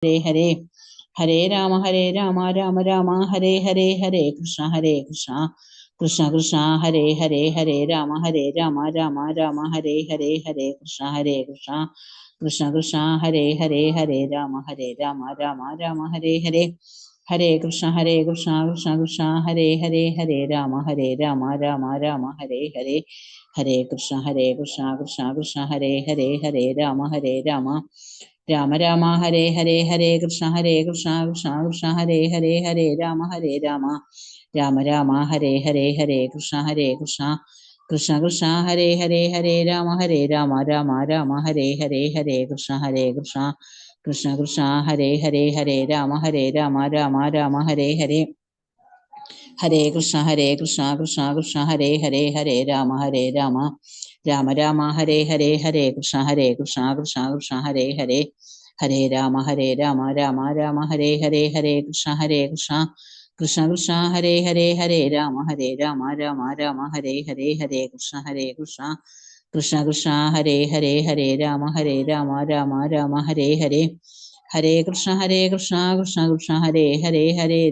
ഹരേ ഹരേ ഹരേ രാമ രാമ രാമ ഹരേ ഹരേ ഹരേ കൃഷ്ണ കൃഷ്ണ കൃഷ്ണ ഹരേ ഹരേ ഹരേ രാമ രാമ രാമ ഹരേ ഹരേ ഹരേ കൃഷ്ണ കൃഷ്ണ കൃഷ്ണ ഹരേ ഹരേ ഹരേ രാമ രാമ രാമ ഹരേ ഹരേ ഹരേ കൃഷ്ണ കൃഷ്ണ കൃഷ്ണ ഹരേ ഹരേ ഹരേ രാമ രാമ രാമ ഹരേ ഹരേ ഹരേ കൃഷ്ണ കൃഷ്ണ കൃഷ്ണ ഹരേ ഹരേ ഹരേ രാമ രാമ രാമ ഹരേ ഹരേ ഹരേ കൃഷ്ണ കൃഷ്ണ കൃഷ്ണ ഹരേ ഹരേ ഹരേ രാമ രാമ രാമ ഹരേ ഹരേ ഹരേ കൃഷ്ണ കൃഷ്ണ കൃഷ്ണ ഹരേ ഹരേ ഹരേ രാമ രാമ രാമ ഹരേ ഹരേ ഹരേ കൃഷ്ണ കൃഷ്ണ കൃഷ്ണ ഹരേ ഹരേ ഹരേ രാമ രാമ രാമ ഹരേ ഹരേ ഹരേ കൃഷ്ണ കൃഷ്ണ കൃഷ്ണ ഹരേ ഹരേ ഹരേ രാമ രാമ രാമ ഹരേ ഹരേ ഹരേ കൃഷ്ണ കൃഷ്ണ കൃഷ്ണ ഹരേ ഹരേ ഹരേ രാമ രാമ രാമ ഹരേ ഹരേ ഹരേ കൃഷ്ണ കൃഷ്ണ കൃഷ്ണ കൃഷ്ണ ഹരേ ഹരേ ഹരേ രാമ രാമ രാമ ഹരേ ഹരേ ഹരേ കൃഷ്ണ കൃഷ്ണ കൃഷ്ണ കൃഷ്ണ ഹരേ ഹരേ ഹരേ രാമ രാമ രാമ ഹരേ ഹരേ ഹരേ കൃഷ്ണ കൃഷ്ണ കൃഷ്ണ ഹരേ ഹരേ രാമ രാമ രാമ ഹരേ ഹരേ ഹരേ കൃഷ്ണ കൃഷ്ണ കൃഷ്ണ ഹരേ ഹരേ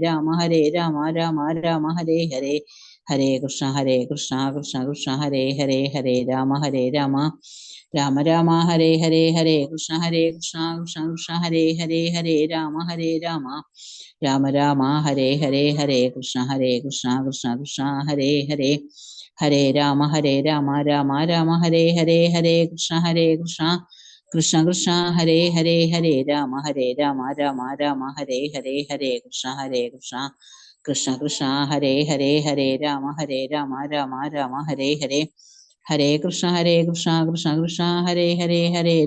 രാമ രാമ രാമ രാമ ഹരേ ഹരേ കൃഷ്ണ കൃഷ്ണ കൃഷ്ണ ഹരേ ഹരേ രാമ രാമ രാമ രാമ ഹരേ ഹരേ കൃഷ്ണ കൃഷ്ണ കൃഷ്ണ ഹരേ ഹരേ രാമ രാമ രാമ ഹരേ ഹരേ കൃഷ്ണ കൃഷ്ണ കൃഷ്ണ കൃഷ്ണ ഹരേ ഹരേ രാമ രാമ രാമ ഹരേ ഹരേ കൃഷ്ണ കൃഷ്ണ കൃഷ്ണ കൃഷ്ണ ഹരേ ഹരേ രാമ രാമ രാമ ഹരേ ഹരേ കൃഷ്ണ കൃഷ്ണ കൃഷ്ണ ഹരേ ഹരേ രാമ രാമ രാമ ഹരേ ഹരേ കൃഷ്ണ കൃഷ്ണ കൃഷ്ണ ഹരേ രാമ രാമ രാമ രാമ ഹരേ കൃഷ്ണ കൃഷ്ണ കൃഷ്ണ ഹരേ രാമ രാമ രാമ രാമ ഹരേ കൃഷ്ണ കൃഷ്ണ കൃഷ്ണ ഹരേ ഹരേ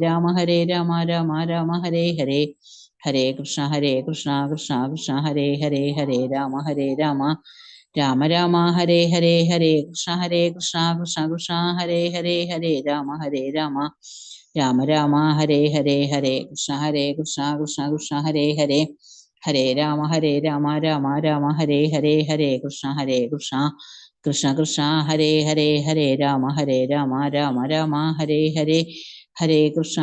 രാമ രാമ രാമ ഹരേ കൃഷ്ണ കൃഷ്ണ കൃഷ്ണ കൃഷ്ണ ഹരേ രാമ രാമ രാമ ഹരേ ഹരേ കൃഷ്ണ കൃഷ്ണ കൃഷ്ണ ഹരേ രാമ രാമ രാമ ഹരേ ഹരേ കൃഷ്ണ കൃഷ്ണ കൃഷ്ണ ഹരേ രാമ രാമ രാമ രാമ ഹരേ കൃഷ്ണ കൃഷ്ണ കൃഷ്ണ ഹരേ രാമ രാമ രാമ ഹരേ കൃഷ്ണ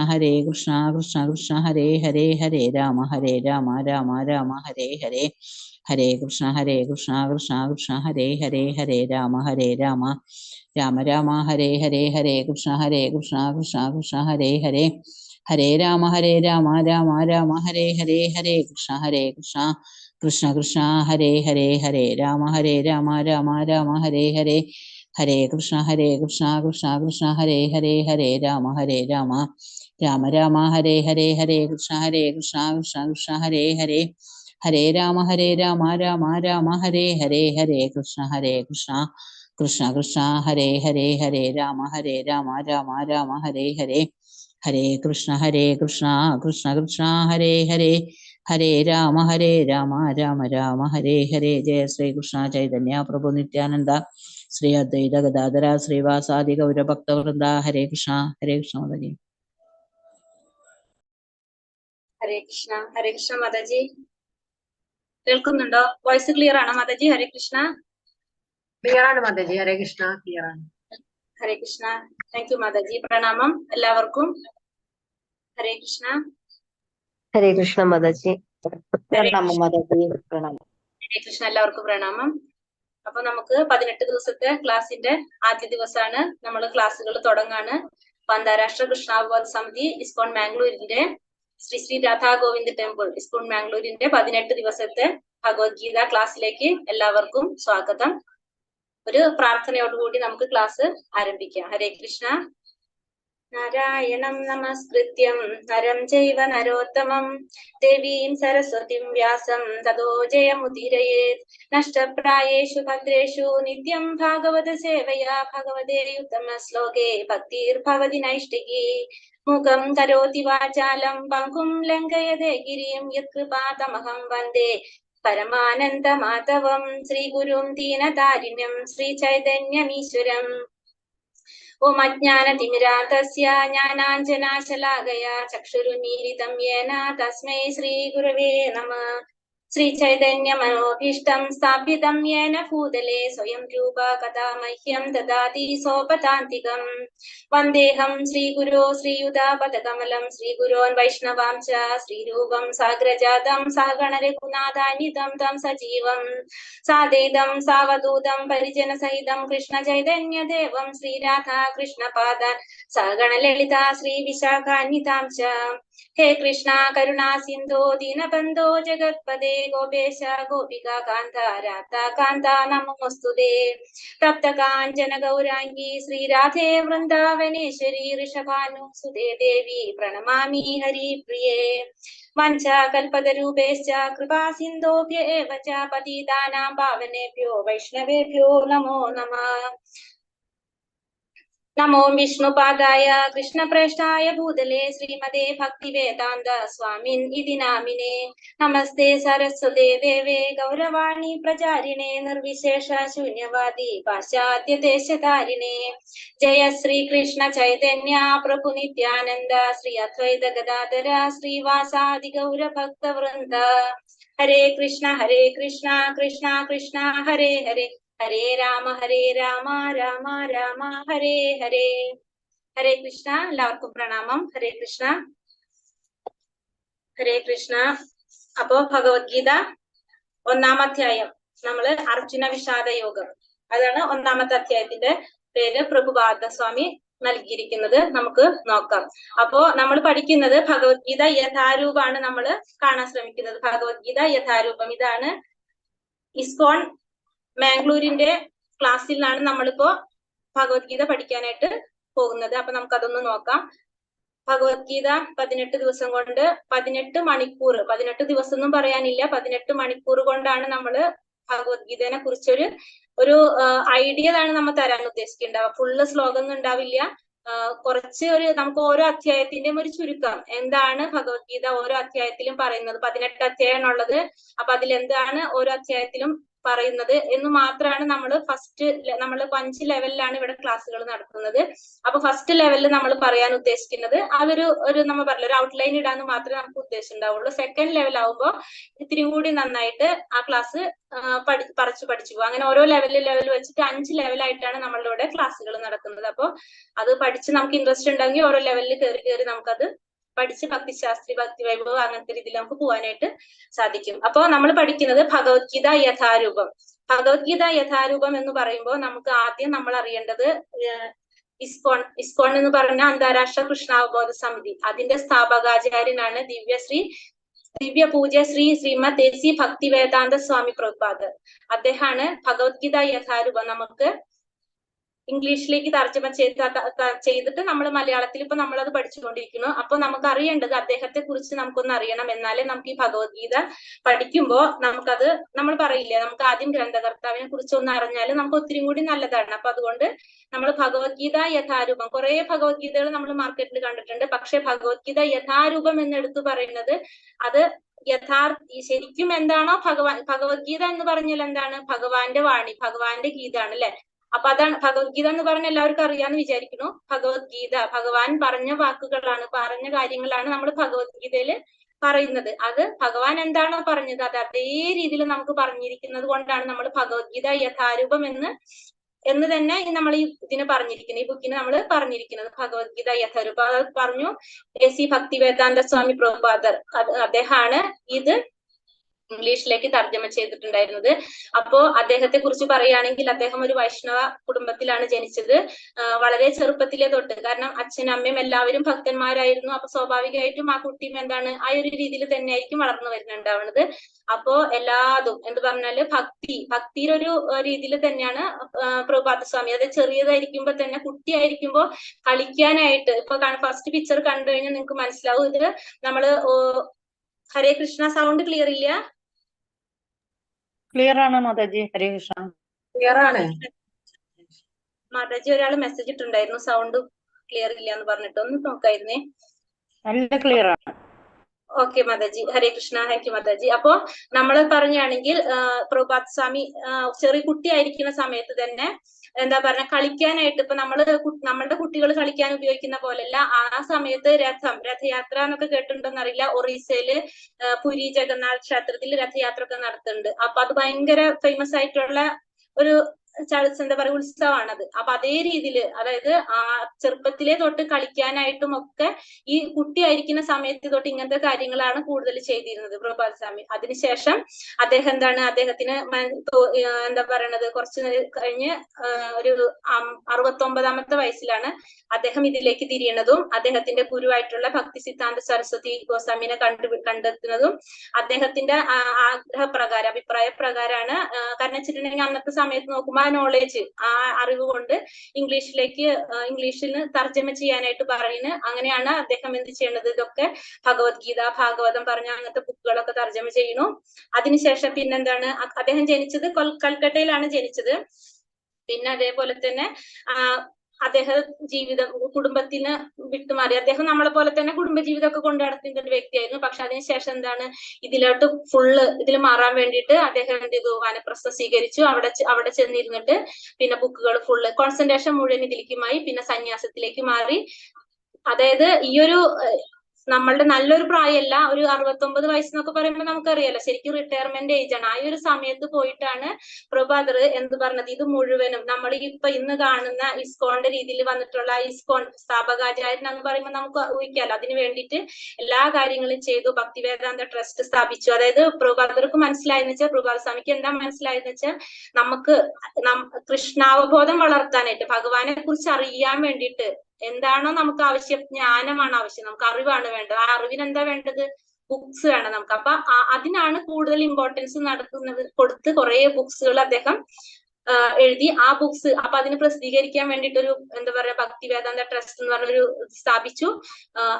കൃഷ്ണ കൃഷ്ണ കൃഷ്ണ ഹരേ രാമ രാമ രാമ ഹരേ ഹരേ കൃഷ്ണ കൃഷ്ണ കൃഷ്ണ ഹരേ രാമ രാമ രാമ രാമ ഹരേ കൃഷ്ണ കൃഷ്ണ കൃഷ്ണ ഹരേ രാമ രാമ രാമ ഹരേ കൃഷ്ണ കൃഷ്ണ കൃഷ്ണ കൃഷ്ണ ഹരേ രാമ രാമ രാമ ഹരേ ഹരേ കൃഷ്ണ കൃഷ്ണ കൃഷ്ണ ഹരേ രാമ രാമ രാമ ഹരേ ജയ ശ്രീകൃഷ്ണ ചൈതന്യ പ്രഭു നിത്യാനന്ദ ശ്രീ അദ്വൈത ഗദാധര ശ്രീവാസാദി ഗൗരഭക്തവൃന്ദ ഹരേ കൃഷ്ണ മദജി. ഹരേ കൃഷ്ണ മാതാജി. കേൾക്കുന്നുണ്ടോ? Voice clear ആണോ Mataji? Hare Krishna. Clear ആണ് മാതാജി. ഹരേ കൃഷ്ണ ക്ലിയർ ആണ്. ഹരേ കൃഷ്ണ. Thank you mataji. പ്രണാമം എല്ലാവർക്കും. ഹരേ കൃഷ്ണ. ഹരേ കൃഷ്ണ മാതാജി. പ്രണാമം മാതാജി. പ്രണാമം. ഹരേ കൃഷ്ണ. എല്ലാവർക്കും പ്രണാമം. അപ്പൊ നമുക്ക് 18 ദിവസത്തെ ക്ലാസിന്റെ ആദ്യ ദിവസമാണ്. നമ്മൾ ക്ലാസ്സുകൾ തുടങ്ങാണ്. അന്താരാഷ്ട്ര കൃഷ്ണാവബോധ സമിതി ഇസ്കോൺ മാംഗ്ലൂരിന്റെ ശ്രീ രാധാ ഗോവിന്ദ് ടെമ്പിൾ ഇസ്കോൺ മാംഗ്ലൂരിന്റെ 18 ദിവസത്തെ ഭഗവത്ഗീത ക്ലാസ്സിലേക്ക് എല്ലാവർക്കും സ്വാഗതം. ഒരു പ്രാർത്ഥനയോടുകൂടി നമുക്ക് ക്ലാസ് ആരംഭിക്കാം. ഹരേ കൃഷ്ണ. നാരായണം നമസ്കൃത്യം നരം ചൈവ നരോത്തമം ദേവീം സരസ്വതിം വ്യാസം തതോ ജയമുദീരയേത്. നഷ്ടപ്രായേഷു ഭദ്രേഷു നിത്യം ഭാഗവത സേവയാ ഭഗവതേ ഉത്തമ ശ്ലോകേ ഭക്തിർഭവതി നൈഷ്ഠികീ. മുഖം കരോതി വാചാലം പങ്കും ലംഘയതേ ഗിരിം യത്കൃപാതമഹം വന്ദേ പരമാനന്ദ മാധവം ശ്രീഗുരും ദീനതാരിണ്യം ശ്രീചൈതന്യമീശ്വരം. ഓം അജ്ഞാനതിമിരാന്തസ്യ ജ്ഞാനാഞ്ജനാശലാകയാ ചക്ഷുരുന്മീലിതം യേന തസ്മൈ ശ്രീഗുരവേ നമഃ. श्रीचैतन्यमनोभीष्टं स्थापितं येन भूतले स्वयं रूप कदा मह्यं ददाति सोपतान्तिकम् वन्देऽहं श्रीगुरो श्रीयुतापदकमलं श्रीगुरोन् वैष्णवां च श्रीरूपं साग्रजातं सहगणरघुनाथान्वितं तं सजीवं साद्वैतं सावधूतं परिजनसहितं कृष्णचैतन्यदेवं श्रीराधा कृष्णपादान् सहगणललिता श्रीविशाखान्वितां च हे कृष्णा करुणा सिन्धो दीनबन्धो जगत्पदे गोपेश गोपिका कान्ता राधा कान्ता नमोऽस्तुते तप्त काञ्चन गौराङ्गी श्रीराधे वृन्दावनेश्वरी ऋषभानुसुते देवी प्रणमामि हरिप्रिये वञ्चाकल्पतरूपेश्च कृपा सिन्धोभ्य एव च पतितानां पावनेभ्यो वैष्णवेभ्यो नमो नमः नमो विष्णुपादाय कृष्णप्रेष्ठाय भूतले श्रीमते भक्तिवेदान्त स्वामिन् इति नामिने नमस्ते सरस्वते देवे गौरवाणी प्रचारिणे निर्विशेष शून्यवादी पाश्चात्यदेशतारिणे जय श्री कृष्ण चैतन्य प्रभु नित्यानंद श्री अद्वैत गदाधर श्रीवासादि गौर भक्त वृंद हरे कृष्ण कृष्ण कृष्ण हरे हरे हरे राम राम राम ഹരേ ഹരേ ഹരേ കൃഷ്ണ. എല്ലാവർക്കും പ്രണാമം. ഹരേ കൃഷ്ണ ഹരേ കൃഷ്ണ. അപ്പോ ഭഗവത്ഗീത 1-ാം അധ്യായം നമ്മള് അർജുന വിഷാദ യോഗം, അതാണ് 1-ാമത്തെ അധ്യായത്തിന്റെ പേര്. പ്രഭുപാദ സ്വാമി നൽകിയിരിക്കുന്നത് നമുക്ക് നോക്കാം. അപ്പോ നമ്മൾ പഠിക്കുന്നത് ഭഗവത്ഗീത യഥാരൂപമാണ് നമ്മൾ കാണാൻ ശ്രമിക്കുന്നത്. ഭഗവത്ഗീത യഥാരൂപം, ഇതാണ് ഇസ്കോൺ മാംഗ്ലൂരിന്റെ ക്ലാസ്സിലാണ് നമ്മളിപ്പോ ഭഗവത്ഗീത പഠിക്കാനായിട്ട് പോകുന്നത്. അപ്പൊ നമുക്ക് അതൊന്ന് നോക്കാം. ഭഗവത്ഗീത 18 ദിവസം കൊണ്ട് 18 മണിക്കൂർ, 18 ദിവസം ഒന്നും പറയാനില്ല, 18 മണിക്കൂർ കൊണ്ടാണ് നമ്മള് ഭഗവത്ഗീതനെ കുറിച്ചൊരു ഐഡിയ ആണ് നമ്മൾ തരാൻ ഉദ്ദേശിക്കുന്നുണ്ടാവുക. ഫുള്ള് ശ്ലോകം ഒന്നും ഉണ്ടാവില്ല, കുറച്ച് നമുക്ക് ഓരോ അധ്യായത്തിന്റെയും ഒരു ചുരുക്കം, എന്താണ് ഭഗവത്ഗീത ഓരോ അധ്യായത്തിലും പറയുന്നത്. 18 അധ്യായമാണുള്ളത്. അപ്പൊ അതിലെന്താണ് ഓരോ അധ്യായത്തിലും പറയുന്നത് എന്ന് മാത്രമാണ് നമ്മൾ 5 ലെവലിലാണ് ഇവിടെ ക്ലാസ്സുകൾ നടത്തുന്നത്. അപ്പൊ ഫസ്റ്റ് ലെവലിൽ നമ്മൾ പറയാൻ ഉദ്ദേശിക്കുന്നത് അതൊരു നമ്മൾ പറഞ്ഞ ഒരു ഔട്ട്ലൈൻ ഇടാന്ന് മാത്രമേ നമുക്ക് ഉദ്ദേശം ഉണ്ടാവുള്ളൂ. സെക്കൻഡ് ലെവൽ ആവുമ്പോൾ ഇത്തിരി കൂടി നന്നായിട്ട് ആ ക്ലാസ് പഠിച്ചു പോകും. അങ്ങനെ ഓരോ ലെവൽ വെച്ചിട്ട് 5 ലെവലായിട്ടാണ് നമ്മളുടെ ഇവിടെ ക്ലാസ്സുകൾ നടക്കുന്നത്. അപ്പൊ അത് പഠിച്ച് നമുക്ക് ഇൻട്രസ്റ്റ് ഉണ്ടെങ്കിൽ ഓരോ ലെവലിൽ കയറി നമുക്കത് പഠിച്ച് ഭക്തിശാസ്ത്രി, ഭക്തി വൈഭവം അങ്ങനത്തെ രീതിയിൽ നമുക്ക് പോകാനായിട്ട് സാധിക്കും. അപ്പൊ നമ്മൾ പഠിക്കുന്നത് ഭഗവത്ഗീത യഥാരൂപം. ഭഗവത്ഗീത യഥാരൂപം എന്ന് പറയുമ്പോൾ നമുക്ക് ആദ്യം നമ്മൾ അറിയേണ്ടത് ഇസ്കോൺ എന്ന് പറഞ്ഞ അന്താരാഷ്ട്ര കൃഷ്ണാവബോധ സമിതി, അതിന്റെ സ്ഥാപകാചാര്യനാണ് ദിവ്യ പൂജ്യ ശ്രീമദ് ദേശി ഭക്തി വേദാന്ത സ്വാമി പ്രഭുപാദ്. അദ്ദേഹമാണ് ഭഗവത്ഗീത യഥാരൂപം നമുക്ക് ഇംഗ്ലീഷിലേക്ക് തർജ്ജമ ചെയ്തിട്ട് നമ്മൾ മലയാളത്തിൽ ഇപ്പൊ നമ്മളത് പഠിച്ചുകൊണ്ടിരിക്കുന്നു. അപ്പൊ നമുക്ക് അറിയേണ്ടത് അദ്ദേഹത്തെ കുറിച്ച് നമുക്കൊന്ന് അറിയണം. എന്നാലേ നമുക്ക് ഈ ഭഗവത്ഗീത പഠിക്കുമ്പോ നമുക്കത് നമ്മൾ പറയില്ലേ, നമുക്ക് ആദ്യം ഗ്രന്ഥകർത്താവിനെ കുറിച്ച് ഒന്ന് അറിഞ്ഞാൽ നമുക്ക് ഒത്തിരി കൂടി നല്ലതാണ്. അപ്പൊ അതുകൊണ്ട് നമ്മൾ ഭഗവത്ഗീത യഥാരൂപം, കുറെ ഭഗവത്ഗീതകൾ നമ്മൾ മാർക്കറ്റിൽ കണ്ടിട്ടുണ്ട്. പക്ഷെ ഭഗവത്ഗീത യഥാരൂപം എന്ന് എടുത്തു പറയുന്നത് അത് ശരിക്കും എന്താണോ ഭഗവത്ഗീത എന്ന് പറഞ്ഞാൽ എന്താണ്, ഭഗവാന്റെ വാണി, ഭഗവാന്റെ ഗീതാണ് അല്ലെ. അപ്പൊ അതാണ് ഭഗവത്ഗീത എന്ന് പറഞ്ഞ എല്ലാവർക്കും അറിയാന്ന് വിചാരിക്കുന്നു. ഭഗവത്ഗീത ഭഗവാൻ പറഞ്ഞ വാക്കുകളാണ്, പറഞ്ഞ കാര്യങ്ങളാണ് നമ്മൾ ഭഗവത്ഗീതയിൽ പറയുന്നത്. അത് ഭഗവാൻ എന്താണോ പറഞ്ഞത് അത് അതേ രീതിയിൽ നമുക്ക് പറഞ്ഞിരിക്കുന്നത് കൊണ്ടാണ് നമ്മൾ ഭഗവത്ഗീത യഥാരൂപം എന്ന് തന്നെ നമ്മൾ ഈ ഇതിന് പറഞ്ഞിരിക്കുന്നത്, ഈ ബുക്കിന് നമ്മൾ പറഞ്ഞിരിക്കുന്നത് ഭഗവത്ഗീത യഥാരൂപം. അത് പറഞ്ഞു ദേശി ഭക്തി വേദാന്ത സ്വാമി പ്രഭുപാദർ, അദ്ദേഹമാണ് ഇത് ഇംഗ്ലീഷിലേക്ക് തർജ്ജമ ചെയ്തിട്ടുണ്ടായിരുന്നത്. അപ്പോ അദ്ദേഹത്തെ കുറിച്ച് പറയുകയാണെങ്കിൽ അദ്ദേഹം ഒരു വൈഷ്ണവ കുടുംബത്തിലാണ് ജനിച്ചത്. വളരെ ചെറുപ്പത്തിലെ തൊട്ട്, കാരണം അച്ഛനും അമ്മയും എല്ലാവരും ഭക്തന്മാരായിരുന്നു. അപ്പൊ സ്വാഭാവികമായിട്ടും ആ കുട്ടിയും എന്താണ് ആ ഒരു രീതിയിൽ തന്നെ ആയിരിക്കും വളർന്നു വരുന്നുണ്ടാവുന്നത്. അപ്പോ എല്ലാതും എന്ത് പറഞ്ഞാല് ഭക്തിയുടെ ഒരു രീതിയിൽ തന്നെയാണ് പ്രഭുപാദ സ്വാമി. അത് ചെറിയതായിരിക്കുമ്പോ തന്നെ, കുട്ടിയായിരിക്കുമ്പോ കളിക്കാനായിട്ട്, ഇപ്പൊ ഫസ്റ്റ് പിക്ചർ കണ്ടു കഴിഞ്ഞാൽ നിങ്ങൾക്ക് മനസ്സിലാവും ഇത് നമ്മള് ഹരേ കൃഷ്ണ. സൗണ്ട് ക്ലിയർ ഇല്ല? ക്ലിയർ ആണ് മാതാജി. ഹരേ കൃഷ്ണ. ക്ലിയർ ആണ് മാതാജി. ഒരാൾ മെസ്സേജ് ഇട്ടുണ്ടായിരുന്നു സൗണ്ട് ക്ലിയർ ഇല്ല എന്ന് പറഞ്ഞിട്ട്, ഒന്ന് നോക്കായിരുന്നേ. നല്ല ക്ലിയർ ആണ്. Okay Mataji, Hare Krishna. Thank you Mataji. അപ്പോ നമ്മൾ പറയുകയാണെങ്കിൽ പ്രഭുപാദ സ്വാമി ചെറിയ കുട്ടിയായിരിക്കുന്ന സമയത്ത് തന്നെ എന്താ പറഞ്ഞ കളിക്കാനായിട്ട് ഇപ്പൊ നമ്മളുടെ കുട്ടികൾ കളിക്കാൻ ഉപയോഗിക്കുന്ന പോലെയല്ല. ആ സമയത്ത് രഥയാത്ര എന്നൊക്കെ കേട്ടിട്ടുണ്ടോന്ന് അറിയില്ല. ഒറീസയില് പുരി ജഗന്നാഥ് ക്ഷേത്രത്തിൽ രഥയാത്ര ഒക്കെ നടത്തുന്നുണ്ട്. അപ്പൊ അത് ഭയങ്കര ഫേമസ് ആയിട്ടുള്ള ഒരു എന്താ പറയുക ഉത്സവമാണത്. അപ്പൊ അതേ രീതിയിൽ അതായത് ആ ചെറുപ്പത്തിലെ തൊട്ട് കളിക്കാനായിട്ടും ഒക്കെ ഈ കുട്ടിയായിരിക്കുന്ന സമയത്ത് തൊട്ട് ഇങ്ങനത്തെ കാര്യങ്ങളാണ് കൂടുതൽ ചെയ്തിരുന്നത് പ്രഭുപാദ സ്വാമി. അതിനുശേഷം അദ്ദേഹം അദ്ദേഹത്തിന് എന്താ പറയണത് കുറച്ച് കഴിഞ്ഞ് ഒരു 69ാമത്തെ വയസ്സിലാണ് അദ്ദേഹം ഇതിലേക്ക് തിരിയണതും അദ്ദേഹത്തിന്റെ ഗുരുവായിട്ടുള്ള ഭക്തി സിദ്ധാന്ത സരസ്വതി ഗോസ്വാമിനെ കണ്ടെത്തുന്നതും അദ്ദേഹത്തിന്റെ ആഗ്രഹപ്രകാരം അഭിപ്രായ പ്രകാരമാണ്. കാരണം വെച്ചിട്ടുണ്ടെങ്കിൽ അന്നത്തെ സമയത്ത് നോക്കുമ്പോൾ ആ നോളേജ് ആ അറിവ് കൊണ്ട് ഇംഗ്ലീഷിൽ തർജ്ജമ ചെയ്യാനായിട്ട് പറയുന്നു. അങ്ങനെയാണ് അദ്ദേഹം എന്ത് ചെയ്യണത്, ഇതൊക്കെ ഭഗവത്ഗീത ഭാഗവതം പറഞ്ഞ അങ്ങനത്തെ ബുക്കുകളൊക്കെ തർജ്ജമ ചെയ്യുന്നു. അതിനുശേഷം പിന്നെന്താണ്, അദ്ദേഹം ജനിച്ചത് കൽക്കട്ടയിലാണ് ജനിച്ചത്. പിന്നെ അതേപോലെ തന്നെ അദ്ദേഹം കുടുംബത്തിന് വിട്ടുമാറി. അദ്ദേഹം നമ്മളെ പോലെ തന്നെ കുടുംബജീവിതമൊക്കെ കൊണ്ടു നടത്തുന്ന ഒരു വ്യക്തിയായിരുന്നു. പക്ഷെ അതിനുശേഷം എന്താണ് ഇതിലോട്ട് ഇതിൽ മാറാൻ വേണ്ടിയിട്ട് അദ്ദേഹം എന്ത് ചെയ്തു, വാനപ്രസ്ഥം സ്വീകരിച്ചു. അവിടെ ചെന്നിരുന്നിട്ട് പിന്നെ ബുക്കുകൾ കോൺസെൻട്രേഷൻ മുഴുവൻ ഇതിലേക്കുമായി. പിന്നെ സന്യാസത്തിലേക്ക് മാറി. അതായത് ഈ ഒരു നമ്മളുടെ നല്ലൊരു പ്രായമല്ല, ഒരു 69 വയസ്സെന്നൊക്കെ പറയുമ്പോൾ നമുക്കറിയാലോ ശരിക്കും റിട്ടയർമെന്റ് ഏജ് ആണ്. ആ ഒരു സമയത്ത് പോയിട്ടാണ് പ്രഭുപാദർ എന്ത് പറഞ്ഞത്, ഇത് മുഴുവനും നമ്മൾ ഇന്ന് കാണുന്ന ഇസ്കോണിന്റെ രീതിയിൽ വന്നിട്ടുള്ള ഇസ്കോൺ സ്ഥാപകാചാര്യൻ എന്ന് പറയുമ്പോൾ നമുക്ക് ഊഹിക്കാലോ. അതിന് വേണ്ടിയിട്ട് എല്ലാ കാര്യങ്ങളും ചെയ്തു. ഭക്തിവേദാന്ത ട്രസ്റ്റ് സ്ഥാപിച്ചു. അതായത് പ്രഭുപാദർക്ക് മനസ്സിലായെന്ന് വെച്ചാൽ, പ്രഭുപാദ സ്വാമിക്ക് എന്താ മനസ്സിലായെന്ന് വെച്ചാൽ, നമുക്ക് കൃഷ്ണാവബോധം വളർത്താനായിട്ട് ഭഗവാനെ കുറിച്ച് അറിയാൻ വേണ്ടിയിട്ട് എന്താണോ നമുക്ക് ആവശ്യം, ജ്ഞാനമാണ് ആവശ്യം, നമുക്ക് അറിവാണ് വേണ്ടത്. ആ അറിവിന് എന്താ വേണ്ടത്, ബുക്സ് വേണം നമുക്ക്. അപ്പൊ അതിനാണ് കൂടുതൽ ഇമ്പോർട്ടൻസ് കൊടുത്ത് കുറെ ബുക്സുകൾ അദ്ദേഹം എഴുതി. ആ ബുക്സ് അപ്പൊ അതിന് പ്രസിദ്ധീകരിക്കാൻ വേണ്ടിയിട്ട് ഒരു എന്താ പറയാ ഭക്തിവേദാന്ത ട്രസ്റ്റ് എന്ന് പറഞ്ഞൊരു സ്ഥാപിച്ചു.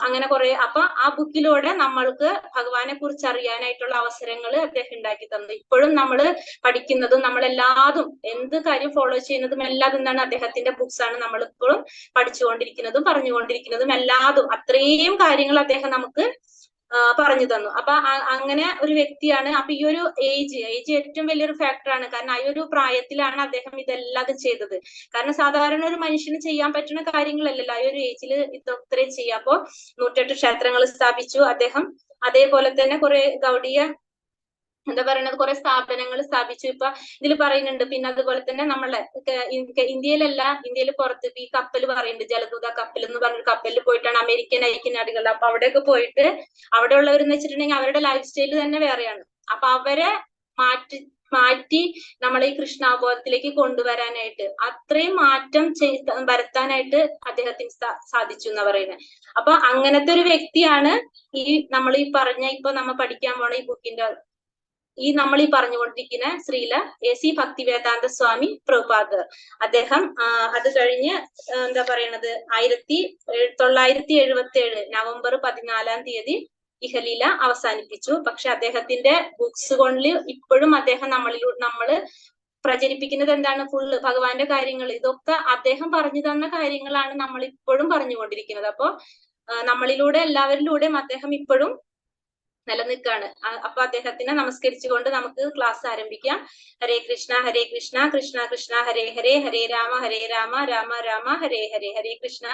അങ്ങനെ കുറെ അപ്പൊ ആ ബുക്കിലൂടെ നമ്മൾക്ക് ഭഗവാനെ കുറിച്ച് അറിയാനായിട്ടുള്ള അവസരങ്ങൾ അദ്ദേഹം ഉണ്ടാക്കി തന്നു. ഇപ്പോഴും നമ്മൾ പഠിക്കുന്നതും നമ്മളെല്ലാതും എന്ത് കാര്യം ഫോളോ ചെയ്യുന്നതും എല്ലാം എന്താണ് അദ്ദേഹത്തിന്റെ ബുക്സ് ആണ്. നമ്മളിപ്പോഴും പഠിച്ചുകൊണ്ടിരിക്കുന്നതും പറഞ്ഞുകൊണ്ടിരിക്കുന്നതും എല്ലാതും അത്രയും കാര്യങ്ങൾ അദ്ദേഹം നമുക്ക് പറഞ്ഞു തന്നു. അപ്പൊ അങ്ങനെ ഒരു വ്യക്തിയാണ്. അപ്പൊ ഈ ഒരു ഏജ് ഏറ്റവും വലിയൊരു ഫാക്ടറാണ്. കാരണം ആ ഒരു പ്രായത്തിലാണ് അദ്ദേഹം ഇതെല്ലാം ചെയ്തത്. കാരണം സാധാരണ ഒരു മനുഷ്യന് ചെയ്യാൻ പറ്റുന്ന കാര്യങ്ങളല്ലല്ലോ ആ ഒരു ഏജിൽ ഇത്രയും ചെയ്യാം. അപ്പോ 108 ക്ഷേത്രങ്ങൾ സ്ഥാപിച്ചു അദ്ദേഹം. അതേപോലെ തന്നെ കുറെ ഗൗഡീയ എന്താ പറയുന്നത് കുറെ സ്ഥാപനങ്ങൾ സ്ഥാപിച്ചു. ഇപ്പൊ ഇതിൽ പറയുന്നുണ്ട്. പിന്നെ അതുപോലെ തന്നെ നമ്മളെ ഇന്ത്യയിലല്ല, ഇന്ത്യയിൽ പുറത്ത് ഈ കപ്പൽ പറയുന്നുണ്ട്, ജലദൂത കപ്പൽ എന്ന് പറഞ്ഞൊരു കപ്പലിൽ പോയിട്ടാണ് അമേരിക്കൻ ഐക്യനാടുകളിൽ. അപ്പൊ അവിടെയൊക്കെ പോയിട്ട് അവിടെ ഉള്ളവരെന്ന് വെച്ചിട്ടുണ്ടെങ്കിൽ അവരുടെ ലൈഫ് സ്റ്റൈൽ തന്നെ വേറെയാണ്. അപ്പൊ അവരെ മാറ്റി നമ്മളെ ഈ കൃഷ്ണാബോധത്തിലേക്ക് കൊണ്ടുവരാനായിട്ട് അത്രയും മാറ്റം വരുത്താനായിട്ട് അദ്ദേഹത്തിന് സാധിച്ചു എന്നാ പറയുന്നത്. അപ്പൊ അങ്ങനത്തെ ഒരു വ്യക്തിയാണ് ഈ നമ്മൾ ഈ പറഞ്ഞ ഇപ്പൊ നമ്മൾ പഠിക്കാൻ പോണ ഈ ബുക്കിന്റെ നമ്മൾ ഈ പറഞ്ഞുകൊണ്ടിരിക്കുന്ന ശ്രീല AC ഭക്തിവേദാന്ത സ്വാമി പ്രഭുപാദർ. അദ്ദേഹം അത് കഴിഞ്ഞ് എന്താ പറയണത് 1977 നവംബർ 14-ാം തീയതി ഇഹലീല അവസാനിപ്പിച്ചു. പക്ഷെ അദ്ദേഹത്തിന്റെ ബുക്സ് കൊണ്ട് ഇപ്പോഴും അദ്ദേഹം നമ്മള് പ്രചരിപ്പിക്കുന്നത് എന്താണ്, ഫുള്ള് ഭഗവാന്റെ കാര്യങ്ങൾ. ഇതൊക്കെ അദ്ദേഹം പറഞ്ഞു തന്ന കാര്യങ്ങളാണ് നമ്മൾ ഇപ്പോഴും പറഞ്ഞുകൊണ്ടിരിക്കുന്നത്. അപ്പോ നമ്മളിലൂടെ എല്ലാവരിലൂടെയും അദ്ദേഹം ഇപ്പോഴും നിലനിൽക്കാണ്. അപ്പൊ അദ്ദേഹത്തിനെ നമസ്കരിച്ചുകൊണ്ട് നമുക്ക് ക്ലാസ് ആരംഭിക്കാം. ഹരേ കൃഷ്ണ കൃഷ്ണ കൃഷ്ണ ഹരേ ഹരേ, ഹരേ രാമ രാമ രാമ ഹരേ ഹരേ. ഹരേ കൃഷ്ണ.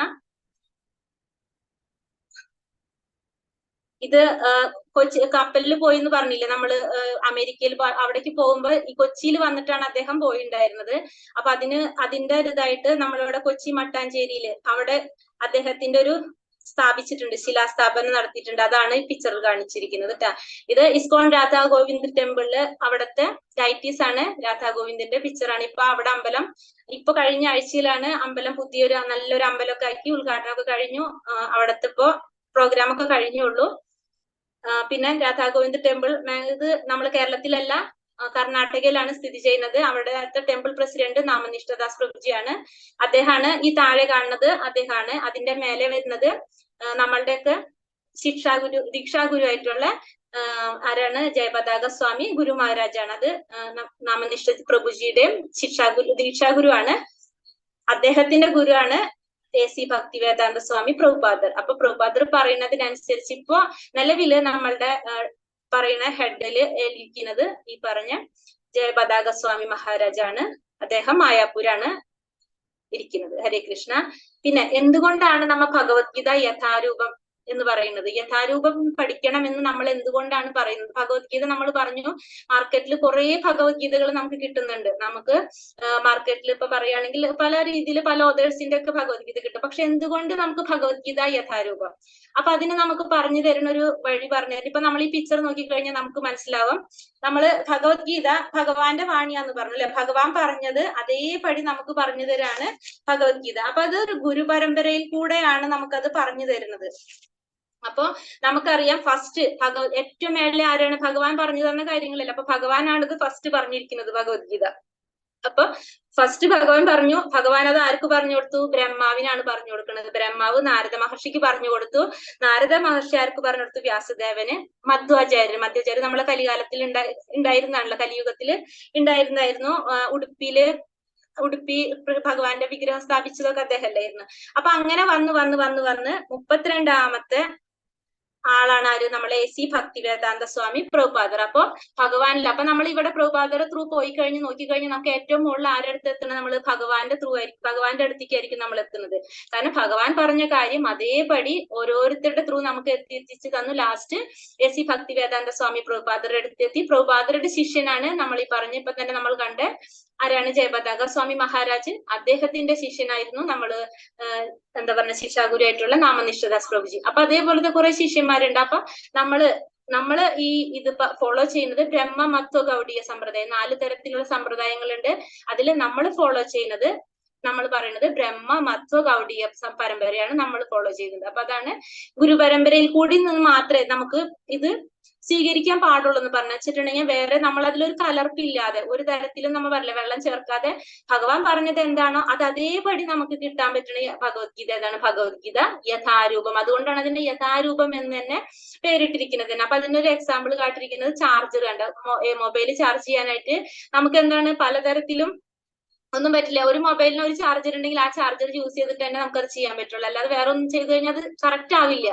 ഇത് കൊച്ചി കപ്പലിൽ പോയി എന്ന് പറഞ്ഞില്ലേ നമ്മള്, അമേരിക്കയിൽ അവിടേക്ക് പോകുമ്പോ ഈ കൊച്ചിയിൽ വന്നിട്ടാണ് അദ്ദേഹം പോയിണ്ടായിരുന്നത്. അപ്പൊ അതിന്റെ ഇതായിട്ട് നമ്മളിവിടെ കൊച്ചി മട്ടാഞ്ചേരിയില് അവിടെ അദ്ദേഹത്തിന്റെ ഒരു സ്ഥാപിച്ചിട്ടുണ്ട്, ശിലാസ്ഥാപനം നടത്തിയിട്ടുണ്ട്. അതാണ് ഈ പിക്ചറിൽ കാണിച്ചിരിക്കുന്നത് കേട്ടാ. ഇത് ഇസ്കോൺ രാധാ ഗോവിന്ദ് ടെമ്പിളില് അവിടുത്തെ ഡൈറ്റീസ് ആണ്. രാധാ ഗോവിന്ദിന്റെ പിക്ചറാണ്. ഇപ്പൊ അവിടെ അമ്പലം ഇപ്പൊ കഴിഞ്ഞ ആഴ്ചയിലാണ് അമ്പലം പുതിയൊരു നല്ലൊരു അമ്പലമൊക്കെ ആക്കി ഉദ്ഘാടനമൊക്കെ കഴിഞ്ഞു. അവിടുത്തെ ഇപ്പോ പ്രോഗ്രാം ഒക്കെ കഴിഞ്ഞുള്ളൂ. പിന്നെ രാധാ ഗോവിന്ദ് ടെമ്പിൾ ഇത് നമ്മൾ കേരളത്തിലല്ല, കർണാടകയിലാണ് സ്ഥിതി ചെയ്യുന്നത്. അവിടുത്തെ ടെമ്പിൾ പ്രസിഡന്റ് നാമനിഷ്ഠദാസ് പ്രഭുജിയാണ്. അദ്ദേഹമാണ് ഈ താഴെ കാണുന്നത്, അദ്ദേഹമാണ്. അതിന്റെ മേലെ വരുന്നത് നമ്മളുടെയൊക്കെ ദീക്ഷാഗുരു ആയിട്ടുള്ള ആരാണ്, ജയപതാക സ്വാമി ഗുരു മഹാരാജാണ്. അത് നാമനിഷ്ഠ പ്രഭുജിയുടെയും ദീക്ഷാഗുരു ആണ്. അദ്ദേഹത്തിന്റെ ഗുരു ആണ് AC ഭക്തിവേദാന്ത സ്വാമി പ്രഭുപാദർ. അപ്പൊ പ്രഭുപാദർ പറയുന്നതിനനുസരിച്ച് ഇപ്പോ നിലവില് നമ്മളുടെ പറയുന്ന ഹെഡില് ഇരിക്കുന്നത് ഈ പറഞ്ഞ ജയപതാക സ്വാമി മഹാരാജാണ്. അദ്ദേഹം മായാപൂരാണ് ഇരിക്കുന്നത്. ഹരേ കൃഷ്ണ. പിന്നെ എന്തുകൊണ്ടാണ് നമ്മ ഭഗവത്ഗീത യഥാരൂപം എന്ന് പറയുന്നത്? യഥാരൂപം പഠിക്കണം എന്ന് നമ്മൾ എന്തുകൊണ്ടാണ് പറയുന്നത്? ഭഗവത്ഗീത നമ്മൾ പറഞ്ഞു മാർക്കറ്റിൽ കുറെ ഭഗവത്ഗീതകൾ നമുക്ക് കിട്ടുന്നുണ്ട്. നമുക്ക് മാർക്കറ്റിൽ ഇപ്പൊ പറയുകയാണെങ്കിൽ പല രീതിയിൽ പല ഓതേഴ്സിന്റെ ഒക്കെ ഭഗവത്ഗീത കിട്ടും. പക്ഷെ എന്തുകൊണ്ട് നമുക്ക് ഭഗവത്ഗീത യഥാരൂപം? അപ്പൊ അതിന് നമുക്ക് പറഞ്ഞു തരുന്ന ഒരു വഴി പറഞ്ഞു തരും. ഇപ്പൊ നമ്മൾ ഈ പിക്ചർ നോക്കിക്കഴിഞ്ഞാൽ നമുക്ക് മനസ്സിലാവും. നമ്മള് ഭഗവത്ഗീത ഭഗവാന്റെ വാണിയാന്ന് പറഞ്ഞു അല്ലെ, ഭഗവാൻ പറഞ്ഞത് അതേപടി നമുക്ക് പറഞ്ഞു തരാണ് ഭഗവത്ഗീത. അപ്പൊ അത് ഒരു ഗുരുപരമ്പരയിൽ കൂടെയാണ് നമുക്കത് പറഞ്ഞു തരുന്നത്. അപ്പൊ നമുക്കറിയാം ഫസ്റ്റ് ഏറ്റവും മേളിലെ ആരാണ്? ഭഗവാൻ പറഞ്ഞു തന്ന കാര്യങ്ങളല്ല. അപ്പൊ ഭഗവാനാണിത് ഫസ്റ്റ് പറഞ്ഞിരിക്കുന്നത് ഭഗവത്ഗീത. അപ്പൊ ഫസ്റ്റ് ഭഗവാൻ പറഞ്ഞു. ഭഗവാൻ അത് ആർക്ക് പറഞ്ഞു കൊടുത്തു? ബ്രഹ്മാവിനാണ് പറഞ്ഞു കൊടുക്കുന്നത്. ബ്രഹ്മാവ് നാരദ മഹർഷിക്ക് പറഞ്ഞു കൊടുത്തു. നാരദ മഹർഷി ആർക്ക് പറഞ്ഞു കൊടുത്തു? വ്യാസദേവന്. മധ്വാചാര്യർ നമ്മളെ കലികാലത്തിൽ ഉണ്ടായിരുന്നാണല്ലോ, കലിയുഗത്തില് ഉണ്ടായിരുന്നായിരുന്നു. ഉടുപ്പി ഭഗവാന്റെ വിഗ്രഹം സ്ഥാപിച്ചതൊക്കെ അദ്ദേഹം അല്ലായിരുന്നു. അപ്പൊ അങ്ങനെ വന്ന് 32ാമത്തെ ആളാണ് ആര്? നമ്മളെ AC ഭക്തിവേദാന്ത സ്വാമി പ്രഭുപാദർ. അപ്പൊ ഭഗവാനില്ല. അപ്പൊ നമ്മൾ ഇവിടെ പ്രഭുപാദർ ത്രൂ പോയി കഴിഞ്ഞ് നോക്കിക്കഴിഞ്ഞാൽ നമുക്ക് ഏറ്റവും മുകളിൽ ആരടുത്ത് എത്തണം? നമ്മൾ ഭഗവാന്റെ ത്രൂ ആയിരിക്കും, ഭഗവാന്റെ അടുത്തേക്കായിരിക്കും നമ്മൾ എത്തുന്നത്. കാരണം ഭഗവാൻ പറഞ്ഞ കാര്യം അതേപടി ഓരോരുത്തരുടെ ത്രൂ നമുക്ക് എത്തിച്ചു തന്നു. ലാസ്റ്റ് AC ഭക്തിവേദാന്ത സ്വാമി പ്രഭുപാദരുടെ അടുത്തെത്തി. പ്രഭുപാദരുടെ ശിഷ്യനാണ് നമ്മൾ ഈ പറഞ്ഞ ഇപ്പൊ തന്നെ നമ്മൾ കണ്ട ആരാണ്? ജയപതാക സ്വാമി മഹാരാജ്. അദ്ദേഹത്തിന്റെ ശിഷ്യനായിരുന്നു നമ്മള് എന്താ പറഞ്ഞ ശിക്ഷാഗുരുവായിട്ടുള്ള നാമനിഷ്ഠദാസ് പ്രഭുജി. അപ്പൊ അതേപോലത്തെ കുറെ ശിഷ്യന്മാരുണ്ട്. അപ്പൊ നമ്മള് ഈ ഇത് ഫോളോ ചെയ്യുന്നത് ബ്രഹ്മ മത്വ ഗൗഡീയ സമ്പ്രദായം. 4 തരത്തിലുള്ള സമ്പ്രദായങ്ങളുണ്ട്. അതിൽ നമ്മൾ ഫോളോ ചെയ്യുന്നത്, നമ്മൾ പറയുന്നത് ബ്രഹ്മ മത്വ ഗൗഡീയ പരമ്പരയാണ് നമ്മൾ ഫോളോ ചെയ്യുന്നത്. അപ്പൊ അതാണ് ഗുരുപരമ്പരയിൽ കൂടി നിന്ന് മാത്രമേ നമുക്ക് ഇത് സ്വീകരിക്കാൻ പാടുള്ളൂ എന്ന് പറഞ്ഞു വെച്ചിട്ടുണ്ടെങ്കിൽ വേറെ നമ്മൾ അതിലൊരു കലർപ്പില്ലാതെ ഒരു തരത്തിലും നമ്മൾ പറയില്ല വെള്ളം ചേർക്കാതെ ഭഗവാൻ പറഞ്ഞത് എന്താണോ അത് അതേപടി നമുക്ക് കിട്ടാൻ പറ്റുന്ന ഭഗവത്ഗീത. ഏതാണ്? ഭഗവത്ഗീത യഥാരൂപം. അതുകൊണ്ടാണ് അതിന്റെ യഥാരൂപം എന്ന് തന്നെ പേരിട്ടിരിക്കുന്നത്. അപ്പൊ അതിന്റെ ഒരു എക്സാമ്പിൾ കാട്ടിരിക്കുന്നത് ചാർജർ കണ്ട. മൊബൈൽ ചാർജ് ചെയ്യാനായിട്ട് നമുക്ക് എന്താണ് പലതരത്തിലും ഒന്നും പറ്റില്ല. ഒരു മൊബൈലിന് ഒരു ചാർജർ ഉണ്ടെങ്കിൽ ആ ചാർജർ യൂസ് ചെയ്തിട്ട് തന്നെ നമുക്കത് ചെയ്യാൻ പറ്റുള്ളൂ. അല്ലാതെ വേറെ ഒന്നും ചെയ്ത് കഴിഞ്ഞാൽ അത് കറക്റ്റ് ആവില്ല,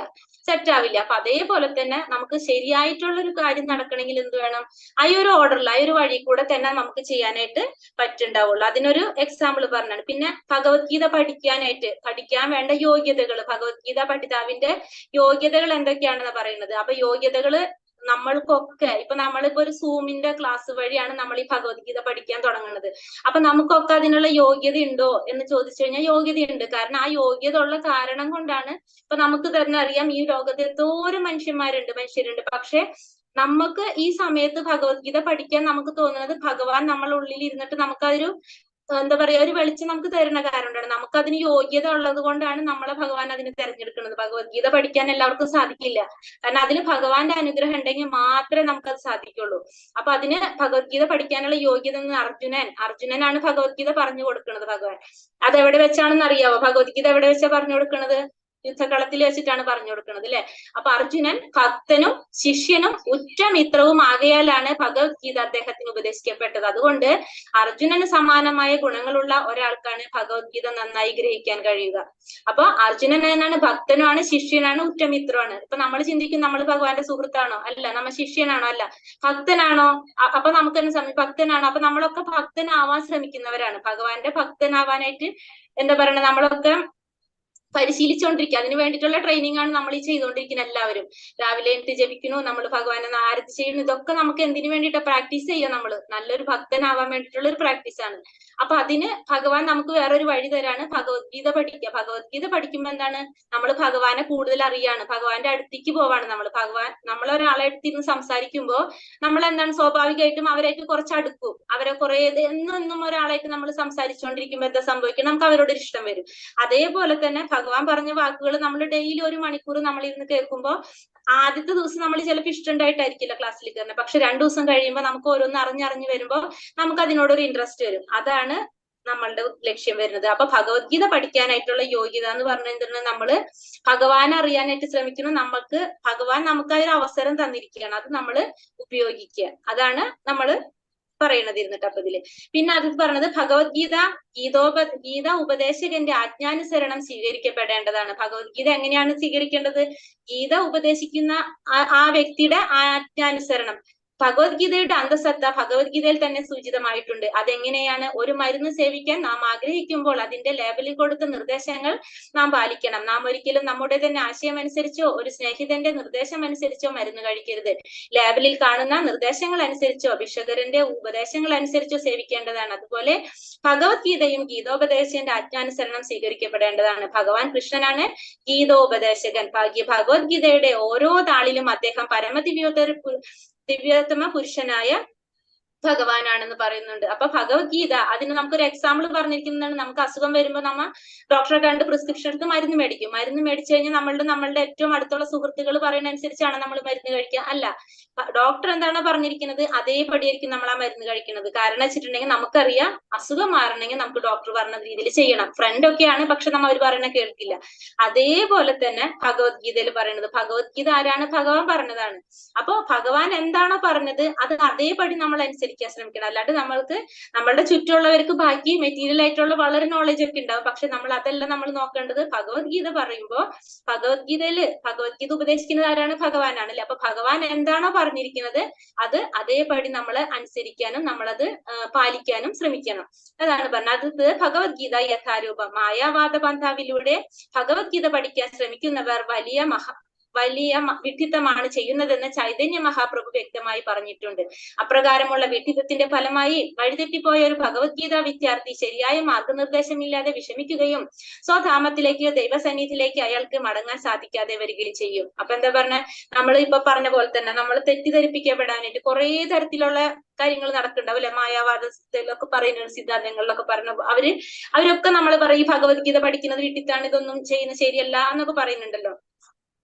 സെറ്റ് ആവില്ല. അപ്പൊ അതേപോലെ തന്നെ നമുക്ക് ശരിയായിട്ടുള്ള ഒരു കാര്യം നടക്കണമെങ്കിൽ എന്ത് വേണം? ആ ഒരു ഓർഡറിൽ ആ ഒരു വഴി കൂടെ തന്നെ നമുക്ക് ചെയ്യാനായിട്ട് പറ്റുണ്ടാവുള്ളൂ. അതിനൊരു എക്സാമ്പിൾ പറഞ്ഞാണ്. പിന്നെ ഭഗവത്ഗീത പഠിക്കാൻ വേണ്ട യോഗ്യതകൾ, ഭഗവത്ഗീത പഠിതാവിന്റെ യോഗ്യതകൾ എന്തൊക്കെയാണെന്ന് പറയുന്നത്. അപ്പൊ യോഗ്യതകള് നമ്മൾക്കൊക്കെ ഇപ്പൊ നമ്മളിപ്പോ ഒരു സൂമിന്റെ ക്ലാസ് വഴിയാണ് നമ്മൾ ഈ ഭഗവത്ഗീത പഠിക്കാൻ തുടങ്ങുന്നത്. അപ്പൊ നമുക്കൊക്കെ അതിനുള്ള യോഗ്യത ഉണ്ടോ എന്ന് ചോദിച്ചു കഴിഞ്ഞാൽ യോഗ്യതയുണ്ട്. കാരണം ആ യോഗ്യത ഉള്ള കാരണം കൊണ്ടാണ് ഇപ്പൊ നമുക്ക് തന്നെ അറിയാം ഈ ലോകത്ത് എന്തോരം മനുഷ്യരുണ്ട്. പക്ഷെ നമുക്ക് ഈ സമയത്ത് ഭഗവത്ഗീത പഠിക്കാൻ നമുക്ക് തോന്നുന്നത് ഭഗവാൻ നമ്മളുടെ ഉള്ളിൽ ഇരുന്നിട്ട് നമുക്കതൊരു എന്താ പറയാ ഒരു വെളിച്ചം നമുക്ക് തരുന്ന കാരണമാണ്. നമുക്ക് അതിന് യോഗ്യത ഉള്ളത് കൊണ്ടാണ് നമ്മളെ ഭഗവാൻ അതിന് തെരഞ്ഞെടുക്കുന്നത്. ഭഗവത്ഗീത പഠിക്കാൻ എല്ലാവർക്കും സാധിക്കില്ല. കാരണം അതിന് ഭഗവാന്റെ അനുഗ്രഹം ഉണ്ടെങ്കിൽ മാത്രമേ നമുക്കത് സാധിക്കുള്ളൂ. അപ്പൊ അതിന് ഭഗവത്ഗീത പഠിക്കാനുള്ള യോഗ്യത എന്ന് അർജുനനാണ് ഭഗവത്ഗീത പറഞ്ഞു കൊടുക്കുന്നത് ഭഗവാൻ. അതെവിടെ വെച്ചാണെന്ന് അറിയാവോ? ഭഗവത്ഗീത എവിടെ വെച്ചാ പറഞ്ഞു കൊടുക്കുന്നത്? യുദ്ധകളത്തിൽ വെച്ചിട്ടാണ് പറഞ്ഞു കൊടുക്കുന്നത് അല്ലെ. അപ്പൊ അർജുനൻ ഭക്തനും ശിഷ്യനും ഉറ്റ മിത്രവും ആകയാലാണ് ഭഗവത്ഗീത അദ്ദേഹത്തിന് ഉപദേശിക്കപ്പെട്ടത്. അതുകൊണ്ട് അർജുനന് സമാനമായ ഗുണങ്ങളുള്ള ഒരാൾക്കാണ് ഭഗവത്ഗീത നന്നായി ഗ്രഹിക്കാൻ കഴിയുക. അപ്പൊ അർജുനൻ എന്നാണ്? ഭക്തനുമാണ്, ശിഷ്യനാണ്, ഉറ്റമിത്രമാണ്. ഇപ്പൊ നമ്മൾ ചിന്തിക്കും നമ്മൾ ഭഗവാന്റെ സുഹൃത്താണോ? അല്ല. നമ്മ ശിഷ്യനാണോ? അല്ല. ഭക്തനാണോ? അപ്പൊ നമുക്ക് തന്നെ സമയം ഭക്തനാണോ? അപ്പൊ നമ്മളൊക്കെ ഭക്തനാവാൻ ശ്രമിക്കുന്നവരാണ്. ഭഗവാന്റെ ഭക്തനാവാനായിട്ട് എന്താ പറയണത് നമ്മളൊക്കെ പരിശീലിച്ചുകൊണ്ടിരിക്കുക. അതിന് വേണ്ടിയിട്ടുള്ള ട്രെയിനിങ് ആണ് നമ്മൾ ഈ ചെയ്തുകൊണ്ടിരിക്കുന്ന എല്ലാവരും. രാവിലെ എണീറ്റ് ജപിക്കുന്നു, നമ്മൾ ഭഗവാനെ ആരതി ചെയ്യുന്നു. ഇതൊക്കെ നമുക്ക് എന്തിനു വേണ്ടിയിട്ടാ? പ്രാക്ടീസ് ചെയ്യുക. നമ്മൾ നല്ലൊരു ഭക്തനാവാൻ വേണ്ടിയിട്ടുള്ള ഒരു പ്രാക്ടീസ് ആണ്. അപ്പൊ അതിന് ഭഗവാൻ നമുക്ക് വേറൊരു വഴി തരാണ് ഭഗവത്ഗീത പഠിക്കുക. ഭഗവത്ഗീത പഠിക്കുമ്പോ എന്താണ്? നമ്മൾ ഭഗവാനെ കൂടുതൽ അറിയാണ്, ഭഗവാന്റെ അടുത്തേക്ക് പോവാണ്. നമ്മളൊരാളെ അടുത്തിരുന്ന് സംസാരിക്കുമ്പോ നമ്മൾ എന്താണ് സ്വാഭാവികമായിട്ടും അവരായിട്ട് കുറച്ച് അടുക്കും. അവരെ കുറെ എന്നും ഒരാളായിട്ട് നമ്മൾ സംസാരിച്ചുകൊണ്ടിരിക്കുമ്പോ എന്താ സംഭവിക്കും? നമുക്ക് അവരോട് ഒരു ഇഷ്ടം വരും. അതേപോലെ തന്നെ ഭഗവാൻ പറഞ്ഞ വാക്കുകൾ നമ്മൾ ഡെയിലി 1 മണിക്കൂർ നമ്മൾ ഇരുന്ന് കേൾക്കുമ്പോൾ ആദ്യത്തെ ദിവസം നമ്മൾ ചിലപ്പോൾ ഇഷ്ടമുണ്ടായിട്ടായിരിക്കില്ല ക്ലാസ്സിൽ കയറുന്നത്. പക്ഷെ 2 ദിവസം കഴിയുമ്പോൾ നമുക്ക് ഓരോന്ന് അറിഞ്ഞു വരുമ്പോ നമുക്ക് അതിനോടൊരു ഇൻട്രസ്റ്റ് വരും. അതാണ് നമ്മളുടെ ലക്ഷ്യം വരുന്നത്. അപ്പൊ ഭഗവത്ഗീത പഠിക്കാനായിട്ടുള്ള യോഗ്യത എന്ന് പറഞ്ഞിട്ടുണ്ടെങ്കിൽ നമ്മള് ഭഗവാനെ അറിയാനായിട്ട് ശ്രമിക്കുന്നു. ഭഗവാൻ നമുക്ക് ആ ഒരു അവസരം തന്നിരിക്കുകയാണ്. അത് നമ്മൾ ഉപയോഗിക്കുക. അതാണ് നമ്മള് പറയണത് ഇരുന്നിട്ട്. അപ്പൊ ഇതില് പിന്നെ അത് പറഞ്ഞത് ഗീത ഉപദേശകന്റെ ആജ്ഞാനുസരണം സ്വീകരിക്കപ്പെടേണ്ടതാണ്. ഭഗവത്ഗീത എങ്ങനെയാണ് സ്വീകരിക്കേണ്ടത്? ഗീത ഉപദേശിക്കുന്ന ആ വ്യക്തിയുടെ ആജ്ഞാനുസരണം. ഭഗവത്ഗീതയുടെ അന്തസത്ത ഭഗവത്ഗീതയിൽ തന്നെ സൂചിതമായിട്ടുണ്ട്. അതെങ്ങനെയാണ്? ഒരു മരുന്ന് സേവിക്കാൻ നാം ആഗ്രഹിക്കുമ്പോൾ അതിന്റെ ലേബലിൽ കൊടുത്ത നിർദ്ദേശങ്ങൾ നാം പാലിക്കണം. നാം ഒരിക്കലും നമ്മുടെ തന്നെ ആശയം അനുസരിച്ചോ ഒരു സ്നേഹിതന്റെ നിർദ്ദേശം അനുസരിച്ചോ മരുന്ന് കഴിക്കരുത്. ലേബലിൽ കാണുന്ന നിർദ്ദേശങ്ങൾ അനുസരിച്ചോ ഭിക്ഷകരന്റെ ഉപദേശങ്ങൾ അനുസരിച്ചോ സേവിക്കേണ്ടതാണ്. അതുപോലെ ഭഗവത്ഗീതയും ഗീതോപദേശന്റെ ആജ്ഞാനുസരണം സ്വീകരിക്കപ്പെടേണ്ടതാണ്. ഭഗവാൻ കൃഷ്ണനാണ് ഗീതോപദേശകൻ. ഭഗവത്ഗീതയുടെ ഓരോ താളിലും അദ്ദേഹം ദിവ്യോത്തമ പുരുഷനായ ഭഗവാനാണെന്ന് പറയുന്നുണ്ട്. അപ്പൊ ഭഗവത്ഗീത, അതിന് നമുക്കൊരു എക്സാമ്പിൾ പറഞ്ഞിരിക്കുന്നതാണ്. നമുക്ക് അസുഖം വരുമ്പോൾ നമ്മ ഡോക്ടറെ കണ്ട് പ്രിസ്ക്രിപ്ഷൻ എടുത്ത് മരുന്ന് മേടിക്കും. മരുന്ന് മേടിച്ചു കഴിഞ്ഞാൽ നമ്മളുടെ ഏറ്റവും അടുത്തുള്ള സുഹൃത്തുക്കൾ പറയുന്ന അനുസരിച്ചാണ് നമ്മൾ മരുന്ന് കഴിക്കുക? അല്ല. ഡോക്ടർ എന്താണോ പറഞ്ഞിരിക്കുന്നത് അതേപടിയായിരിക്കും നമ്മൾ ആ മരുന്ന് കഴിക്കുന്നത്. കാരണം വെച്ചിട്ടുണ്ടെങ്കിൽ നമുക്കറിയാം അസുഖം മാറണമെങ്കിൽ നമുക്ക് ഡോക്ടർ പറഞ്ഞ രീതിയിൽ ചെയ്യണം. ഫ്രണ്ട് ഒക്കെയാണ്, പക്ഷെ നമ്മൾ അവർ പറയുന്ന കേൾക്കില്ല. അതേപോലെ തന്നെ ഭഗവത്ഗീതയിൽ പറയുന്നത്, ഭഗവത്ഗീത ആരാണ്? ഭഗവാൻ പറഞ്ഞതാണ്. അപ്പോ ഭഗവാൻ എന്താണോ പറഞ്ഞത് അത് അതേപടി നമ്മൾ അനുസരിക്കാൻ ശ്രമിക്കണം. അല്ലാണ്ട് നമ്മളുടെ ചുറ്റുമുള്ളവർക്ക് ബാക്കി മെറ്റീരിയൽ ആയിട്ടുള്ള വളരെ നോളജ് ഒക്കെ ഉണ്ടാവും, പക്ഷെ നമ്മൾ അതല്ല നമ്മൾ നോക്കേണ്ടത്. ഭഗവത്ഗീത പറയുമ്പോൾ ഭഗവത്ഗീത ഉപദേശിക്കുന്നത് ആരാണ്? ഭഗവാനാണല്ലേ. അപ്പൊ ഭഗവാൻ എന്താണോ പറഞ്ഞിരിക്കുന്നത് അത് അതേപടി നമ്മൾ അനുസരിക്കാനും നമ്മളത് പാലിക്കാനും ശ്രമിക്കണം. അതാണ് പറഞ്ഞത്. അത് ഭഗവത്ഗീത യഥാരൂപം. മായാവാദ പന്ഥാവിലൂടെ ഭഗവത്ഗീത പഠിക്കാൻ ശ്രമിക്കുന്നവർ വലിയ വിഡ്ഢിത്തമാണ് ചെയ്യുന്നതെന്ന് ചൈതന്യ മഹാപ്രഭു വ്യക്തമായി പറഞ്ഞിട്ടുണ്ട്. അപ്രകാരമുള്ള വിഡ്ഢിത്തത്തിന്റെ ഫലമായി വഴിതെറ്റിപ്പോയ ഒരു ഭഗവത്ഗീത വിദ്യാർത്ഥി ശരിയായ മാർഗനിർദ്ദേശമില്ലാതെ വിഷമിക്കുകയും സ്വധാമത്തിലേക്ക് ദൈവസന്നിധിയിലേക്ക് അയാൾക്ക് മടങ്ങാൻ സാധിക്കാതെ വരികയും ചെയ്യും. അപ്പൊ എന്താ പറഞ്ഞ, നമ്മൾ ഇപ്പൊ പറഞ്ഞ പോലെ തന്നെ നമ്മൾ തെറ്റിദ്ധരിപ്പിക്കപ്പെടാനായിട്ട് കുറെ തരത്തിലുള്ള കാര്യങ്ങൾ നടക്കുന്നുണ്ടാവും അല്ലെ. മായാവാദത്തിലൊക്കെ പറയുന്ന സിദ്ധാന്തങ്ങളിലൊക്കെ പറഞ്ഞ അവരൊക്കെ നമ്മൾ പറയും ഭഗവത്ഗീത പഠിക്കുന്നത് വിട്ടിത്താണ്, ഇതൊന്നും ചെയ്യുന്നത് ശരിയല്ല എന്നൊക്കെ പറയുന്നുണ്ടല്ലോ.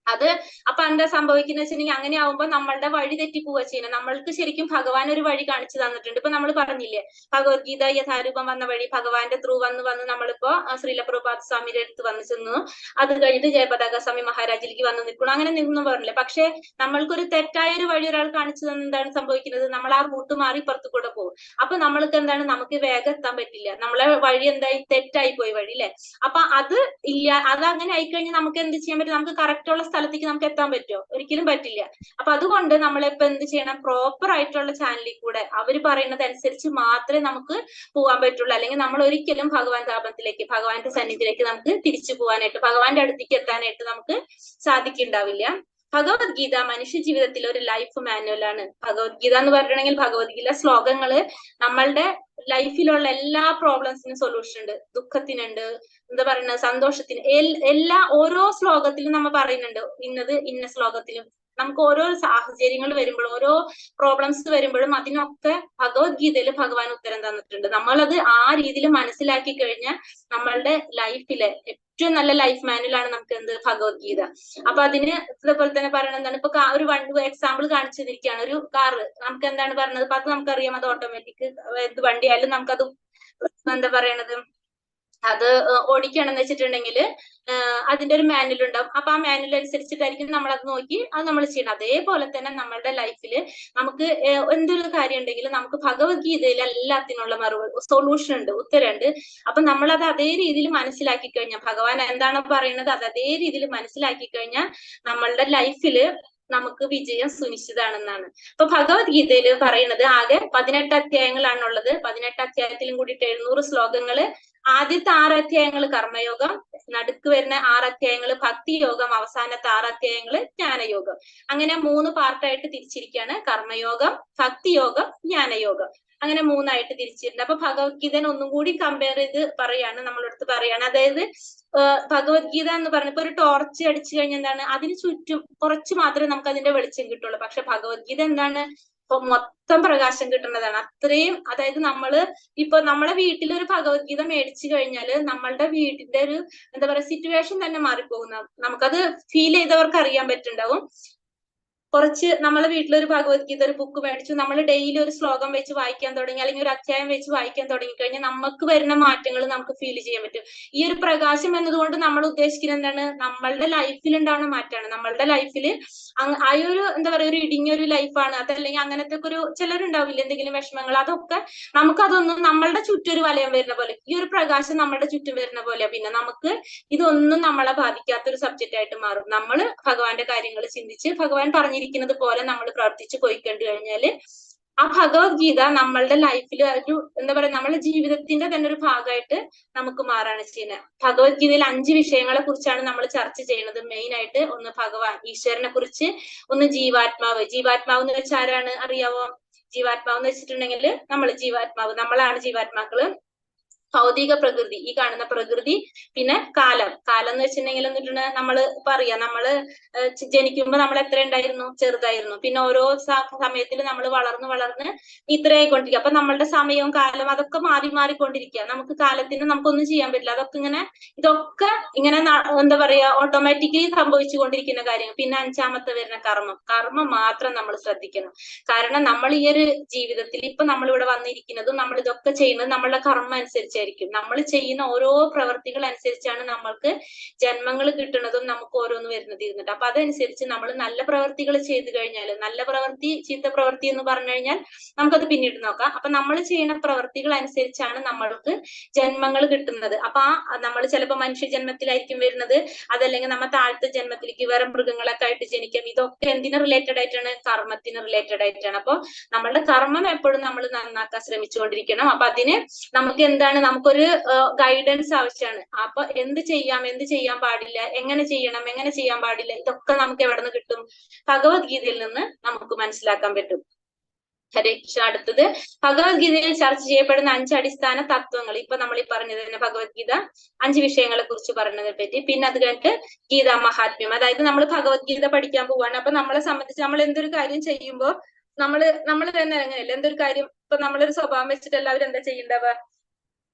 അപ്പൊ എന്താ സംഭവിക്കുന്ന വെച്ചിട്ടുണ്ടെങ്കിൽ അങ്ങനെ ആവുമ്പോ നമ്മളുടെ വഴി തെറ്റി പോവുക ചെയ്യുന്നത്. നമ്മൾക്ക് ശരിക്കും ഭഗവാൻ ഒരു വഴി കാണിച്ചു തന്നിട്ടുണ്ട്. ഇപ്പൊ നമ്മൾ പറഞ്ഞില്ലേ ഭഗവത്ഗീത യഥാരൂപം വന്ന വഴി, ഭഗവാന്റെ ത്രൂ വന്ന് നമ്മളിപ്പോ ശ്രീല പ്രഭുപാദ സ്വാമിയുടെ അടുത്ത് വന്ന് ചെന്നു, അത് കഴിഞ്ഞിട്ട് ജയപതാക സ്വാമി മഹാരാജിലേക്ക് വന്ന് നിൽക്കണം, അങ്ങനെ നിന്നു പറഞ്ഞില്ലേ. പക്ഷെ നമ്മൾക്കൊരു തെറ്റായ ഒരു വഴി ഒരാൾ കാണിച്ചു തന്നെ എന്താണ് സംഭവിക്കുന്നത്? നമ്മൾ ആ റൂട്ട് മാറി പുറത്തു കൂടെ പോകും. അപ്പൊ നമ്മൾക്ക് എന്താണ്, നമുക്ക് വേഗം എത്താൻ പറ്റില്ല. നമ്മളെ വഴി എന്തായി, തെറ്റായി പോയി വഴി അല്ലെ. അപ്പൊ അത് അങ്ങനെ ആയിക്കഴിഞ്ഞാൽ നമുക്ക് എന്ത് ചെയ്യാൻ പറ്റും? നമുക്ക് കറക്റ്റ് ഉള്ള സ്ഥലത്തേക്ക് നമുക്ക് എത്താൻ പറ്റുമോ? ഒരിക്കലും പറ്റില്ല. അപ്പൊ അതുകൊണ്ട് നമ്മളിപ്പോ എന്ത് ചെയ്യണം? പ്രോപ്പർ ആയിട്ടുള്ള ചാനലിൽ കൂടെ അവര് പറയുന്നത് അനുസരിച്ച് മാത്രമേ നമുക്ക് പോകാൻ പറ്റുള്ളൂ. അല്ലെങ്കിൽ നമ്മൾ ഒരിക്കലും ഭഗവാൻ താപത്തിലേക്ക്, ഭഗവാന്റെ സന്നിധിയിലേക്ക് നമുക്ക് തിരിച്ചു പോകാനായിട്ട്, ഭഗവാന്റെ അടുത്തേക്ക് എത്താനായിട്ട് നമുക്ക് സാധിക്കുന്നുണ്ടാവില്ല. ഭഗവത്ഗീത മനുഷ്യ ജീവിതത്തിൽ ഒരു ലൈഫ് മാനുവൽ ആണ്. ഭഗവത്ഗീത എന്ന് പറഞ്ഞിട്ടുണ്ടെങ്കിൽ ഭഗവത്ഗീത ശ്ലോകങ്ങള് നമ്മളുടെ ലൈഫിലുള്ള എല്ലാ പ്രോബ്ലംസിനും സൊല്യൂഷൻ ഉണ്ട്. ദുഃഖത്തിനുണ്ട്, എന്താ പറയുന്നത്, സന്തോഷത്തിന്, ഓരോ ശ്ലോകത്തിലും നമ്മൾ പറയുന്നുണ്ട് ഇന്നത് ഇന്ന ശ്ലോകത്തിലും. നമുക്ക് ഓരോ സാഹചര്യങ്ങൾ വരുമ്പോഴും ഓരോ പ്രോബ്ലംസ് വരുമ്പോഴും അതിനൊക്കെ ഭഗവത്ഗീതയിൽ ഭഗവാൻ ഉത്തരം തന്നിട്ടുണ്ട്. നമ്മളത് ആ രീതിയിൽ മനസ്സിലാക്കി കഴിഞ്ഞാൽ നമ്മളുടെ ലൈഫിലെ ഏറ്റവും നല്ല ലൈഫ് മാനുവൽ ആണ് നമുക്ക് എന്ത്, ഭഗവത്ഗീത. അപ്പൊ അതിന് ഇതേപോലെ തന്നെ പറയണത് എന്താണ്, ഇപ്പൊ ഒരു എക്സാമ്പിൾ കാണിച്ചു തന്നിരിക്കുകയാണ്. ഒരു കാറ് നമുക്ക് എന്താണ് പറഞ്ഞത്, അപ്പൊ അത് നമുക്കറിയാം അത് ഓട്ടോമാറ്റിക് വണ്ടിയായാലും നമുക്കത് എന്താ പറയണത്, അത് ഓടിക്കണമെന്ന് വെച്ചിട്ടുണ്ടെങ്കിൽ അതിന്റെ ഒരു മാനുവൽ ഉണ്ടാവും. അപ്പൊ ആ മാനുവൽ അനുസരിച്ചിട്ടായിരിക്കും നമ്മൾ അത് നോക്കി അത് നമ്മൾ ചെയ്യണം. അതേപോലെ തന്നെ നമ്മളുടെ ലൈഫിൽ നമുക്ക് എന്തൊരു കാര്യം ഉണ്ടെങ്കിലും നമുക്ക് ഭഗവത്ഗീതയിൽ എല്ലാത്തിനുള്ള സൊല്യൂഷൻ ഉണ്ട്, ഉത്തരമുണ്ട്. അപ്പൊ നമ്മളത് അതേ രീതിയിൽ മനസ്സിലാക്കി കഴിഞ്ഞാൽ, ഭഗവാൻ എന്താണോ പറയുന്നത് അത് അതേ രീതിയിൽ മനസ്സിലാക്കി കഴിഞ്ഞാൽ നമ്മളുടെ ലൈഫില് നമുക്ക് വിജയം സുനിശ്ചിതാണെന്നാണ്. അപ്പൊ ഭഗവത്ഗീതയിൽ പറയുന്നത് ആകെ 18 അധ്യായങ്ങളാണുള്ളത്. 18 അധ്യായത്തിലും കൂടിയിട്ട് 700 ശ്ലോകങ്ങള്. ആദ്യത്തെ 6 അധ്യായങ്ങൾ കർമ്മയോഗം, നടുക്ക് വരുന്ന 6 അധ്യായങ്ങൾ ഭക്തിയോഗം, അവസാനത്തെ 6 അധ്യായങ്ങൾ ജ്ഞാനയോഗം. അങ്ങനെ 3 പാർട്ടായിട്ട് തിരിച്ചിരിക്കുകയാണ്. കർമ്മയോഗം, ഭക്തിയോഗം, ജ്ഞാനയോഗം, അങ്ങനെ 3ആയിട്ട് തിരിച്ചിട്ടുണ്ട്. അപ്പൊ ഭഗവത്ഗീതനെ ഒന്നും കൂടി കമ്പയർ ചെയ്ത് നമ്മളടുത്ത് പറയാണ്. അതായത് ഭഗവത്ഗീത എന്ന് പറഞ്ഞപ്പോ ഒരു ടോർച്ച് അടിച്ചു കഴിഞ്ഞാൽ എന്താണ്, അതിന് ചുറ്റും കുറച്ച് മാത്രമേ നമുക്ക് അതിന്റെ വെളിച്ചം കിട്ടുള്ളൂ. പക്ഷെ ഭഗവത്ഗീത എന്താണ്, മൊത്തം പ്രകാശം കിട്ടുന്നതാണ്. അത്രയും, അതായത് നമ്മളെ വീട്ടിൽ ഒരു ഭഗവത്ഗീത മേടിച്ചു കഴിഞ്ഞാല് നമ്മളുടെ വീട്ടിന്റെ ഒരു എന്താ പറയാ സിറ്റുവേഷൻ തന്നെ മാറിപ്പോകുന്ന, നമുക്കത് ഫീൽ ചെയ്തവർക്ക് അറിയാൻ പറ്റുന്നുണ്ടാവും. കുറച്ച് നമ്മളെ വീട്ടിലൊരു ഭഗവത്ഗീത ഒരു ബുക്ക് മേടിച്ചു, നമ്മൾ ഡെയിലി ഒരു ശ്ലോകം വെച്ച് വായിക്കാൻ തുടങ്ങി, അല്ലെങ്കിൽ ഒരു അധ്യായം വെച്ച് വായിക്കാൻ തുടങ്ങി കഴിഞ്ഞാൽ നമുക്ക് വരുന്ന മാറ്റങ്ങൾ നമുക്ക് ഫീൽ ചെയ്യാൻ പറ്റും. ഈ ഒരു പ്രകാശം എന്നതുകൊണ്ട് നമ്മൾ ഉദ്ദേശിക്കുന്നത് എന്താണ്, നമ്മളുടെ ലൈഫിൽ ഉണ്ടാവുന്ന മാറ്റമാണ്. നമ്മളുടെ ലൈഫിൽ ആ ഒരു എന്താ പറയാ ഒരു ഇടുങ്ങിയൊരു ലൈഫാണ്, അതല്ലെങ്കിൽ അങ്ങനത്തെ ഒരു ചിലരുണ്ടാവില്ല എന്തെങ്കിലും വിഷമങ്ങൾ, അതൊക്കെ നമുക്കതൊന്നും നമ്മളുടെ ചുറ്റും ഒരു വലയം വരുന്ന പോലെ, ഈ ഒരു പ്രകാശം നമ്മളുടെ ചുറ്റും വരുന്ന പോലെ, പിന്നെ നമുക്ക് ഇതൊന്നും നമ്മളെ ബാധിക്കാത്തൊരു സബ്ജക്റ്റ് ആയിട്ട് മാറും. നമ്മൾ ഭഗവാന്റെ കാര്യങ്ങൾ ചിന്തിച്ച് ഭഗവാൻ പറഞ്ഞ പറഞ്ഞിരിക്കുന്നത് പോലെ നമ്മൾ പ്രവർത്തിച്ചു പോയി കണ്ടു കഴിഞ്ഞാല് ആ ഭഗവത്ഗീത നമ്മളുടെ ലൈഫിൽ ഒരു എന്താ പറയാ നമ്മളുടെ ജീവിതത്തിന്റെ തന്നെ ഒരു ഭാഗമായിട്ട് നമുക്ക് മാറാണ് ചെയ്യുന്നത്. ഭഗവത്ഗീതയിൽ 5 വിഷയങ്ങളെ കുറിച്ചാണ് നമ്മൾ ചർച്ച ചെയ്യുന്നത്. മെയിൻ ആയിട്ട് ഒന്ന് ഭഗവാൻ ഈശ്വരനെ കുറിച്ച്, ഒന്ന് ജീവാത്മാവ്. ജീവാത്മാവ് എന്ന് വെച്ചാൽ ആരാണ് അറിയാവോ? ജീവാത്മാവ് എന്ന് വെച്ചിട്ടുണ്ടെങ്കിൽ നമ്മളാണ് ജീവാത്മാക്കള്. ഭൗതിക പ്രകൃതി, ഈ കാണുന്ന പ്രകൃതി, പിന്നെ കാലം എന്ന് വെച്ചിട്ടുണ്ടെങ്കിൽ എന്നിട്ടുണ്ട് നമ്മള് പറയാം, നമ്മള് ജനിക്കുമ്പോ നമ്മൾ എത്ര ഉണ്ടായിരുന്നു? ചെറുതായിരുന്നു. പിന്നെ ഓരോ സമയത്തിൽ നമ്മൾ വളർന്ന് ഇത്രയായിക്കൊണ്ടിരിക്കുക. അപ്പൊ നമ്മളുടെ സമയവും കാലം അതൊക്കെ മാറിക്കൊണ്ടിരിക്കുക. നമുക്ക് കാലത്തിന് നമുക്കൊന്നും ചെയ്യാൻ പറ്റില്ല. ഇതൊക്കെ ഇങ്ങനെ എന്താ പറയാ ഓട്ടോമാറ്റിക്കലി സംഭവിച്ചുകൊണ്ടിരിക്കുന്ന കാര്യങ്ങൾ. പിന്നെ 5ാമത്തെ വരുന്ന കർമ്മം മാത്രം നമ്മൾ ശ്രദ്ധിക്കണം. കാരണം നമ്മൾ ഈ ഒരു ജീവിതത്തിൽ ഇപ്പൊ നമ്മളിവിടെ വന്നിരിക്കുന്നതും നമ്മൾ ഇതൊക്കെ ചെയ്യുന്നത് നമ്മളുടെ കർമ്മം അനുസരിച്ച്. നമ്മൾ ചെയ്യുന്ന ഓരോ പ്രവർത്തികൾ അനുസരിച്ചാണ് നമ്മൾക്ക് ജന്മങ്ങൾ കിട്ടുന്നതും നമുക്ക് ഓരോന്ന് വരുന്നത് ഇരുന്നിട്ട്. അപ്പൊ അതനുസരിച്ച് നമ്മൾ നല്ല പ്രവർത്തികൾ ചെയ്തു കഴിഞ്ഞാൽ, നല്ല പ്രവൃത്തി ചീത്ത പ്രവൃത്തി എന്ന് പറഞ്ഞു കഴിഞ്ഞാൽ നമുക്കത് പിന്നീട് നോക്കാം. അപ്പൊ നമ്മൾ ചെയ്യുന്ന പ്രവർത്തികൾ അനുസരിച്ചാണ് നമ്മൾക്ക് ജന്മങ്ങൾ കിട്ടുന്നത്. അപ്പൊ നമ്മൾ ചിലപ്പോൾ മനുഷ്യ ജന്മത്തിലായിരിക്കും വരുന്നത്, അതല്ലെങ്കിൽ നമ്മൾ താഴത്തെ ജന്മത്തിലേക്ക് വേറെ മൃഗങ്ങളൊക്കെ ആയിട്ട് ജനിക്കാം. ഇതൊക്കെ എന്തിന് റിലേറ്റഡ് ആയിട്ടാണ്? കർമ്മത്തിന് റിലേറ്റഡ് ആയിട്ടാണ്. അപ്പൊ നമ്മളുടെ കർമ്മം എപ്പോഴും നമ്മൾ നന്നാക്കാൻ ശ്രമിച്ചുകൊണ്ടിരിക്കണം. അപ്പൊ അതിന് നമുക്ക് എന്താണ്, നമുക്കൊരു ഗൈഡൻസ് ആവശ്യമാണ്. അപ്പൊ എന്ത് ചെയ്യാൻ പാടില്ല, എങ്ങനെ ചെയ്യണം, എങ്ങനെ ചെയ്യാൻ പാടില്ല, ഇതൊക്കെ നമുക്ക് എവിടെ നിന്ന് കിട്ടും? ഭഗവത്ഗീതയിൽ നിന്ന് നമുക്ക് മനസ്സിലാക്കാൻ പറ്റും. ഹരേ കൃഷ്ണ. അടുത്തത് ഭഗവത്ഗീതയിൽ ചർച്ച ചെയ്യപ്പെടുന്ന 5 അടിസ്ഥാന തത്വങ്ങൾ. ഇപ്പൊ നമ്മൾ ഈ പറഞ്ഞത് തന്നെ ഭഗവത്ഗീത 5 വിഷയങ്ങളെ കുറിച്ച് പറഞ്ഞതിനെ പറ്റി. പിന്നെ അത് കഴിഞ്ഞിട്ട് ഗീതാ മഹാത്മ്യം, അതായത് നമ്മൾ ഭഗവത്ഗീത പഠിക്കാൻ പോവാണ്. അപ്പൊ നമ്മളെ സംബന്ധിച്ച് നമ്മൾ എന്തൊരു കാര്യം ചെയ്യുമ്പോ നമ്മൾ തന്നെ അങ്ങനെയല്ല, എന്തൊരു കാര്യം ഇപ്പൊ നമ്മളൊരു സ്വഭാവം വെച്ചിട്ട് എല്ലാവരും എന്താ ചെയ്യേണ്ടവ?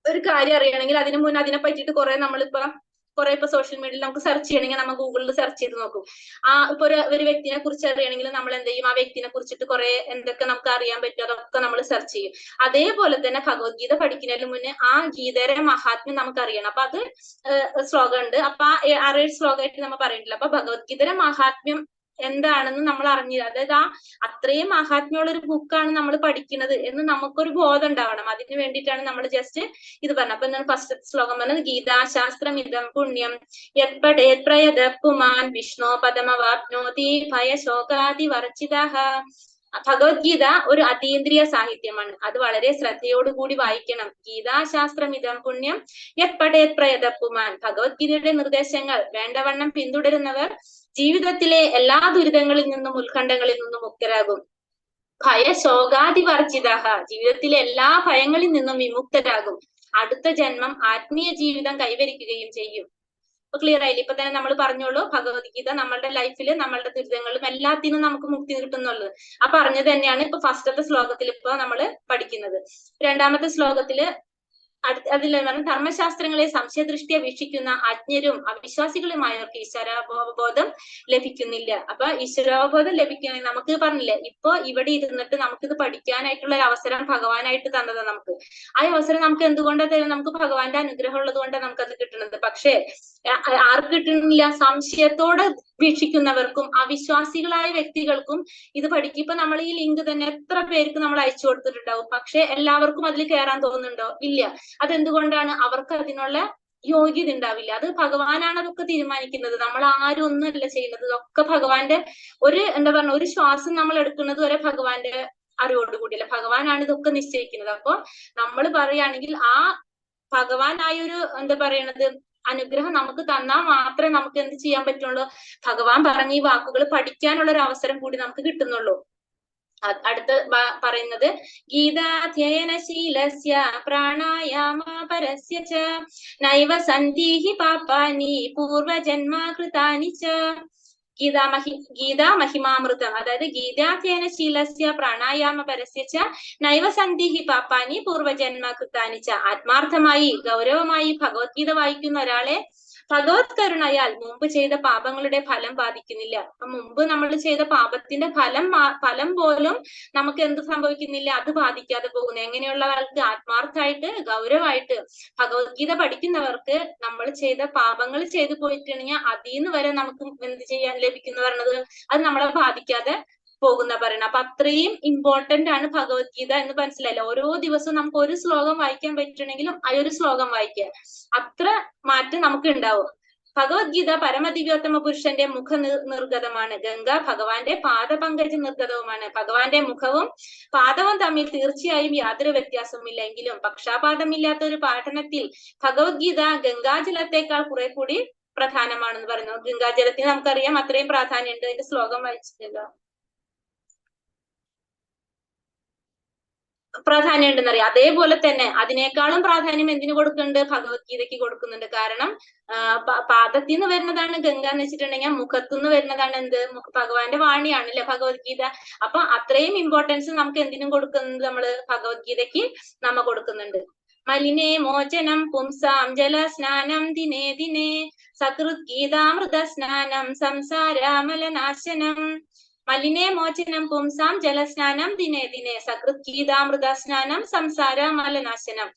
ഒരു കാര്യം അറിയണമെങ്കിൽ അതിന് മുന്നേ അതിനെ പറ്റിയിട്ട് കുറെ ഇപ്പൊ സോഷ്യൽ മീഡിയയിൽ നമുക്ക് സെർച്ച് ചെയ്യണമെങ്കിൽ നമ്മൾ ഗൂഗിളിൽ സെർച്ച് ചെയ്ത് നോക്കും. ഇപ്പൊ ഒരു വ്യക്തിനെ കുറിച്ച് അറിയണമെങ്കിൽ നമ്മൾ എന്ത് ചെയ്യും? ആ വ്യക്തിനെ കുറിച്ചിട്ട് കുറെ എന്തൊക്കെ നമുക്ക് അറിയാൻ പറ്റും അതൊക്കെ നമ്മൾ സെർച്ച് ചെയ്യും. അതേപോലെ തന്നെ ഭഗവത്ഗീത പഠിക്കുന്നതിന് മുന്നേ ആ ഗീതയുടെ മഹാത്മ്യം നമുക്ക് അറിയണം. അപ്പൊ അത് ശ്ലോകം ഉണ്ട്. അപ്പൊ 6 ശ്ലോകമായിട്ട് നമ്മൾ പറയുന്നില്ല. അപ്പൊ ഭഗവത്ഗീതയുടെ മഹാത്മ്യം എന്താണെന്ന് നമ്മൾ അറിഞ്ഞില്ല. അതായത് അത്രയും മഹാത്മ്യമുള്ള ഒരു ബുക്കാണ് നമ്മൾ പഠിക്കുന്നത് എന്ന് നമുക്കൊരു ബോധം ഉണ്ടാവണം. അതിന് വേണ്ടിയിട്ടാണ് നമ്മൾ ജസ്റ്റ് ഇത് പറഞ്ഞത്. അപ്പൊ എന്താണ് ഫസ്റ്റ് ശ്ലോകം പറഞ്ഞത്? ഗീതാശാസ്ത്രം ഇതം പുണ്യം യത്പഠേത് പ്രയതഃ പുമാൻ വിഷ്ണോ പദമവാപ്നോതി ഭയശോകാദി വർജിതഃ. ഭഗവത്ഗീത ഒരു അതീന്ദ്രിയ സാഹിത്യമാണ്. അത് വളരെ ശ്രദ്ധയോടുകൂടി വായിക്കണം. ഗീതാശാസ്ത്രം ഇതം പുണ്യം യത്പഠേത് പ്രയതഃ പുമാൻ. ഭഗവത്ഗീതയുടെ നിർദ്ദേശങ്ങൾ വേണ്ടവണ്ണം പിന്തുടരുന്നവർ ജീവിതത്തിലെ എല്ലാ ദുരിതങ്ങളിൽ നിന്നും ഉത്കണ്ഠങ്ങളിൽ നിന്നും മുക്തരാകും. ഭയശോകാദി വർജിതഃ. ജീവിതത്തിലെ എല്ലാ ഭയങ്ങളിൽ നിന്നും വിമുക്തരാകും. അടുത്ത ജന്മം ആത്മീയ ജീവിതം കൈവരിക്കുകയും ചെയ്യും. അപ്പൊ ക്ലിയർ ആയില്ല? ഇപ്പൊ തന്നെ നമ്മൾ പറഞ്ഞോളൂ, ഭഗവത്ഗീത നമ്മളുടെ ലൈഫിൽ നമ്മളുടെ ദുരിതങ്ങളും എല്ലാത്തിനും നമുക്ക് മുക്തി കിട്ടുന്നുള്ളത്. ആ പറഞ്ഞത് തന്നെയാണ് ഇപ്പൊ ഫസ്റ്റത്തെ ശ്ലോകത്തിൽ ഇപ്പൊ നമ്മൾ പഠിക്കുന്നത്. 2ാമത്തെ ശ്ലോകത്തില് അതിൽ ധർമ്മശാസ്ത്രങ്ങളെ സംശയദൃഷ്ടിയെ വീക്ഷിക്കുന്ന അജ്ഞരും അവിശ്വാസികളുമായവർക്ക് ഈശ്വരാവബോധം ലഭിക്കുന്നില്ല. അപ്പൊ ഈശ്വരാവബോധം ലഭിക്കണമെങ്കിൽ നമുക്ക് പറഞ്ഞില്ലേ, ഇപ്പൊ ഇവിടെ ഇരുന്നിട്ട് നമുക്കിത് പഠിക്കാനായിട്ടുള്ള ഒരു അവസരം ഭഗവാനായിട്ട് തന്നതാണ് നമുക്ക്. ആ അവസരം നമുക്ക് എന്തുകൊണ്ടാണ് തരുന്നത്? നമുക്ക് ഭഗവാന്റെ അനുഗ്രഹം ഉള്ളത് കൊണ്ടാണ് നമുക്കത് കിട്ടുന്നത്. പക്ഷെ ആർക്ക് കിട്ടുന്നില്ല? സംശയത്തോടെ വീക്ഷിക്കുന്നവർക്കും അവിശ്വാസികളായ വ്യക്തികൾക്കും ഇത് പഠിക്കും. ഇപ്പൊ നമ്മൾ ഈ ലിങ്ക് തന്നെ എത്ര പേർക്ക് നമ്മൾ അയച്ചു കൊടുത്തിട്ടുണ്ടാവും. പക്ഷെ എല്ലാവർക്കും അതിൽ കയറാൻ തോന്നുന്നുണ്ടോ? ഇല്ല. അതെന്തുകൊണ്ടാണ്? അവർക്ക് അതിനുള്ള യോഗ്യത ഉണ്ടാവില്ല. അത് ഭഗവാനാണ് അതൊക്കെ തീരുമാനിക്കുന്നത്. നമ്മൾ ആരും ഒന്നുമല്ല ചെയ്യുന്നത്. ഇതൊക്കെ ഭഗവാന്റെ ഒരു ശ്വാസം നമ്മൾ എടുക്കുന്നത് വരെ ഭഗവാന്റെ അറിവോടുകൂടിയല്ല. ഭഗവാനാണ് ഇതൊക്കെ നിശ്ചയിക്കുന്നത്. അപ്പൊ നമ്മൾ പറയുകയാണെങ്കിൽ ആ ഭഗവാനായൊരു അനുഗ്രഹം നമുക്ക് തന്നാൽ മാത്രമേ നമുക്ക് എന്ത് ചെയ്യാൻ പറ്റുള്ളൂ? ഭഗവാൻ പറഞ്ഞ ഈ വാക്കുകൾ പഠിക്കാനുള്ള ഒരു അവസരം കൂടി നമുക്ക് കിട്ടുന്നുള്ളൂ. അടുത്ത പറയുന്നത് ഗീതാധ്യയനശീലസ്യ പ്രാണായാമ പരസ്യ ച നൈവ സന്ധിഹി പാപാനി പൂർവജന്മകൃതാനി ച. ഗീതാ മഹിമാമൃതം, അതായത് ഗീതാധ്യയനശീലസ്യ പ്രാണായാമ പരസ്യ ച നൈവ സന്ധിഹി പാപാനി പൂർവജന്മകൃതാനി ച. ആത്മാർത്ഥമായി ഗൗരവമായി ഭഗവത്ഗീത വായിക്കുന്ന ഒരാളെ ഭഗവത് കരുണയാൽ മുമ്പ് ചെയ്ത പാപങ്ങളുടെ ഫലം ബാധിക്കുന്നില്ല. അപ്പൊ മുമ്പ് നമ്മൾ ചെയ്ത പാപത്തിന്റെ ഫലം പോലും നമുക്ക് എന്ത് സംഭവിക്കുന്നില്ല? അത് ബാധിക്കാതെ പോകുന്നു. എങ്ങനെയുള്ള ആൾക്ക്? ആത്മാർത്ഥമായിട്ട് ഗൗരവമായിട്ട് ഭഗവത്ഗീത പഠിക്കുന്നവർക്ക് നമ്മൾ ചെയ്ത പാപങ്ങൾ ചെയ്തു പോയിട്ടുണ്ടെങ്കിൽ അതിൽ നിന്ന് വരെ നമുക്ക് എന്ത് ചെയ്യാൻ ലഭിക്കുന്നു പറഞ്ഞത്? അത് നമ്മളെ ബാധിക്കാതെ പോകുന്ന പറയണം. അപ്പൊ അത്രയും ഇമ്പോർട്ടന്റ് ആണ് ഭഗവത്ഗീത എന്ന് മനസ്സിലായില്ല. ഓരോ ദിവസവും നമുക്ക് ഒരു ശ്ലോകം വായിക്കാൻ പറ്റണമെങ്കിലും ആ ഒരു ശ്ലോകം വായിക്കുക. അത്ര മാറ്റം നമുക്ക് ഉണ്ടാവും. ഭഗവത്ഗീത പരമദിവ്യോത്തമ പുരുഷന്റെ മുഖ നിർഗതമാണ്. ഗംഗ ഭഗവാന്റെ പാദപങ്കജ നിർഗതവുമാണ്. ഭഗവാന്റെ മുഖവും പാദവും തമ്മിൽ തീർച്ചയായും യാതൊരു വ്യത്യാസവുമില്ല. എങ്കിലും പക്ഷാപാതമില്ലാത്ത ഒരു പഠനത്തിൽ ഭഗവത്ഗീത ഗംഗാജലത്തെക്കാൾ കുറെ കൂടി പ്രധാനമാണെന്ന് പറയുന്നു. ഗംഗാജലത്തിന് നമുക്കറിയാം അത്രയും പ്രാധാന്യമുണ്ട്. അതിന്റെ ശ്ലോകം വായിച്ചിട്ടല്ലോ, പ്രാധാന്യം ഉണ്ടെന്നറിയാം. അതേപോലെ തന്നെ അതിനേക്കാളും പ്രാധാന്യം എന്തിനു കൊടുക്കുന്നുണ്ട്? ഭഗവത്ഗീതയ്ക്ക് കൊടുക്കുന്നുണ്ട്. കാരണം പാദത്തിൽ നിന്ന് വരുന്നതാണ് ഗംഗ എന്ന് വെച്ചിട്ടുണ്ടെങ്കിൽ മുഖത്തുനിന്ന് വരുന്നതാണ് എന്ത്? ഭഗവാന്റെ വാണിയാണല്ലേ ഭഗവത്ഗീത. അപ്പൊ അത്രയും ഇമ്പോർട്ടൻസ് നമുക്ക് എന്തിനും കൊടുക്കുന്നുണ്ട്? നമ്മള് ഭഗവത്ഗീതയ്ക്ക് നമ്മ കൊടുക്കുന്നുണ്ട്. മലിനേ മോചനം പുംസാം ജല സ്നാനം ദിനേ ദിനേ സകൃത് ഗീതാമൃത സ്നാനം സംസാരാമലനാശനം. മലിനേ മോചനം പുംസാം ജലസ്നാനം ദിനേ ദിനേ സകൃത് ഗീതാമൃത സ്നാനം സംസാരമലനാശനം.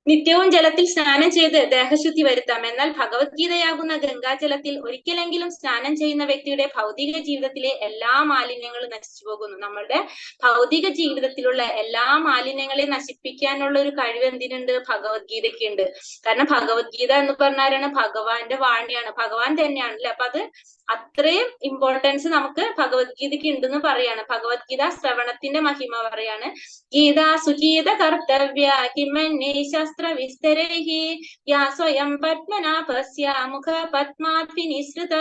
നിത്യവും ജലത്തിൽ സ്നാനം ചെയ്ത് ദേഹശുദ്ധി വരുത്താം. എന്നാൽ ഭഗവത്ഗീതയാകുന്ന ഗംഗാജലത്തിൽ ഒരിക്കലെങ്കിലും സ്നാനം ചെയ്യുന്ന വ്യക്തിയുടെ ഭൗതിക ജീവിതത്തിലെ എല്ലാ മാലിന്യങ്ങളും നശിച്ചു പോകുന്നു. നമ്മളുടെ ഭൗതിക ജീവിതത്തിലുള്ള എല്ലാ മാലിന്യങ്ങളെയും നശിപ്പിക്കാനുള്ള ഒരു കഴിവ് എന്തിനുണ്ട്? ഭഗവത്ഗീതയ്ക്ക് ഉണ്ട്. കാരണം ഭഗവത്ഗീത എന്ന് പറഞ്ഞാലാണ് ഭഗവാന്റെ വാണിയാണ്, ഭഗവാൻ തന്നെയാണ് അല്ലെ. അപ്പൊ അത് അത്രയും ഇമ്പോർട്ടൻസ് നമുക്ക് ഭഗവത്ഗീതയ്ക്ക് ഉണ്ടെന്ന് പറയാണ്. ഭഗവത്ഗീത ശ്രവണത്തിന്റെ മഹിമ പറയാണ്. ഗീത സുഗീത കർത്തവ്യ കിമന്യേ ശാസ്ത്ര വിസ്തരൈഹി യാ സ്വയം പത്മനാഭസ്യ മുഖ പത്മാത് വിനിസൃത.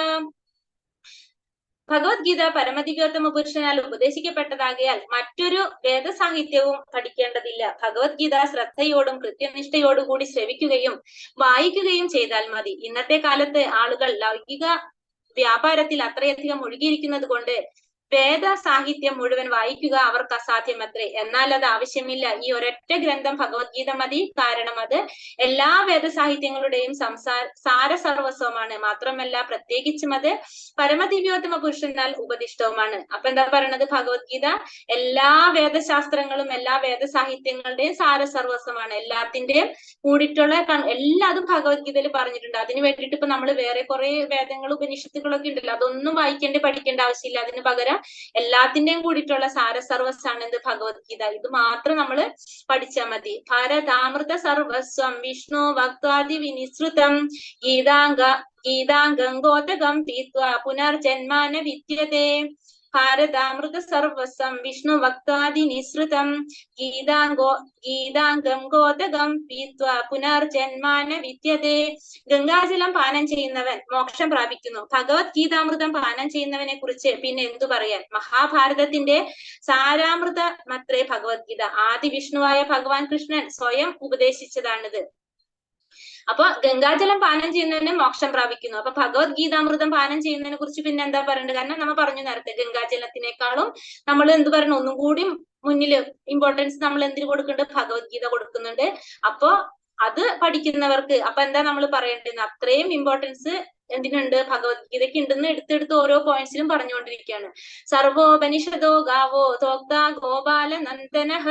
ഭഗവത്ഗീത പരമദിവ്യോത്തമ പുരുഷനാൽ ഉപദേശിക്കപ്പെട്ടതാകയാൽ മറ്റൊരു വേദസാഹിത്യവും പഠിക്കേണ്ടതില്ല. ഭഗവത്ഗീത ശ്രദ്ധയോടും കൃത്യനിഷ്ഠയോടും കൂടി ശ്രവിക്കുകയും വായിക്കുകയും ചെയ്താൽ മതി. ഇന്നത്തെ കാലത്ത് ആളുകൾ ലൗകിക വ്യാപാരത്തിൽ അത്രയധികം മുഴുകിയിരിക്കുന്നത് കൊണ്ട് വേദ സാഹിത്യം മുഴുവൻ വായിക്കുക അവർക്ക് അസാധ്യമത്രേ. എന്നാൽ അത് ആവശ്യമില്ല. ഈ ഒരൊറ്റ ഗ്രന്ഥം ഭഗവത്ഗീത മതി. കാരണം അത് എല്ലാ വേദസാഹിത്യങ്ങളുടെയും സാരസർവസ്വമാണ്. മാത്രമല്ല പ്രത്യേകിച്ചും അത് പരമദിവ്യോത്തമ പുരുഷനാൽ ഉപദിഷ്ടവുമാണ്. അപ്പൊ എന്താ പറയണത്? ഭഗവത്ഗീത എല്ലാ വേദശാസ്ത്രങ്ങളും എല്ലാ വേദസാഹിത്യങ്ങളുടെയും സാരസർവസ്വമാണ്. എല്ലാത്തിന്റെയും കൂടിയിട്ടുള്ള എല്ലാതും ഭഗവത്ഗീതയിൽ പറഞ്ഞിട്ടുണ്ട്. അതിന് വേണ്ടിയിട്ട് ഇപ്പൊ നമ്മൾ വേറെ കുറെ വേദങ്ങൾ ഉപനിഷത്തുകളൊക്കെ ഉണ്ടല്ലോ, അതൊന്നും വായിക്കേണ്ട പഠിക്കേണ്ട ആവശ്യമില്ല. അതിന് പകരം എല്ലാത്തിന്റെയും കൂടിയിട്ടുള്ള സാരസർവസ്സാണ് എന്ത്? ഭഗവത്ഗീത. ഇത് മാത്രം നമ്മൾ പഠിച്ചാൽ മതി. ഭാരതാമൃത സർവസ്വം വിഷ്ണു ഭക്താദി വിനിസൃതം ഗീതാംഗോതകം പീത്വാ പുനർജന്മാന വിദ്യതേ. ഭാരതാമൃത സർവസ്വം വിഷ്ണു ഭക്താദി നിസൃതം ഗീതാംഗം ഗോതകം പീത്വാ പുനർജന്മാന വിദ്യതേ. ഗംഗാജലം പാനം ചെയ്യുന്നവൻ മോക്ഷം പ്രാപിക്കുന്നു. ഭഗവത്ഗീതാമൃതം പാനം ചെയ്യുന്നവനെ കുറിച്ച് പിന്നെ എന്തു പറയാൻ? മഹാഭാരതത്തിന്റെ സാരാമൃത മത്രേ ഭഗവത്ഗീത. ആദി വിഷ്ണുവായ ഭഗവാൻ കൃഷ്ണൻ സ്വയം ഉപദേശിച്ചതാണിത്. അപ്പൊ ഗംഗാജലം പാനം ചെയ്യുന്നതിന് മോക്ഷം പ്രാപിക്കുന്നു. അപ്പൊ ഭഗവത്ഗീതാമൃതം പാനം ചെയ്യുന്നതിനെ കുറിച്ച് പിന്നെ എന്താ പറയണ്ടത്? കാരണം നമ്മൾ പറഞ്ഞു നേരത്തെ ഗംഗാജലത്തിനേക്കാളും നമ്മൾ എന്ത് പറയണം? ഒന്നും കൂടി മുന്നില് ഇമ്പോർട്ടൻസ് നമ്മൾ എന്തിനു കൊടുക്കുന്നുണ്ട്? ഭഗവത്ഗീത കൊടുക്കുന്നുണ്ട്. അപ്പൊ അത് പഠിക്കുന്നവർക്ക് അപ്പൊ എന്താ നമ്മൾ പറയേണ്ടത്? അത്രയും ഇമ്പോർട്ടൻസ് എന്തിനുണ്ട്? ഭഗവത്ഗീതയ്ക്ക് ഉണ്ടെന്ന് എടുത്തെടുത്ത് ഓരോ പോയിന്റ്സിലും പറഞ്ഞുകൊണ്ടിരിക്കുകയാണ്. സർവോപനിഷദോ ഗാവോ തോക്ത ഗോപാല നന്ദനഃ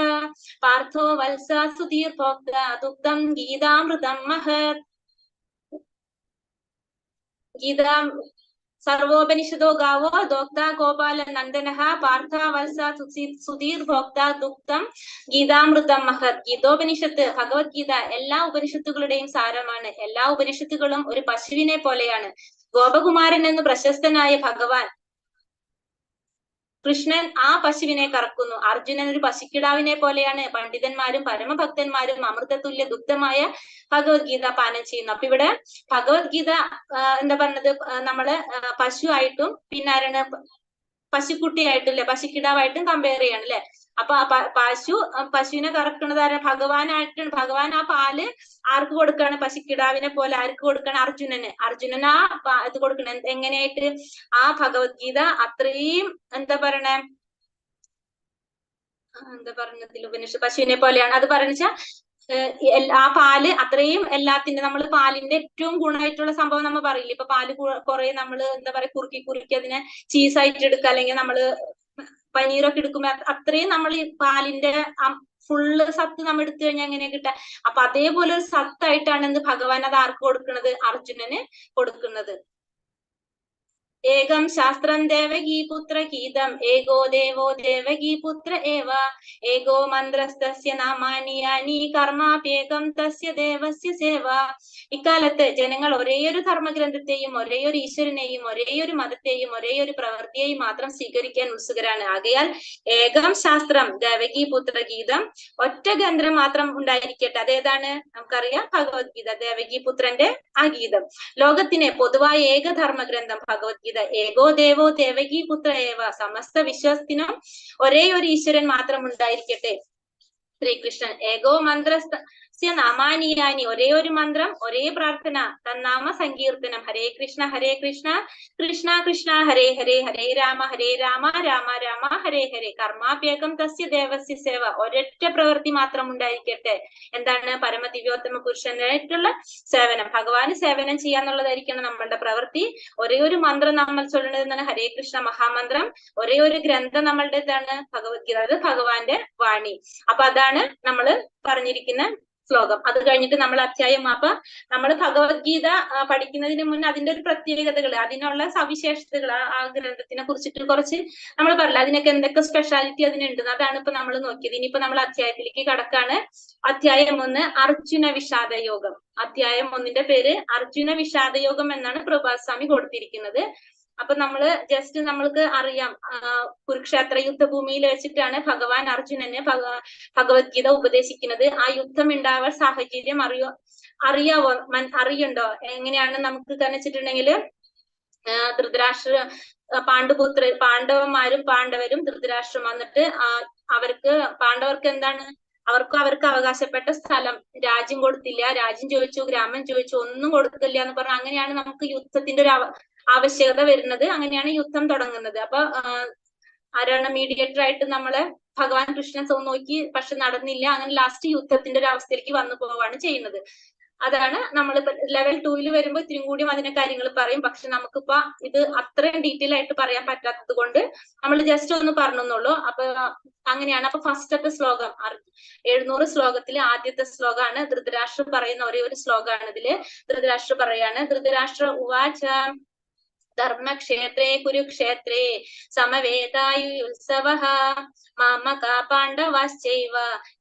പാർത്ഥോ വത്സ സുധീർ ഭോക്ത ദുഗ്ധം ഗീതാമൃതം മഹത്. സർവോപനിഷദോ ഗാവോ ദോക്ത ഗോപാല നന്ദനഃ പാർത്ഥ വത്സ സുധീർ ഭോക്ത ദുഗ്ധം ഗീതാമൃതം മഹത്. ഗീതോപനിഷത്ത് ഭഗവത്ഗീത എല്ലാ ഉപനിഷത്തുകളുടെയും സാരമാണ്. എല്ലാ ഉപനിഷത്തുകളും ഒരു പശുവിനെ പോലെയാണ്. ഗോപകുമാരൻ എന്ന് പ്രശസ്തനായ ഭഗവാൻ കൃഷ്ണൻ ആ പശുവിനെ കറക്കുന്നു. അർജുനൻ ഒരു പശുക്കിടാവിനെ പോലെയാണ്. പണ്ഡിതന്മാരും പരമഭക്തന്മാരും അമൃതതുല്യ ദുഗ്ധമായ ഭഗവത്ഗീത പാനം ചെയ്യുന്നു. അപ്പൊ ഇവിടെ ഭഗവത്ഗീത എന്താ പറഞ്ഞത്? നമ്മള് പശു ആയിട്ടും പിന്നെ ആരാണ്? പശുക്കുട്ടിയായിട്ടും അല്ലെ, പശുക്കിടാവായിട്ടും കമ്പയർ ചെയ്യാണ് അല്ലെ. അപ്പൊ പശുവിനെ കറക്കുന്നത് ആരാ? ഭഗവാനായിട്ടാണ്. ഭഗവാൻ ആ പാല് ആർക്ക് കൊടുക്കാണ്? പശുക്കിടാവിനെ പോലെ ആർക്ക് കൊടുക്കാണ്? അർജുനന് ആ ഇത് കൊടുക്കണം. എങ്ങനെയായിട്ട്? ആ ഭഗവത്ഗീത അത്രയും എന്താ പറയണേ? എന്താ പറഞ്ഞതിൽ ഉപനിഷത്ത് പശുവിനെ പോലെയാണ് അത് പറഞ്ഞാ ആ പാല് അത്രയും എല്ലാത്തിന്റെ നമ്മൾ പാലിന്റെ ഏറ്റവും ഗുണമായിട്ടുള്ള സംഭവം നമ്മൾ പറയില്ല. ഇപ്പൊ പാല് കുറെ നമ്മള് എന്താ പറയാ കുറുക്കി അതിനെ ചീസായിട്ട് എടുക്കുക, അല്ലെങ്കിൽ നമ്മള് പനീറൊക്കെ എടുക്കുമ്പോ അത്രയും നമ്മൾ ഈ പാലിന്റെ ഫുള്ള് സത്ത് നമ്മൾ എടുത്തു കഴിഞ്ഞാൽ എങ്ങനെയാ കിട്ടുക? അപ്പൊ അതേപോലെ ഒരു സത്തായിട്ടാണ് എന്ത് ഭഗവാൻ അത് ആർക്ക് കൊടുക്കുന്നത്? അർജുനന് കൊടുക്കുന്നത്. ഏകം ശാസ്ത്രം ദേവകീപുത്ര ഗീതം ഏകോ ദേവോ ദേവകീപുത്ര ഏവ ഏകോ മന്ത്രസ്തസ്യ നാമാനി യാനി കർമാപ്യേകം തസ്യ ദേവസ്യ സേവ. ഇക്കാലത്ത് ജനങ്ങൾ ഒരേയൊരു ധർമ്മഗ്രന്ഥത്തെയും ഒരേയൊരു ഈശ്വരനെയും ഒരേയൊരു മതത്തെയും ഒരേയൊരു പ്രവൃത്തിയെയും മാത്രം സ്വീകരിക്കാൻ ഉത്സുകരാണ്. ആകയാൽ ഏകം ശാസ്ത്രം ദേവകീപുത്ര ഗീതം, ഒറ്റ ഗ്രന്ഥം മാത്രം ഉണ്ടായിരിക്കട്ടെ. അതേതാണ്? നമുക്കറിയാം, ഭഗവത്ഗീത, ദേവകീപുത്രന്റെ ആ ഗീതം. ലോകത്തിന് പൊതുവായ ഏക ധർമ്മഗ്രന്ഥം ഭഗവത്ഗീത. ഏകോ ദേവോ ദേവകീപുത്ര ഏവ, സമസ്ത വിശ്വത്തിനും ഒരേ ഒരു ഈശ്വരൻ മാത്രം ഉണ്ടായിരിക്കട്ടെ. ശ്രീകൃഷ്ണൻ ഏകോ മന്ത്രസ്യ നാമാനിയാനി, ഒരേ ഒരു മന്ത്രം, ഒരേ പ്രാർത്ഥന, തന്നാമ സങ്കീർത്തനം. ഹരേ കൃഷ്ണ കൃഷ്ണ കൃഷ്ണ ഹരേ ഹരേ, ഹരേ രാമ രാമ രാമ ഹരേ ഹരേ. കർമാപ്യേകം തസ്യ ദേവസ്യ സേവ, ഒരൊറ്റ പ്രവൃത്തി മാത്രം ഉണ്ടായിരിക്കട്ടെ. എന്താണ്? പരമദിവ്യോത്തമ പുരുഷനായിട്ടുള്ള സേവനം, ഭഗവാന് സേവനം ചെയ്യാന്നുള്ളതായിരിക്കണം നമ്മളുടെ പ്രവൃത്തി. ഒരേ ഒരു മന്ത്രം നമ്മൾ ചൊല്ലുന്നത് എന്താണ്? ഹരേ കൃഷ്ണ മഹാമന്ത്രം. ഒരേ ഒരു ഗ്രന്ഥം നമ്മളുടെ ഇതാണ് ഭഗവത്ഗീത, അത് ഭഗവാന്റെ വാണി. അപ്പൊ അതാണ് നമ്മള് പറഞ്ഞിരിക്കുന്ന ശ്ലോകം. അത് കഴിഞ്ഞിട്ട് നമ്മൾ അധ്യായം, അപ്പൊ നമ്മൾ ഭഗവത്ഗീത പഠിക്കുന്നതിന് മുന്നേ അതിന്റെ ഒരു പ്രത്യേകതകൾ, അതിനുള്ള സവിശേഷതകൾ, ആ ഗ്രന്ഥത്തിനെ കുറിച്ചിട്ട് കുറച്ച് നമ്മൾ പറഞ്ഞില്ല, അതിനൊക്കെ എന്തൊക്കെ സ്പെഷ്യാലിറ്റി അതിനുണ്ട്, അതാണ് ഇപ്പൊ നമ്മൾ നോക്കിയത്. ഇനിയിപ്പോ നമ്മൾ അധ്യായത്തിലേക്ക് കടക്കാണ്. അധ്യായം 1 അർജുന വിഷാദ യോഗം. അധ്യായം 1ന്റെ പേര് അർജുന വിഷാദ യോഗം എന്നാണ് പ്രഭാത് സ്വാമി കൊടുത്തിരിക്കുന്നത്. അപ്പൊ നമ്മള് ജസ്റ്റ് നമ്മൾക്ക് അറിയാം, കുരുക്ഷേത്ര യുദ്ധഭൂമിയിൽ വെച്ചിട്ടാണ് ഭഗവാൻ അർജുനന് ഭഗവത്ഗീത ഉപദേശിക്കുന്നത്. ആ യുദ്ധം ഉണ്ടാവാൻ സാഹചര്യം അറിയണ്ടോ? എങ്ങനെയാണ് നമുക്ക് വെച്ചിട്ടുണ്ടെങ്കിൽ, ധൃതരാഷ്ട്ര പാണ്ഡവന്മാരും പാണ്ഡവരും ധൃതരാഷ്ട്രം വന്നിട്ട് പാണ്ഡവർക്ക് എന്താണ്, അവർക്ക് അവകാശപ്പെട്ട സ്ഥലം, രാജ്യം കൊടുത്തില്ല. രാജ്യം ചോദിച്ചു, ഗ്രാമം ചോദിച്ചു, ഒന്നും കൊടുത്തില്ല എന്ന് പറഞ്ഞു. അങ്ങനെയാണ് നമുക്ക് യുദ്ധത്തിന്റെ ഒരു ആവശ്യകത വരുന്നത്. അങ്ങനെയാണ് യുദ്ധം തുടങ്ങുന്നത്. അപ്പൊ ആരാണ് മീഡിയേറ്റർ ആയിട്ട് നമ്മളെ ഭഗവാൻ കൃഷ്ണൻ നോക്കി, പക്ഷെ നടന്നില്ല. അങ്ങനെ ലാസ്റ്റ് യുദ്ധത്തിന്റെ ഒരു അവസ്ഥയിലേക്ക് വന്നു പോവാണ് ചെയ്യുന്നത്. അതാണ് നമ്മൾ ലെവൽ 2 വരുമ്പോ ഇത്തിരി കൂടി അതിന്റെ കാര്യങ്ങൾ പറയും. പക്ഷെ നമുക്കിപ്പോ ഇത് അത്രയും ഡീറ്റെയിൽ ആയിട്ട് പറയാൻ പറ്റാത്തത് കൊണ്ട് നമ്മൾ ജസ്റ്റ് ഒന്ന് പറഞ്ഞെന്നുള്ളൂ. അപ്പൊ അങ്ങനെയാണ്. അപ്പൊ ഫസ്റ്റത്തെ ശ്ലോകം 700 ശ്ലോകത്തിലെ ആദ്യത്തെ ശ്ലോകമാണ്. ധൃതരാഷ്ട്ര പറയുന്ന ഒരേ ഒരു ശ്ലോകമാണ് ഇതില്. ധൃതരാഷ്ട്ര പറയാണ്, ധൃതരാഷ്ട്ര ഉവാച ധർമ്മക്ഷേത്രേ കുരുക്ഷേത്രേ സമവേതായുത്സവഃ മാമകാ പാണ്ഡവാശ്ചൈവ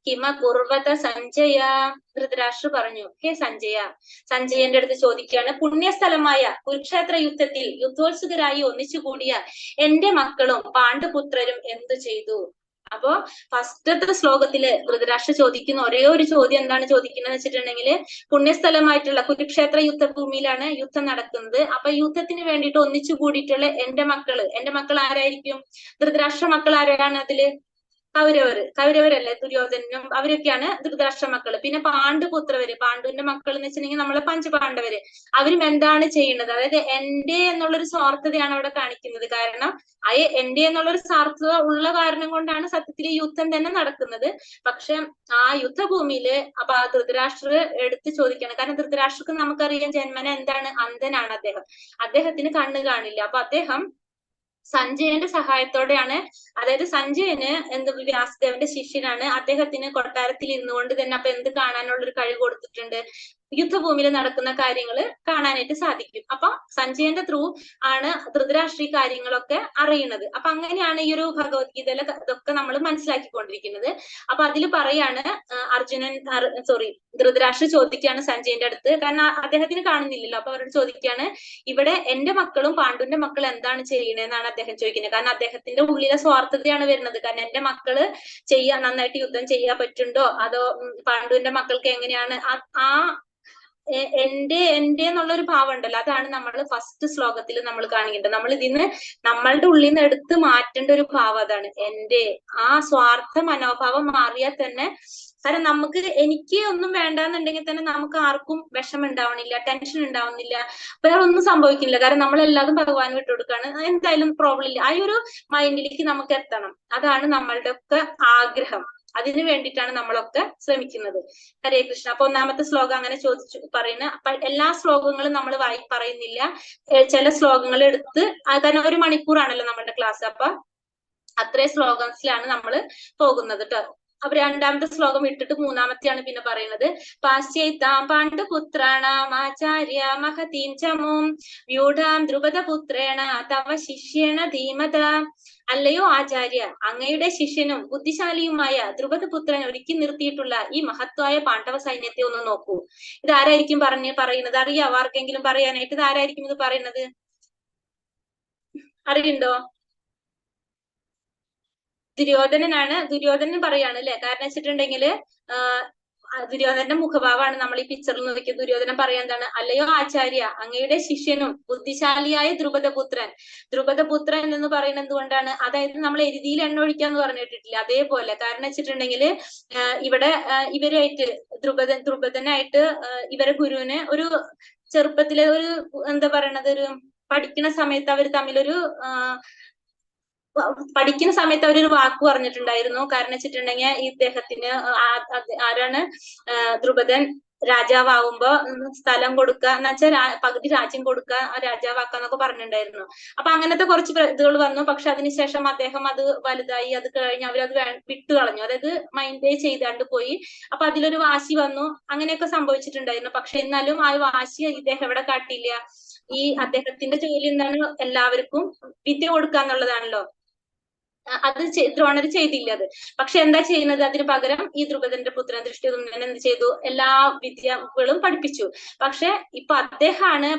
കിമ കുർവത സഞ്ജയ. ധൃതരാഷ്ട്ര പറഞ്ഞു, ഹേ സഞ്ജയ. സഞ്ജയന്റെ അടുത്ത് ചോദിക്കുകയാണ്, പുണ്യസ്ഥലമായ കുരുക്ഷേത്ര യുദ്ധത്തിൽ യുദ്ധോത്സുകരായി ഒന്നിച്ചുകൂടിയ എന്റെ മക്കളും പാണ്ഡുപുത്രരും എന്തു ചെയ്തു? അപ്പോ ഫസ്റ്റത്തെ ശ്ലോകത്തില് ധൃതരാഷ്ട്ര ചോദിക്കുന്ന ഒരേ ഒരു ചോദ്യം എന്താണ് ചോദിക്കുന്നത് വെച്ചിട്ടുണ്ടെങ്കിൽ, പുണ്യസ്ഥലമായിട്ടുള്ള കുരുക്ഷേത്ര യുദ്ധഭൂമിയിലാണ് യുദ്ധം നടക്കുന്നത്. അപ്പൊ യുദ്ധത്തിന് വേണ്ടിയിട്ട് ഒന്നിച്ചു കൂടിയിട്ടുള്ള എന്റെ മക്കൾ ആരായിരിക്കും? ധൃതരാഷ്ട്ര മക്കൾ ആരാണ് അതില്? കൗരവരല്ലേ, ദുര്യോധനും അവരൊക്കെയാണ് ധൃതരാഷ്ട്ര മക്കള്. പിന്നെ പാണ്ഡുവിന്റെ മക്കൾ എന്ന് വെച്ചിട്ടുണ്ടെങ്കിൽ നമ്മളെ പഞ്ചപാണ്ഡവര്. അവരും എന്താണ് ചെയ്യുന്നത്? അതായത് എന്റെ എന്നുള്ളൊരു സ്വാർത്ഥതയാണ് അവിടെ കാണിക്കുന്നത്. കാരണം എന്റെ എന്നുള്ളൊരു സ്വാർത്ഥത ഉള്ള കാരണം കൊണ്ടാണ് സത്യത്തിൽ ഈ യുദ്ധം തന്നെ നടക്കുന്നത്. പക്ഷെ ആ യുദ്ധഭൂമിയില് അപ്പൊ ആ ധൃതരാഷ്ട്ര എടുത്ത് ചോദിക്കണം. കാരണം ധൃതരാഷ്ട്രക്ക് നമുക്കറിയാം ജന്മന എന്താണ്, അന്ധനാണ് അദ്ദേഹത്തിന് കണ്ണ് കാണില്ല. അപ്പൊ അദ്ദേഹം സഞ്ജയന്റെ സഹായത്തോടെയാണ്, അതായത് സഞ്ജയന് വ്യാസദേവന്റെ ശിഷ്യനാണ്. അദ്ദേഹത്തിന് കൊട്ടാരത്തിൽ ഇരുന്നുകൊണ്ട് തന്നെ അപ്പൊ എന്ത് കാണാനുള്ള ഒരു കഴിവ് കൊടുത്തിട്ടുണ്ട്? യുദ്ധഭൂമിയിൽ നടക്കുന്ന കാര്യങ്ങൾ കാണാനായിട്ട് സാധിക്കും. അപ്പൊ സഞ്ജയന്റെ ത്രൂ ആണ് ധൃതരാഷ്ട്ര ഈ കാര്യങ്ങളൊക്കെ അറിയുന്നത്. അപ്പൊ അങ്ങനെയാണ് ഈ ഒരു ഭഗവത്ഗീതയിലെ ഇതൊക്കെ നമ്മൾ മനസ്സിലാക്കിക്കൊണ്ടിരിക്കുന്നത്. അപ്പൊ അതിൽ പറയാണ് ധൃതരാഷ്ട്ര ചോദിക്കുകയാണ് സഞ്ജയന്റെ അടുത്ത്, കാരണം അദ്ദേഹത്തിന് കാണുന്നില്ലല്ലോ. അപ്പൊ അവരോട് ചോദിക്കുകയാണ്, ഇവിടെ എന്റെ മക്കളും പാണ്ഡുവിന്റെ മക്കളും എന്താണ് ചെയ്യണേന്നാണ് അദ്ദേഹം ചോദിക്കുന്നത്. കാരണം അദ്ദേഹത്തിന്റെ ഉള്ളിലെ സ്വാർത്ഥതയാണ് വരുന്നത്. കാരണം എന്റെ മക്കള് നന്നായിട്ട് യുദ്ധം ചെയ്യാൻ പറ്റുണ്ടോ, അതോ പാണ്ഡുവിന്റെ മക്കൾക്ക് എങ്ങനെയാണ് ആ എന്റെ എന്നുള്ളൊരു ഭാവം ഉണ്ടല്ലോ, അതാണ് നമ്മൾ ഫസ്റ്റ് ശ്ലോകത്തിൽ നമ്മൾ കാണിക്കേണ്ടത്. നമ്മൾ ഇതിന്ന് നമ്മളുടെ ഉള്ളിൽ നിന്ന് എടുത്ത് മാറ്റേണ്ട ഒരു ഭാവം അതാണ്. എന്റെ ആ സ്വാർത്ഥ മനോഭാവം മാറിയാൽ തന്നെ, കാരണം നമുക്ക് എനിക്ക് ഒന്നും വേണ്ടാന്നുണ്ടെങ്കിൽ തന്നെ നമുക്ക് ആർക്കും വിഷമം ഉണ്ടാവണില്ല, ടെൻഷൻ ഉണ്ടാവുന്നില്ല, വേറെ ഒന്നും സംഭവിക്കില്ല. കാരണം നമ്മളെല്ലാതും ഭഗവാൻ വിട്ടുകൊടുക്കാണ്, എന്തായാലും പ്രോബ്ലം ഇല്ല. ആ ഒരു മൈൻഡിലേക്ക് നമുക്ക് എത്തണം. അതാണ് നമ്മളുടെ ഒക്കെ ആഗ്രഹം. അതിനു വേണ്ടിയിട്ടാണ് നമ്മളൊക്കെ ശ്രമിക്കുന്നത്. ഹരേ കൃഷ്ണ. അപ്പൊ ഒന്നാമത്തെ ശ്ലോകം അങ്ങനെ ചോദിച്ചു പറയുന്ന. അപ്പൊ എല്ലാ ശ്ലോകങ്ങളും നമ്മൾ പറയുന്നില്ല, ചില ശ്ലോകങ്ങൾ എടുത്ത്, കാരണം 1 മണിക്കൂറാണല്ലോ നമ്മളുടെ ക്ലാസ്. അപ്പൊ അത്രയും ശ്ലോകസിലാണ് നമ്മൾ പോകുന്നത് കേട്ടോ. അപ്പൊ രണ്ടാമത്തെ ശ്ലോകം ഇട്ടിട്ട് മൂന്നാമത്തെയാണ് പിന്നെ പറയുന്നത്. പാശ്ചൈത്താം പാണ്ഡുപുത്രാണാം ആചാര്യ മഹതീം ചമൂം വ്യൂഢാം ദ്രുപദപുത്രേണ തവ ശിഷ്യേണ ധീമത. അല്ലയോ ആചാര്യ, അങ്ങയുടെ ശിഷ്യനും ബുദ്ധിശാലിയുമായ ദ്രുപദപുത്രൻ ഒരുക്കി നിർത്തിയിട്ടുള്ള ഈ മഹത്വായ പാണ്ഡവ സൈന്യത്തെ ഒന്ന് നോക്കൂ. ഇത് ആരായിരിക്കും പറയുന്നത്? അറിയാവോ ആർക്കെങ്കിലും പറയാനായിട്ട്? ഇത് ആരായിരിക്കും ഇത് പറയുന്നത്? അറിയുണ്ടോ? ദുര്യോധനനാണ്. ദുര്യോധനൻ പറയാണ് അല്ലെ. കാരണം വെച്ചിട്ടുണ്ടെങ്കില് ദുര്യോധനന്റെ മുഖഭാവമാണ് നമ്മൾ ഈ പിക്ചറിൽ നോക്കിയത്. ദുര്യോധനൻ പറയാൻ എന്താണ്? അല്ലയോ ആചാര്യ, അങ്ങയുടെ ശിഷ്യനും ബുദ്ധിശാലിയായ ദ്രുപദപുത്രൻ. ദ്രുപദപുത്രൻ എന്ന് പറയുന്നത് എന്തുകൊണ്ടാണ്? അതായത് നമ്മൾ എരുതിയിൽ എണ്ണ ഒഴിക്കാന്ന് പറഞ്ഞിട്ടില്ല, അതേപോലെ. കാരണം വെച്ചിട്ടുണ്ടെങ്കില് ഇവിടെ ഇവരായിട്ട് ദ്രുപദനായിട്ട് ഇവരെ ഗുരുവിന് ഒരു ചെറുപ്പത്തിലെ ഒരു എന്താ പറയണത്, ഒരു പഠിക്കുന്ന സമയത്ത് അവർ തമ്മിലൊരു പഠിക്കുന്ന സമയത്ത് അവരൊരു വാക്ക് പറഞ്ഞിട്ടുണ്ടായിരുന്നു. കാരണം വെച്ചിട്ടുണ്ടെങ്കിൽ ഇദ്ദേഹത്തിന് ആരാണ് ദ്രുപദൻ രാജാവാകുമ്പോ സ്ഥലം കൊടുക്കുക എന്ന് വെച്ചാൽ പകുതി രാജ്യം കൊടുക്കുക, രാജാവാക്കാന്നൊക്കെ പറഞ്ഞിട്ടുണ്ടായിരുന്നു. അപ്പൊ അങ്ങനത്തെ കുറച്ച് ഇതുകൾ വന്നു. പക്ഷെ അതിനുശേഷം അദ്ദേഹം അത് വലുതായി, അത് കഴിഞ്ഞ് അവരത് വിട്ടു കളഞ്ഞു, അതായത് മൈൻഡേ ചെയ്താണ്ട് പോയി. അപ്പൊ അതിലൊരു വാശി വന്നു, അങ്ങനെയൊക്കെ സംഭവിച്ചിട്ടുണ്ടായിരുന്നു. പക്ഷെ എന്നാലും ആ വാശി ഇദ്ദേഹം എവിടെ കാട്ടിയില്ല. ഈ അദ്ദേഹത്തിന്റെ ജോലി എന്താണ്? എല്ലാവർക്കും വിദ്യ കൊടുക്കുക എന്നുള്ളതാണല്ലോ. അത് ദ്രോണർ ചെയ്തില്ല അത്. പക്ഷെ എന്താ ചെയ്യുന്നത്? അതിന് പകരം ഈ ദ്രുപദന്റെ പുത്രൻ ദൃഷ്ടദ്യുമ്നൻ എന്ത് ചെയ്തു? എല്ലാ വിദ്യകളും പഠിപ്പിച്ചു. പക്ഷെ ഇപ്പൊ അദ്ദേഹമാണ്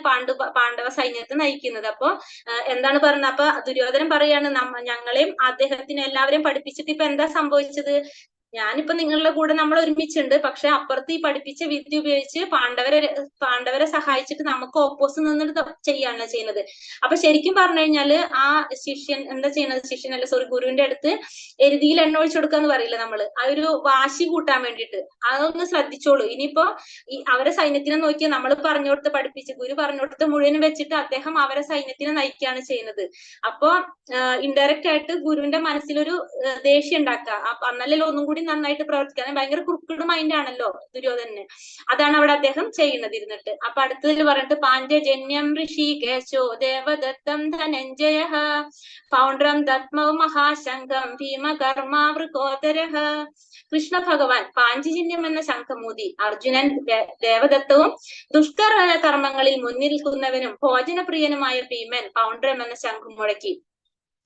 പാണ്ഡവ സൈന്യത്തെ നയിക്കുന്നത്. അപ്പൊ എന്താണ് പറഞ്ഞത്? അപ്പൊ ദുര്യോധനൻ പറയാണ്, ഞങ്ങളെയും അദ്ദേഹത്തിന് എല്ലാവരെയും പഠിപ്പിച്ചിട്ട് ഇപ്പൊ എന്താ സംഭവിച്ചത്? ഞാനിപ്പോ നിങ്ങളുടെ കൂടെ നമ്മൾ ഒരുമിച്ചുണ്ട്, പക്ഷെ അപ്പുറത്ത് ഈ പഠിപ്പിച്ച വിദ്യ ഉപയോഗിച്ച് പാണ്ഡവരെ സഹായിച്ചിട്ട് നമുക്ക് ഓപ്പോസിറ്റ് നിന്നിട്ട് ചെയ്യാണ് ചെയ്യുന്നത്. അപ്പൊ ശരിക്കും പറഞ്ഞു കഴിഞ്ഞാല് ആ ശിഷ്യൻ എന്താ ചെയ്യുന്നത്? ശിഷ്യനല്ല, സോറി, ഗുരുവിന്റെ അടുത്ത് എരുതിയിൽ എണ്ണ ഒഴിച്ചു കൊടുക്കാന്ന് പറയില്ല നമ്മള്, ആ ഒരു വാശി കൂട്ടാൻ വേണ്ടിയിട്ട്. അതൊന്ന് ശ്രദ്ധിച്ചോളൂ. ഇനിയിപ്പോ ഈ അവരെ സൈന്യത്തിനെ നോക്കിയാൽ നമ്മൾ പറഞ്ഞു കൊടുത്ത് പഠിപ്പിച്ച് ഗുരു പറഞ്ഞു കൊടുത്ത് മുഴുവനും വെച്ചിട്ട് അദ്ദേഹം അവരെ സൈന്യത്തിനെ നയിക്കുകയാണ് ചെയ്യുന്നത്. അപ്പൊ ഇൻഡയറക്റ്റ് ആയിട്ട് ഗുരുവിന്റെ മനസ്സിലൊരു ദേഷ്യം ഉണ്ടാക്കുക. അന്നല്ലല്ലോ ഒന്നും കൂടി നന്നായിട്ട് പ്രവർത്തിക്കാൻ. ഭയങ്കര കുറുക്കിട് മൈൻഡ് ആണല്ലോ ദുര്യോധനന്. അതാണ് അവിടെ അദ്ദേഹം ചെയ്യുന്നത് ഇരുന്നിട്ട്. അപ്പൊ അടുത്തതിൽ പറഞ്ഞിട്ട് പാഞ്ചജന്യം ഋഷികേശോ ദേവദത്തം ധനഞ്ജയ പൗണ്ഡ്രം ദത്മൗ മഹാശങ്കം ഭീമകർമാവൃകോദരഃ. കൃഷ്ണ ഭഗവാൻ പാഞ്ചജന്യം എന്ന ശംഖമൂതി. അർജുനൻ ദേവദത്തവും ദുഷ്കര കർമ്മങ്ങളിൽ മുന്നിൽ നിൽക്കുന്നവനും ഭോജനപ്രിയനുമായ ഭീമൻ പൗണ്ഡ്രം എന്ന ശംഖം മുഴക്കി.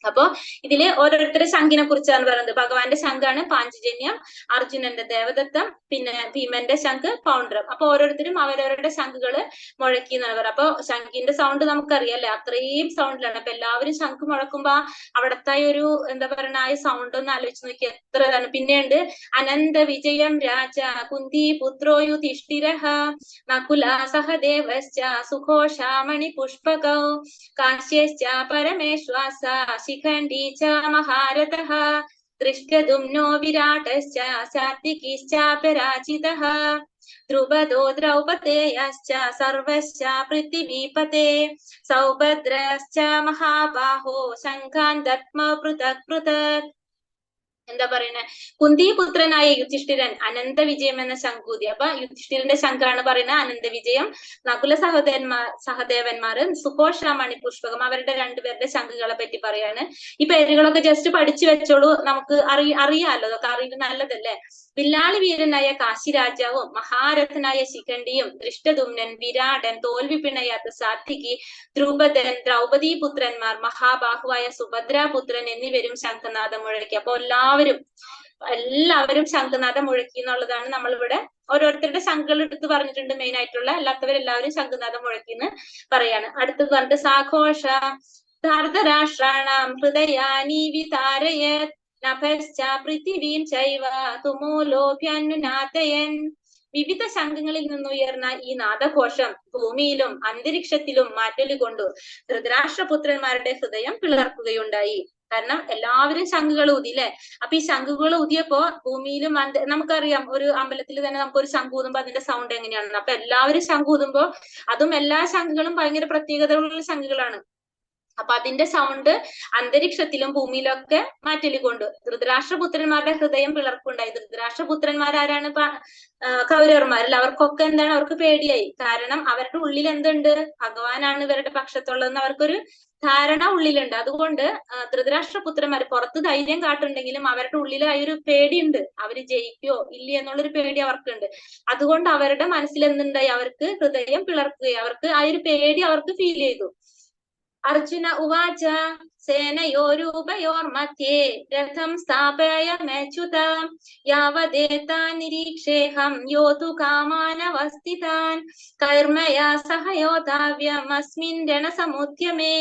അപ്പോ ഇതില് ഓരോരുത്തരുടെ ശംഖിനെ കുറിച്ചാണ് പറയുന്നത്. ഭഗവാന്റെ ശംഖാണ് പാഞ്ചജന്യം, അർജുനന്റെ ദേവദത്തം, പിന്നെ ഭീമന്റെ ശംഖ് പൗണ്ഡ്രം. അപ്പൊ ഓരോരുത്തരും അവരവരുടെ ശംഖുകള് മുഴക്കി എന്നാണ് പറയുന്നത്. അപ്പൊ ശംഖിന്റെ സൗണ്ട് നമുക്കറിയാല്ലേ, അത്രയും സൗണ്ടിലാണ്. അപ്പൊ എല്ലാവരും ശംഖ് മുഴക്കുമ്പോ അവിടത്തെ ഒരു എന്താ പറയുക ആ സൗണ്ട് ഒന്ന് ആലോചിച്ച് നോക്കി, എത്ര ഇതാണ്. പിന്നെയുണ്ട് അനന്ത വിജയം രാജ കുന്തി പുത്രോ യുധിഷ്ഠിരഃ നകുല സഹദേവശ്ച സുഘോഷാമണി പുഷ്പകൗ കാശ്യശ്ച പരമേശ്വാസ ശിഖണ്ഡി ച മഹാരഥഃ ദൃഷ്ടദ്യുമ്നോ വിരാടശ്ച സാത്വികീശ്ചാപരാജിതഃ ദ്രുപദോ ദ്രൗപദേയശ്ച സർവശ്ച പൃഥിവീപതേ സൗഭദ്രശ്ച മഹാബാഹോ ശംഖാൻ ദത്മ പൃഥക് പൃഥക്. എന്താ പറയുന്നത്? കുന്തിപുത്രനായ യുധിഷ്ഠിരൻ അനന്ത വിജയം എന്ന ശംഖൂതി. അപ്പൊ യുധിഷ്ഠിരന്റെ ശംഖാണ് പറയുന്നത് അനന്ത വിജയം. നകുല സഹദേവന്മാര് സുഘോഷാമണി പുഷ്പകം, അവരുടെ രണ്ടുപേരുടെ ശംഖുകളെ പറ്റി പറയാണ്. ഈ പേരുകളൊക്കെ ജസ്റ്റ് പഠിച്ചു വെച്ചോളൂ, നമുക്ക് അറിയാലോ, അതൊക്കെ അറിയുന്നത് നല്ലതല്ലേ. വില്ലാളി വീരനായ കാശിരാജാവും മഹാരഥനായ ശിഖണ്ഡിയും ദൃഷ്ടദ്യുമ്നൻ, വിരാടൻ, തോൽവി പിണയാത്ത സാത്വികി, ദ്രുപദൻ, ദ്രൗപദീ പുത്രന്മാർ, മഹാബാഹുവായ സുഭദ്രാപുത്രൻ എന്നിവരും ശംഖനാദം മുഴക്കി. അപ്പൊ എല്ലാവരും ശംഖനാദം മുഴക്കി എന്നുള്ളതാണ് നമ്മളിവിടെ ഓരോരുത്തരുടെ ശംഖുകൾ എടുത്ത് പറഞ്ഞിട്ടുണ്ട്. മെയിൻ ആയിട്ടുള്ള അല്ലാത്തവരെല്ലാവരും ശംഖനാദം മുഴക്കി എന്ന് പറയാണ്. അടുത്തത് പറഞ്ഞിട്ട് സാഘോഷ ധാർതരാഷ്ട്രാണാം ഹൃദയാനി വിതാരയത് നഭശ്ച പൃഥിവീം ചൈവ തുമൂലോഭ്യനുനാഥയൻ. വിവിധ ശംഖങ്ങളിൽ നിന്നുയർന്ന ഈ നാദഘോഷം ഭൂമിയിലും അന്തരീക്ഷത്തിലും മാറ്റൊലികൊണ്ടു ധൃതരാഷ്ട്രപുത്രന്മാരുടെ ഹൃദയം പിളർക്കുകയുണ്ടായി. കാരണം എല്ലാവരും ശംഖുകൾ ഊതി അല്ലെ. അപ്പൊ ഈ ശംഖുകൾ ഊതിയപ്പോ ഭൂമിയിലും നമുക്കറിയാം, ഒരു അമ്പലത്തിൽ തന്നെ നമുക്കൊരു ശംഖ് ഊതുമ്പോ അതിന്റെ സൗണ്ട് എങ്ങനെയാണെന്ന്. അപ്പൊ എല്ലാവരും ശംഖ് ഊതുമ്പോ അതും എല്ലാ ശംഖുകളും ഭയങ്കര പ്രത്യേകതകളുള്ള ശംഖുകളാണ്. അപ്പൊ അതിന്റെ സൗണ്ട് അന്തരീക്ഷത്തിലും ഭൂമിയിലൊക്കെ മാറ്റലിക്കൊണ്ട് ധൃതരാഷ്ട്രപുത്രന്മാരുടെ ഹൃദയം പിളർപ്പുണ്ടായി. ധൃതരാഷ്ട്രപുത്രന്മാരാരാണ്? കൗരവന്മാരല്ല. അവർക്കൊക്കെ എന്താണ്? അവർക്ക് പേടിയായി. കാരണം അവരുടെ ഉള്ളിൽ എന്തുണ്ട്? ഭഗവാനാണ് ഇവരുടെ പക്ഷത്തുള്ളതെന്ന് അവർക്കൊരു ധാരണ ഉള്ളിലുണ്ട്. അതുകൊണ്ട് ധൃതരാഷ്ട്രപുത്രന്മാർ പുറത്ത് ധൈര്യം കാട്ടുണ്ടെങ്കിലും അവരുടെ ഉള്ളിൽ ആ ഒരു പേടിയുണ്ട്. അവര് ജയിക്കോ ഇല്ല എന്നുള്ളൊരു പേടി അവർക്കുണ്ട്. അതുകൊണ്ട് അവരുടെ മനസ്സിൽ എന്തുണ്ടായി? അവർക്ക് ഹൃദയം പിളർക്കുകയും അവർക്ക് ആ ഒരു പേടി അവർക്ക് ഫീൽ ചെയ്തു. അർജുന ഉവാച സേനയോരുഭയോർമധ്യേ രഥം സ്ഥാപയമച്യുത യാവദേതാൻ നിരീക്ഷേഹം യോതു കാമാനവസ്ഥിതാൻ കർമ്മയാ സഹയോധാവ്യമസ്മിൻ രണസമുദ്യമേ.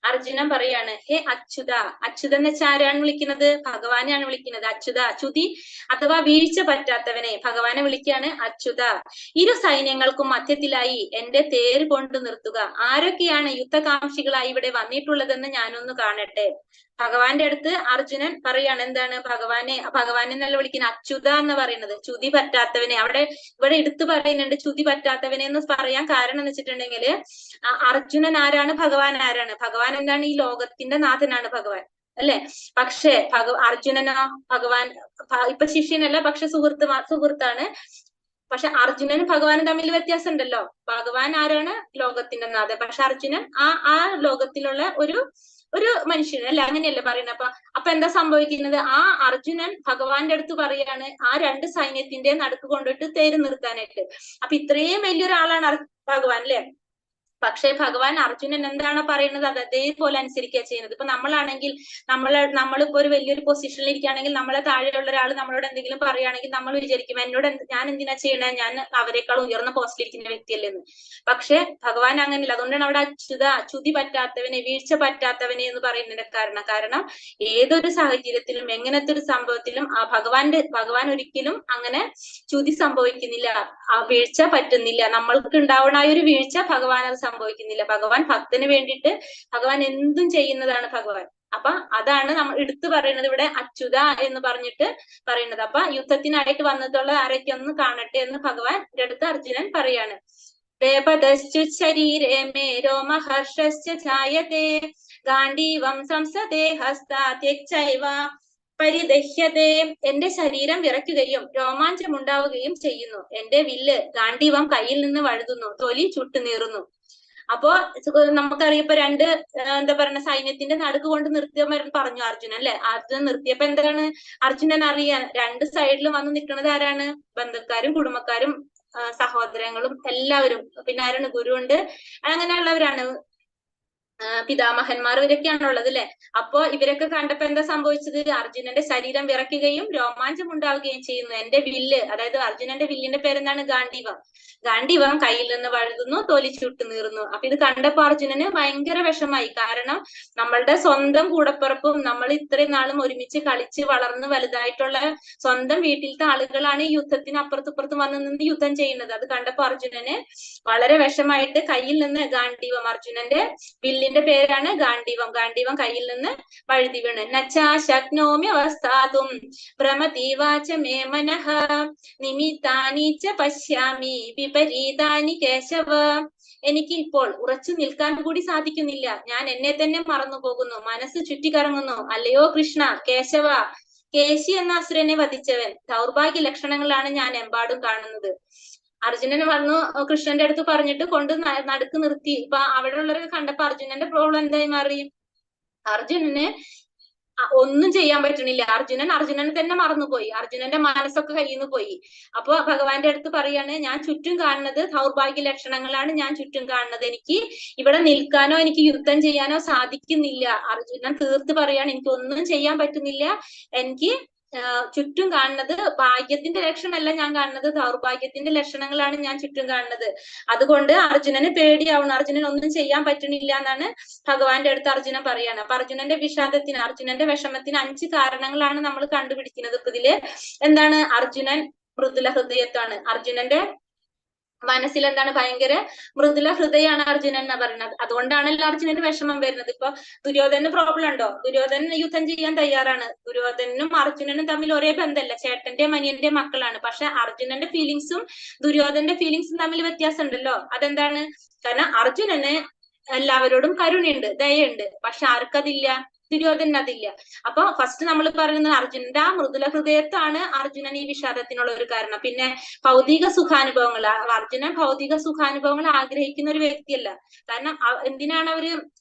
അർജുനൻ പറയാണ്, ഹേ അച്യുത. അച്യുതൻ എന്ന് വെച്ചാൽ ആരാണ് വിളിക്കുന്നത്? ഭഗവാനെയാണ് വിളിക്കുന്നത്. അച്യുത, അച്യുതി അഥവാ വീഴ്ച പറ്റാത്തവനെ ഭഗവാനെ വിളിക്കുകയാണ് അച്യുത. ഇരു സൈന്യങ്ങൾക്കും മധ്യത്തിലായി എന്റെ തേര് കൊണ്ട് നിർത്തുക. ആരൊക്കെയാണ് യുദ്ധകാംക്ഷികളായി ഇവിടെ വന്നിട്ടുള്ളതെന്ന് ഞാനൊന്ന് കാണട്ടെ. ഭഗവാന്റെ അടുത്ത് അർജുനൻ പറയാണ് എന്താണ്? ഭഗവാനെ നല്ല വിളിക്കുന്ന അച്യുത എന്ന് പറയുന്നത്. ചുതി പറ്റാത്തവനെ ഇവിടെ എടുത്തു പറയുന്നുണ്ട്. ചുതി പറ്റാത്തവനെ എന്ന് പറയാൻ കാരണം എന്ന് വെച്ചിട്ടുണ്ടെങ്കിൽ അർജുനൻ ആരാണ്? ഭഗവാൻ ആരാണ്? ഭഗവാൻ എന്താണ്? ഈ ലോകത്തിന്റെ നാഥനാണ് ഭഗവാൻ, അല്ലെ? പക്ഷേ അർജുനനോ? ഭഗവാൻ ഇപ്പൊ ശിഷ്യനല്ല, പക്ഷെ സുഹൃത്താണ്. പക്ഷെ അർജുനനും ഭഗവാനും തമ്മിൽ വ്യത്യാസം ഉണ്ടല്ലോ. ഭഗവാൻ ആരാണ്? ലോകത്തിന്റെ നാഥൻ. പക്ഷെ അർജുനൻ ആ ലോകത്തിലുള്ള ഒരു മനുഷ്യന്, അല്ലെ? അങ്ങനെയല്ലേ പറയുന്നത്. അപ്പൊ എന്താ സംഭവിക്കുന്നത്? ആ അർജുനൻ ഭഗവാന്റെ അടുത്ത് പറയാണ് ആ രണ്ട് സൈന്യത്തിന്റെ നടുക്ക് കൊണ്ടിട്ട് തേര് നിർത്താനായിട്ട്. അപ്പൊ ഇത്രയും വലിയൊരാളാണ് ഭഗവാൻ, അല്ലെ? പക്ഷെ ഭഗവാൻ അർജുനൻ എന്താണ് പറയുന്നത് അത് അതേപോലെ അനുസരിക്കുക ചെയ്യുന്നത്. ഇപ്പൊ നമ്മളാണെങ്കിൽ നമ്മളിപ്പോ ഒരു വലിയൊരു പൊസിഷനിൽ ഇരിക്കുകയാണെങ്കിൽ നമ്മളെ താഴെയുള്ള ഒരാൾ നമ്മളോട് എന്തെങ്കിലും പറയുകയാണെങ്കിൽ നമ്മൾ വിചാരിക്കും ഞാൻ എന്തിനാ ചെയ്യണേ, ഞാൻ അവരെക്കാൾ ഉയർന്ന പോസ്റ്റിലിരിക്കുന്ന വ്യക്തിയല്ലെന്ന്. പക്ഷെ ഭഗവാൻ അങ്ങനെയല്ല. അതുകൊണ്ടാണ് അവിടെ അച്യുതി പറ്റാത്തവനെ, വീഴ്ച പറ്റാത്തവനെ എന്ന് പറയുന്നതിന്റെ കാരണം ഏതൊരു സാഹചര്യത്തിലും എങ്ങനത്തെ ഒരു സംഭവത്തിലും ഭഗവാൻ ഒരിക്കലും അങ്ങനെ ചുതി സംഭവിക്കുന്നില്ല, ആ വീഴ്ച പറ്റുന്നില്ല. നമ്മൾക്ക് ഉണ്ടാവുന്ന ആ ഒരു വീഴ്ച ഭഗവാൻ അത് സംഭവിക്കുന്നില്ല. ഭഗവാൻ ഭക്തന് വേണ്ടിയിട്ട് ഭഗവാൻ എന്തും ചെയ്യുന്നതാണ് ഭഗവാൻ. അപ്പൊ അതാണ് നമ്മൾ എടുത്തു പറയുന്നത് ഇവിടെ അച്യുത എന്ന് പറഞ്ഞിട്ട് പറയുന്നത്. അപ്പൊ യുദ്ധത്തിനായിട്ട് വന്നിട്ടുള്ള ആരൊക്കെ ഒന്ന് കാണട്ടെ എന്ന് ഭഗവാന്റെ അടുത്ത് അർജുനൻ പറയാണ്. ശരീരേ മേ രോമഹർഷശ്ച ഛായതേ ഗാണ്ഡീവം സംസതേ ഹസ്താത്യക്ചൈവ പരിദഹ്യതേ. എന്റെ ശരീരം വിറയ്ക്കുകയും രോമാഞ്ചമുണ്ടാവുകയും ചെയ്യുന്നു. എന്റെ വില്ല് ഗാണ്ഡീവം കയ്യിൽ നിന്ന് വഴുതുന്നു, തൊലി ചുട്ടുനീറുന്നു. അപ്പോ നമുക്കറിയാം ഇപ്പൊ രണ്ട് എന്താ പറയുക സൈന്യത്തിന്റെ നടുക്ക് കൊണ്ട് നിർത്തിയ പറഞ്ഞു അർജുനൻ, അല്ലെ? അർജുനൻ നിർത്തിയപ്പോ എന്താണ്? അർജുനൻ അറിയാൻ രണ്ട് സൈഡിലും വന്ന് നിൽക്കുന്നത് ആരാണ്? ബന്ധുക്കാരും കുടുംബക്കാരും സഹോദരങ്ങളും എല്ലാവരും. പിന്നെ ആരാണ്? ഗുരുവുണ്ട്, അങ്ങനെയുള്ളവരാണ്, പിതാമഹന്മാർ, ഇവരൊക്കെയാണുള്ളത്, അല്ലെ? അപ്പോ ഇവരൊക്കെ കണ്ടപ്പോ എന്താ സംഭവിച്ചത്? അർജുനന്റെ ശരീരം വിറയ്ക്കുകയും രോമാഞ്ചം ഉണ്ടാവുകയും ചെയ്യുന്നു. എന്റെ വില്ല്, അതായത് അർജുനന്റെ വില്ലിന്റെ പേരെന്താണ്? ഗാണ്ഡീവം കയ്യിൽ നിന്ന് വഴുതുന്നു, തൊലി ചുട്ടു നീറുന്നു. അപ്പൊ ഇത് കണ്ടപ്പോ അർജുനന് ഭയങ്കര വിഷമായി. കാരണം നമ്മളുടെ സ്വന്തം കൂടപ്പിറപ്പും നമ്മൾ ഇത്രയും നാളും ഒരുമിച്ച് കളിച്ച് വളർന്ന് വലുതായിട്ടുള്ള സ്വന്തം വീട്ടിലത്തെ ആളുകളാണ് ഈ യുദ്ധത്തിന് അപ്പുറത്തും വന്ന് നിന്ന് യുദ്ധം ചെയ്യുന്നത്. അത് കണ്ടപ്പോ അർജുനന് വളരെ വിഷമായിട്ട് കയ്യിൽ നിന്ന് ഗാണ്ഡീവം, അർജുനന്റെ വില്ലിന്റെ പേരാണ് ഗാണ്ഡീവം കയ്യിൽ നിന്ന് വഴുതി വീണ്. നച്ചാ ശക്നോമ്യവസ്ഥാതും ഭ്രമതീവാച മേ മനഃ നിമിത്താനി ച പശ്യാമി വിപരീതാനി കേശവ. എനിക്ക് ഇപ്പോൾ ഉറച്ചു നിൽക്കാൻ കൂടി സാധിക്കുന്നില്ല. ഞാൻ എന്നെ തന്നെ മറന്നു പോകുന്നു, മനസ്സ് ചുറ്റിക്കറങ്ങുന്നു. അല്ലയോ കൃഷ്ണ, കേശവ, കേശി എന്ന അസുരനെ വധിച്ചവൻ, ദൗർഭാഗ്യ ലക്ഷണങ്ങളാണ് ഞാൻ എമ്പാടും കാണുന്നത്. അർജുനന് വന്നു കൃഷ്ണന്റെ അടുത്ത് പറഞ്ഞിട്ട് കൊണ്ട് നടുക്ക് നിർത്തി. ഇപ്പൊ അവിടെ ഉള്ളവരൊക്കെ കണ്ടപ്പോ അർജുനന്റെ പ്രോബ്ലം എന്തായി മാറി? അർജുനന് ഒന്നും ചെയ്യാൻ പറ്റണില്ല. അർജുനനെ തന്നെ മറന്നുപോയി. അർജുനന്റെ മനസ്സൊക്കെ കയ്യിൽ നിന്ന് പോയി. അപ്പൊ ഭഗവാന്റെ അടുത്ത് പറയാണ്, ഞാൻ ചുറ്റും കാണുന്നത് ദൗർഭാഗ്യ ലക്ഷണങ്ങളാണ് ഞാൻ ചുറ്റും കാണുന്നത്. എനിക്ക് ഇവിടെ നിൽക്കാനോ എനിക്ക് യുദ്ധം ചെയ്യാനോ സാധിക്കുന്നില്ല. അർജുനൻ തീർത്ത് പറയാണ്, എനിക്ക് ഒന്നും ചെയ്യാൻ പറ്റുന്നില്ല. എനിക്ക് ചുറ്റും കാണുന്നത് ഭാഗ്യത്തിന്റെ ലക്ഷണമല്ല ഞാൻ കാണുന്നത്, ദൗർഭാഗ്യത്തിന്റെ ലക്ഷണങ്ങളാണ് ഞാൻ ചുറ്റും കാണുന്നത്. അതുകൊണ്ട് അർജുനന് പേടിയാവുന്നു, അർജുനൻ ഒന്നും ചെയ്യാൻ പറ്റണില്ല എന്നാണ് ഭഗവാന്റെ അടുത്ത് അർജുനൻ പറയാണ്. അപ്പൊ അർജുനന്റെ വിഷാദത്തിന്, അർജുനന്റെ വിഷമത്തിന് 5 കാരണങ്ങളാണ് നമ്മൾ കണ്ടുപിടിക്കുന്നത്. ഇപ്പൊ ഇതില് എന്താണ്? അർജുനൻ മൃദുല ഹൃദയത്താണ്. അർജുനന്റെ മനസ്സിൽ എന്താണ്? ഭയങ്കര മൃദുല ഹൃദയാണ് അർജുനൻ എന്ന് പറയുന്നത്. അതുകൊണ്ടാണല്ലോ അർജുനന് വിഷമം വരുന്നത്. ഇപ്പൊ ദുര്യോധനന് പ്രോബ്ലം ഉണ്ടോ? ദുര്യോധനൻ യുദ്ധം ചെയ്യാൻ തയ്യാറാണ്. ദുര്യോധനും അർജുനനും തമ്മിൽ ഒരേ ബന്ധമല്ല, ചേട്ടന്റെയും അനിയന്റെയും മക്കളാണ്. പക്ഷെ അർജുനന്റെ ഫീലിങ്സും ദുര്യോധനന്റെ ഫീലിങ്സും തമ്മിൽ വ്യത്യാസം ഉണ്ടല്ലോ. അതെന്താണ്? കാരണം അർജുനന് എല്ലാവരോടും കരുണയുണ്ട്, ദയുണ്ട്. പക്ഷെ ആർക്കതില്ല? ദുര്യോധനന് അതില്ല. അപ്പൊ ഫസ്റ്റ് നമ്മൾ പറയുന്നത് അർജുനന്റെ ആ മൃദുല ഹൃദയത്താണ് അർജുനൻ ഈ വിഷാദത്തിനുള്ള ഒരു കാരണം. പിന്നെ ഭൗതിക സുഖാനുഭവങ്ങൾ, അർജുനൻ ഭൗതിക സുഖാനുഭവങ്ങൾ ആഗ്രഹിക്കുന്ന ഒരു വ്യക്തിയല്ല. കാരണം എന്തിനാണ് അവര്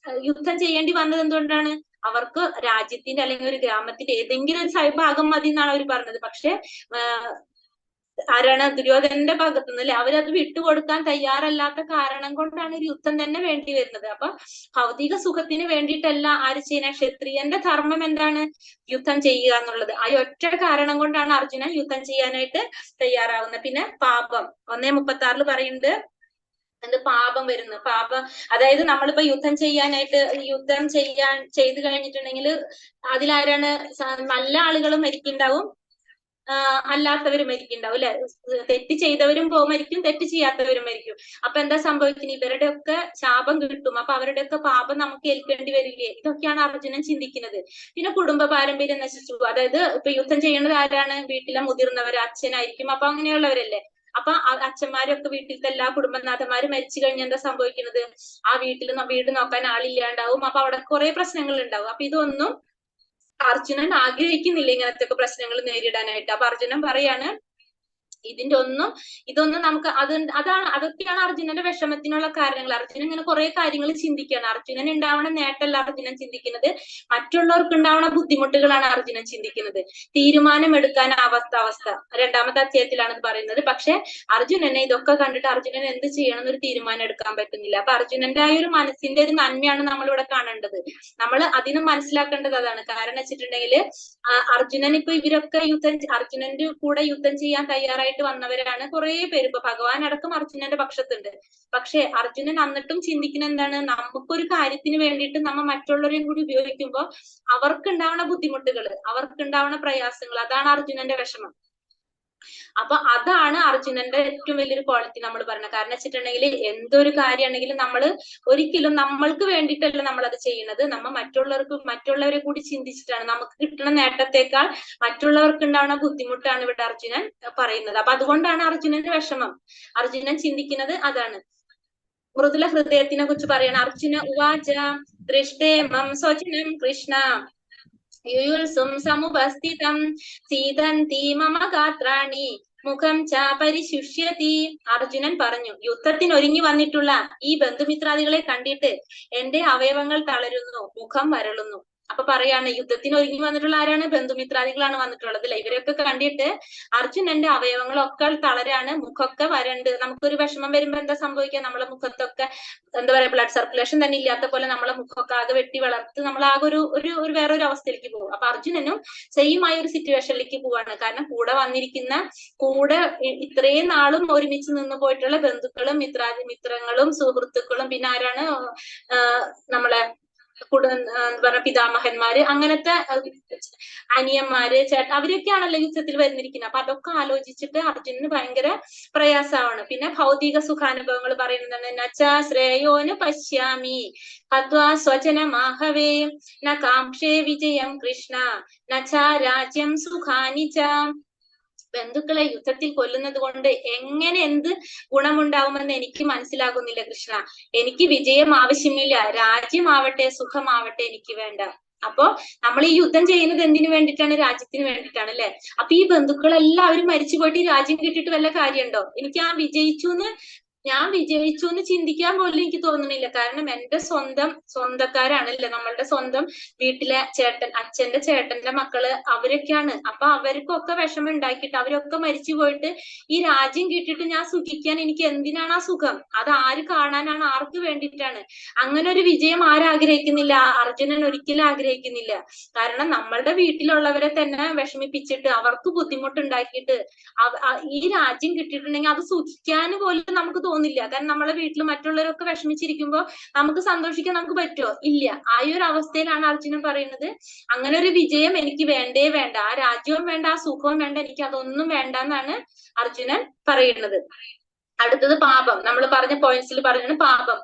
യുദ്ധം ചെയ്യേണ്ടി വന്നത്? എന്തുകൊണ്ടാണ്? അവർക്ക് രാജ്യത്തിന്റെ അല്ലെങ്കിൽ ഒരു ഗ്രാമത്തിന്റെ ഏതെങ്കിലും ഒരു ഭാഗം മതി എന്നാണ് അവർ പറഞ്ഞത്. പക്ഷെ ആരാണ്? ദുര്യോധനന്റെ ഭാഗത്തു നിന്ന് അല്ലെ, അവരത് വിട്ടുകൊടുക്കാൻ തയ്യാറല്ലാത്ത കാരണം കൊണ്ടാണ് ഒരു യുദ്ധം തന്നെ വേണ്ടി വരുന്നത്. അപ്പൊ ഭൗതിക സുഖത്തിന് വേണ്ടിയിട്ടല്ല ആര് ചെയ്യുന്ന? ക്ഷത്രിയന്റെ ധർമ്മം എന്താണ്? യുദ്ധം ചെയ്യുക എന്നുള്ളത്. ആ ഒറ്റ കാരണം കൊണ്ടാണ് അർജുനൻ യുദ്ധം ചെയ്യാനായിട്ട് തയ്യാറാവുന്നത്. പിന്നെ പാപം 1:36 പറയുന്നുണ്ട് എന്ത് പാപം വരുന്നു? പാപം അതായത് നമ്മളിപ്പോ യുദ്ധം ചെയ്തു കഴിഞ്ഞിട്ടുണ്ടെങ്കിൽ അതിലാരാണ്? നല്ല ആളുകളും മരിക്കുന്നുണ്ടാവും, അല്ലാത്തവരും മരിക്കുന്നുണ്ടാവും അല്ലെ. തെറ്റ് ചെയ്തവരും മരിക്കും, തെറ്റ് ചെയ്യാത്തവരും മരിക്കും. അപ്പൊ എന്താ സംഭവിക്കുന്നത്? ഇവരുടെ ഒക്കെ ശാപം കിട്ടും. അപ്പൊ അവരുടെയൊക്കെ പാപം നമുക്ക് ഏൽക്കേണ്ടി വരില്ലേ? ഇതൊക്കെയാണ് അർജുനൻ ചിന്തിക്കുന്നത്. പിന്നെ കുടുംബ പാരമ്പര്യം നശിച്ചു. അതായത് ഇപ്പൊ യുദ്ധം ചെയ്യുന്നത് ആരാണ്? വീട്ടിലെ മുതിർന്നവർ, അച്ഛനായിരിക്കും. അപ്പൊ അങ്ങനെയുള്ളവരല്ലേ. അപ്പൊ അച്ഛന്മാരൊക്കെ വീട്ടിലത്തെ എല്ലാ കുടുംബനാഥന്മാരും മരിച്ചു കഴിഞ്ഞാൽ എന്താ സംഭവിക്കുന്നത്? ആ വീട് നോക്കാൻ ആളില്ലാണ്ടാവും. അപ്പൊ അവിടെ കുറെ പ്രശ്നങ്ങൾ ഉണ്ടാവും. അപ്പൊ ഇതൊന്നും അർജുനൻ ആഗ്രഹിക്കുന്നില്ല, ഇങ്ങനത്തെ ഒക്കെ പ്രശ്നങ്ങൾ നേരിടാനായിട്ട്. അപ്പൊ അർജുനൻ പറയാണ് ഇതൊന്നും നമുക്ക് അതൊക്കെയാണ് അർജുനന്റെ വിഷമത്തിനുള്ള കാരണങ്ങൾ. അർജുനൻ ഇങ്ങനെ കുറെ കാര്യങ്ങൾ ചിന്തിക്കുകയാണ്. അർജുനൻ ഉണ്ടാവണ നേട്ടമല്ല അർജുനൻ ചിന്തിക്കുന്നത്, മറ്റുള്ളവർക്ക് ഉണ്ടാവണ ബുദ്ധിമുട്ടുകളാണ് അർജുനൻ ചിന്തിക്കുന്നത്. തീരുമാനമെടുക്കാൻ അവസ്ഥ 2-ാമത്തെ അധ്യായത്തിലാണ് പറയുന്നത്. പക്ഷെ അർജുനനെ ഇതൊക്കെ കണ്ടിട്ട് അർജുനൻ എന്ത് ചെയ്യണം എന്നൊരു തീരുമാനം എടുക്കാൻ പറ്റുന്നില്ല. അപ്പൊ അർജുനന്റെ ആ ഒരു മനസ്സിന്റെ ഒരു നന്മയാണ് നമ്മളിവിടെ കാണേണ്ടത്. നമ്മൾ അതിനും മനസ്സിലാക്കേണ്ടത് അതാണ്. കാരണം വെച്ചിട്ടുണ്ടെങ്കിൽ അർജുനൻ ഇപ്പൊ ഇവരൊക്കെ അർജുനന്റെ കൂടെ യുദ്ധം ചെയ്യാൻ തയ്യാറായിട്ട് വന്നവരാണ് കുറെ പേര്. ഇപ്പൊ ഭഗവാൻ അടക്കം അർജുനന്റെ പക്ഷത്തുണ്ട്. പക്ഷെ അർജുനൻ എന്നിട്ടും ചിന്തിക്കുന്ന എന്താണ്? നമുക്കൊരു കാര്യത്തിന് വേണ്ടിയിട്ട് നമ്മ മറ്റുള്ളവരെയും കൂടി ഉപയോഗിക്കുമ്പോൾ അവർക്കുണ്ടാവുന്ന ബുദ്ധിമുട്ടുകൾ, അവർക്കുണ്ടാവുന്ന പ്രയാസങ്ങൾ, അതാണ് അർജുനന്റെ വിഷമം. അപ്പൊ അതാണ് അർജുനന്റെ ഏറ്റവും വലിയൊരു ക്വാളിറ്റി നമ്മൾ പറയുന്നത്. കാരണം വെച്ചിട്ടുണ്ടെങ്കിൽ എന്തൊരു കാര്യമാണെങ്കിലും നമ്മൾ ഒരിക്കലും നമ്മൾക്ക് വേണ്ടിയിട്ടല്ല നമ്മൾ അത് ചെയ്യുന്നത്. നമ്മ മറ്റുള്ളവരെ കൂടി ചിന്തിച്ചിട്ടാണ്. നമുക്ക് കിട്ടുന്ന നേട്ടത്തെക്കാൾ മറ്റുള്ളവർക്ക് ഉണ്ടാവുന്ന ബുദ്ധിമുട്ടാണ് ഇവിടെ അർജുനൻ പറയുന്നത്. അപ്പൊ അതുകൊണ്ടാണ് അർജുനന്റെ വിഷമം. അർജുനൻ ചിന്തിക്കുന്നത് അതാണ്. മൃദുല ഹൃദയത്തിനെ കുറിച്ച് പറയണം. അർജുന ഉവാച ദൃഷ്ടേമം സ്വജനം കൃഷ്ണ യുയുത്സും സമുപസ്ഥിതം സീതന്തി മമ ഗാത്രാണി മുഖം ച പരിശുഷ്യതി. അർജുനൻ പറഞ്ഞു, യുദ്ധത്തിന് ഒരുങ്ങി വന്നിട്ടുള്ള ഈ ബന്ധുമിത്രാദികളെ കണ്ടിട്ട് എന്റെ അവയവങ്ങൾ തളരുന്നു, മുഖം വരളുന്നു. അപ്പൊ പറയാണ് യുദ്ധത്തിന് ഒരുങ്ങി വന്നിട്ടുള്ള ആരാണ്? ബന്ധുമിത്രാദികളാണ് വന്നിട്ടുള്ളത് അല്ലെ. ഇവരൊക്കെ കണ്ടിട്ട് അർജുനന്റെ അവയവങ്ങളൊക്കെ തളരാണ്, മുഖമൊക്കെ വരണ്ട്. നമുക്കൊരു വിഷമം വരുമ്പോ എന്താ സംഭവിക്കുക? നമ്മളെ മുഖത്തൊക്കെ എന്താ പറയാ, ബ്ലഡ് സർക്കുലേഷൻ തന്നെ ഇല്ലാത്ത പോലെ നമ്മളെ മുഖമൊക്കെ ആകെ വെട്ടി വളർത്ത് നമ്മൾ ആകെ ഒരു വേറൊരു അവസ്ഥയിലേക്ക് പോകും. അപ്പൊ അർജുനനും സെയിം ആയ ഒരു സിറ്റുവേഷനിലേക്ക് പോവാണ്. കാരണം കൂടെ ഇത്രയും നാളും ഒരുമിച്ച് നിന്ന് പോയിട്ടുള്ള ബന്ധുക്കളും മിത്രങ്ങളും സുഹൃത്തുക്കളും പിന്നെ ആരാണ് നമ്മളെ എന്താ പറയുക പിതാമഹന്മാര്, അങ്ങനത്തെ അനിയന്മാര്, അവരൊക്കെയാണല്ലോ യുദ്ധത്തിൽ വരുന്നിരിക്കുന്നത്. അപ്പൊ അതൊക്കെ ആലോചിച്ചിട്ട് അർജുനന് ഭയങ്കര പ്രയാസമാണ്. പിന്നെ ഭൗതിക സുഖാനുഭവങ്ങൾ പറയുന്നത് നച്ചാ ശ്രേയോന് പശ്യാമി ഹത്വാ സ്വജനമാഹവേ ന കാംക്ഷേ വിജയം കൃഷ്ണ നച്ചാ രാജ്യം സുഖാനി ച. ബന്ധുക്കളെ യുദ്ധത്തിൽ കൊല്ലുന്നത് കൊണ്ട് എന്ത് ഗുണമുണ്ടാവുമെന്ന് എനിക്ക് മനസ്സിലാകുന്നില്ല കൃഷ്ണ. എനിക്ക് വിജയം ആവശ്യമില്ല, രാജ്യമാവട്ടെ സുഖമാവട്ടെ എനിക്ക് വേണ്ട. അപ്പോ നമ്മൾ ഈ യുദ്ധം ചെയ്യുന്നത് എന്തിനു വേണ്ടിയിട്ടാണ്? രാജ്യത്തിന് വേണ്ടിയിട്ടാണ് അല്ലെ. അപ്പൊ ഈ ബന്ധുക്കളെല്ലാവരും മരിച്ചു പോയിട്ട് ഈ രാജ്യം കിട്ടിയിട്ട് വല്ല കാര്യമുണ്ടോ? എനിക്ക് ഞാൻ വിജയിച്ചു എന്ന് ചിന്തിക്കാൻ പോലും എനിക്ക് തോന്നുന്നില്ല. കാരണം എന്റെ സ്വന്തക്കാരാണല്ലേ, നമ്മളുടെ സ്വന്തം വീട്ടിലെ അച്ഛന്റെ ചേട്ടന്റെ മക്കള് അവരൊക്കെയാണ്. അപ്പൊ അവർക്കൊക്കെ വിഷമം ഉണ്ടാക്കിയിട്ട് അവരൊക്കെ മരിച്ചു പോയിട്ട് ഈ രാജ്യം കിട്ടിയിട്ട് ഞാൻ സുഖിക്കാൻ എനിക്ക് എന്തിനാണ് ആ സുഖം? അത് ആര് കാണാനാണ്? ആർക്ക് വേണ്ടിയിട്ടാണ്? അങ്ങനെ ഒരു വിജയം ആരാഗ്രഹിക്കുന്നില്ല? അർജുനൻ ഒരിക്കലും ആഗ്രഹിക്കുന്നില്ല. കാരണം നമ്മളുടെ വീട്ടിലുള്ളവരെ തന്നെ വിഷമിപ്പിച്ചിട്ട് അവർക്ക് ബുദ്ധിമുട്ടുണ്ടാക്കിയിട്ട് ഈ രാജ്യം കിട്ടിയിട്ടുണ്ടെങ്കിൽ അത് സുഖിക്കാൻ പോലും നമുക്ക് തോന്നില്ല. കാരണം നമ്മളെ വീട്ടിൽ മറ്റുള്ളവരൊക്കെ വിഷമിച്ചിരിക്കുമ്പോൾ നമുക്ക് സന്തോഷിക്കാൻ നമുക്ക് പറ്റുമോ? ഇല്ല. ആ ഒരു അവസ്ഥയിലാണ് അർജുനൻ പറയുന്നത് അങ്ങനെ ഒരു വിജയം എനിക്ക് വേണ്ടേ വേണ്ട, ആ രാജ്യവും വേണ്ട, ആ സുഖവും വേണ്ട, എനിക്ക് അതൊന്നും വേണ്ട എന്നാണ് അർജുനൻ പറയുന്നത്. അടുത്തത് പാപം. നമ്മൾ പറഞ്ഞ പോയിന്റ്സിൽ പറഞ്ഞാണ്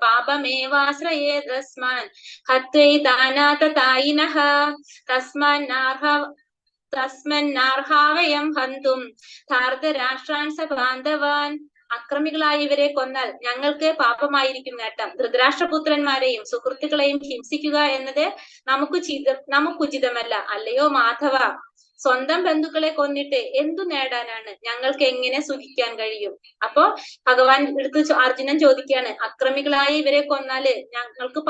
പാപമേവാശ്രയേ തസ്മാൻ ഹത്വൈ ദാനാതതായിനഃ തസ്മന്നാർഹാവയം ഹന്തും ധാർതരാഷ്ട്രാൻ സബാന്ധവാൻ. അക്രമികളായ ഇവരെ കൊന്നാൽ ഞങ്ങൾക്ക് പാപമായിരിക്കും നേട്ടം. ധൃതരാഷ്ട്രപുത്രന്മാരെയും സുഹൃത്തുക്കളെയും ഹിംസിക്കുക എന്നത് നമുക്കുചിതമല്ല. അല്ലയോ മാധവ, സ്വന്തം ബന്ധുക്കളെ കൊന്നിട്ട് എന്തു നേടാനാണ്? ഞങ്ങൾക്ക് എങ്ങനെ സുഖിക്കാൻ കഴിയും? അപ്പോ ഭഗവാൻ എടുത്ത് അർജുനൻ ചോദിക്കുകയാണ്, അക്രമികളായ ഇവരെ കൊന്നാല് ഞങ്ങൾക്ക്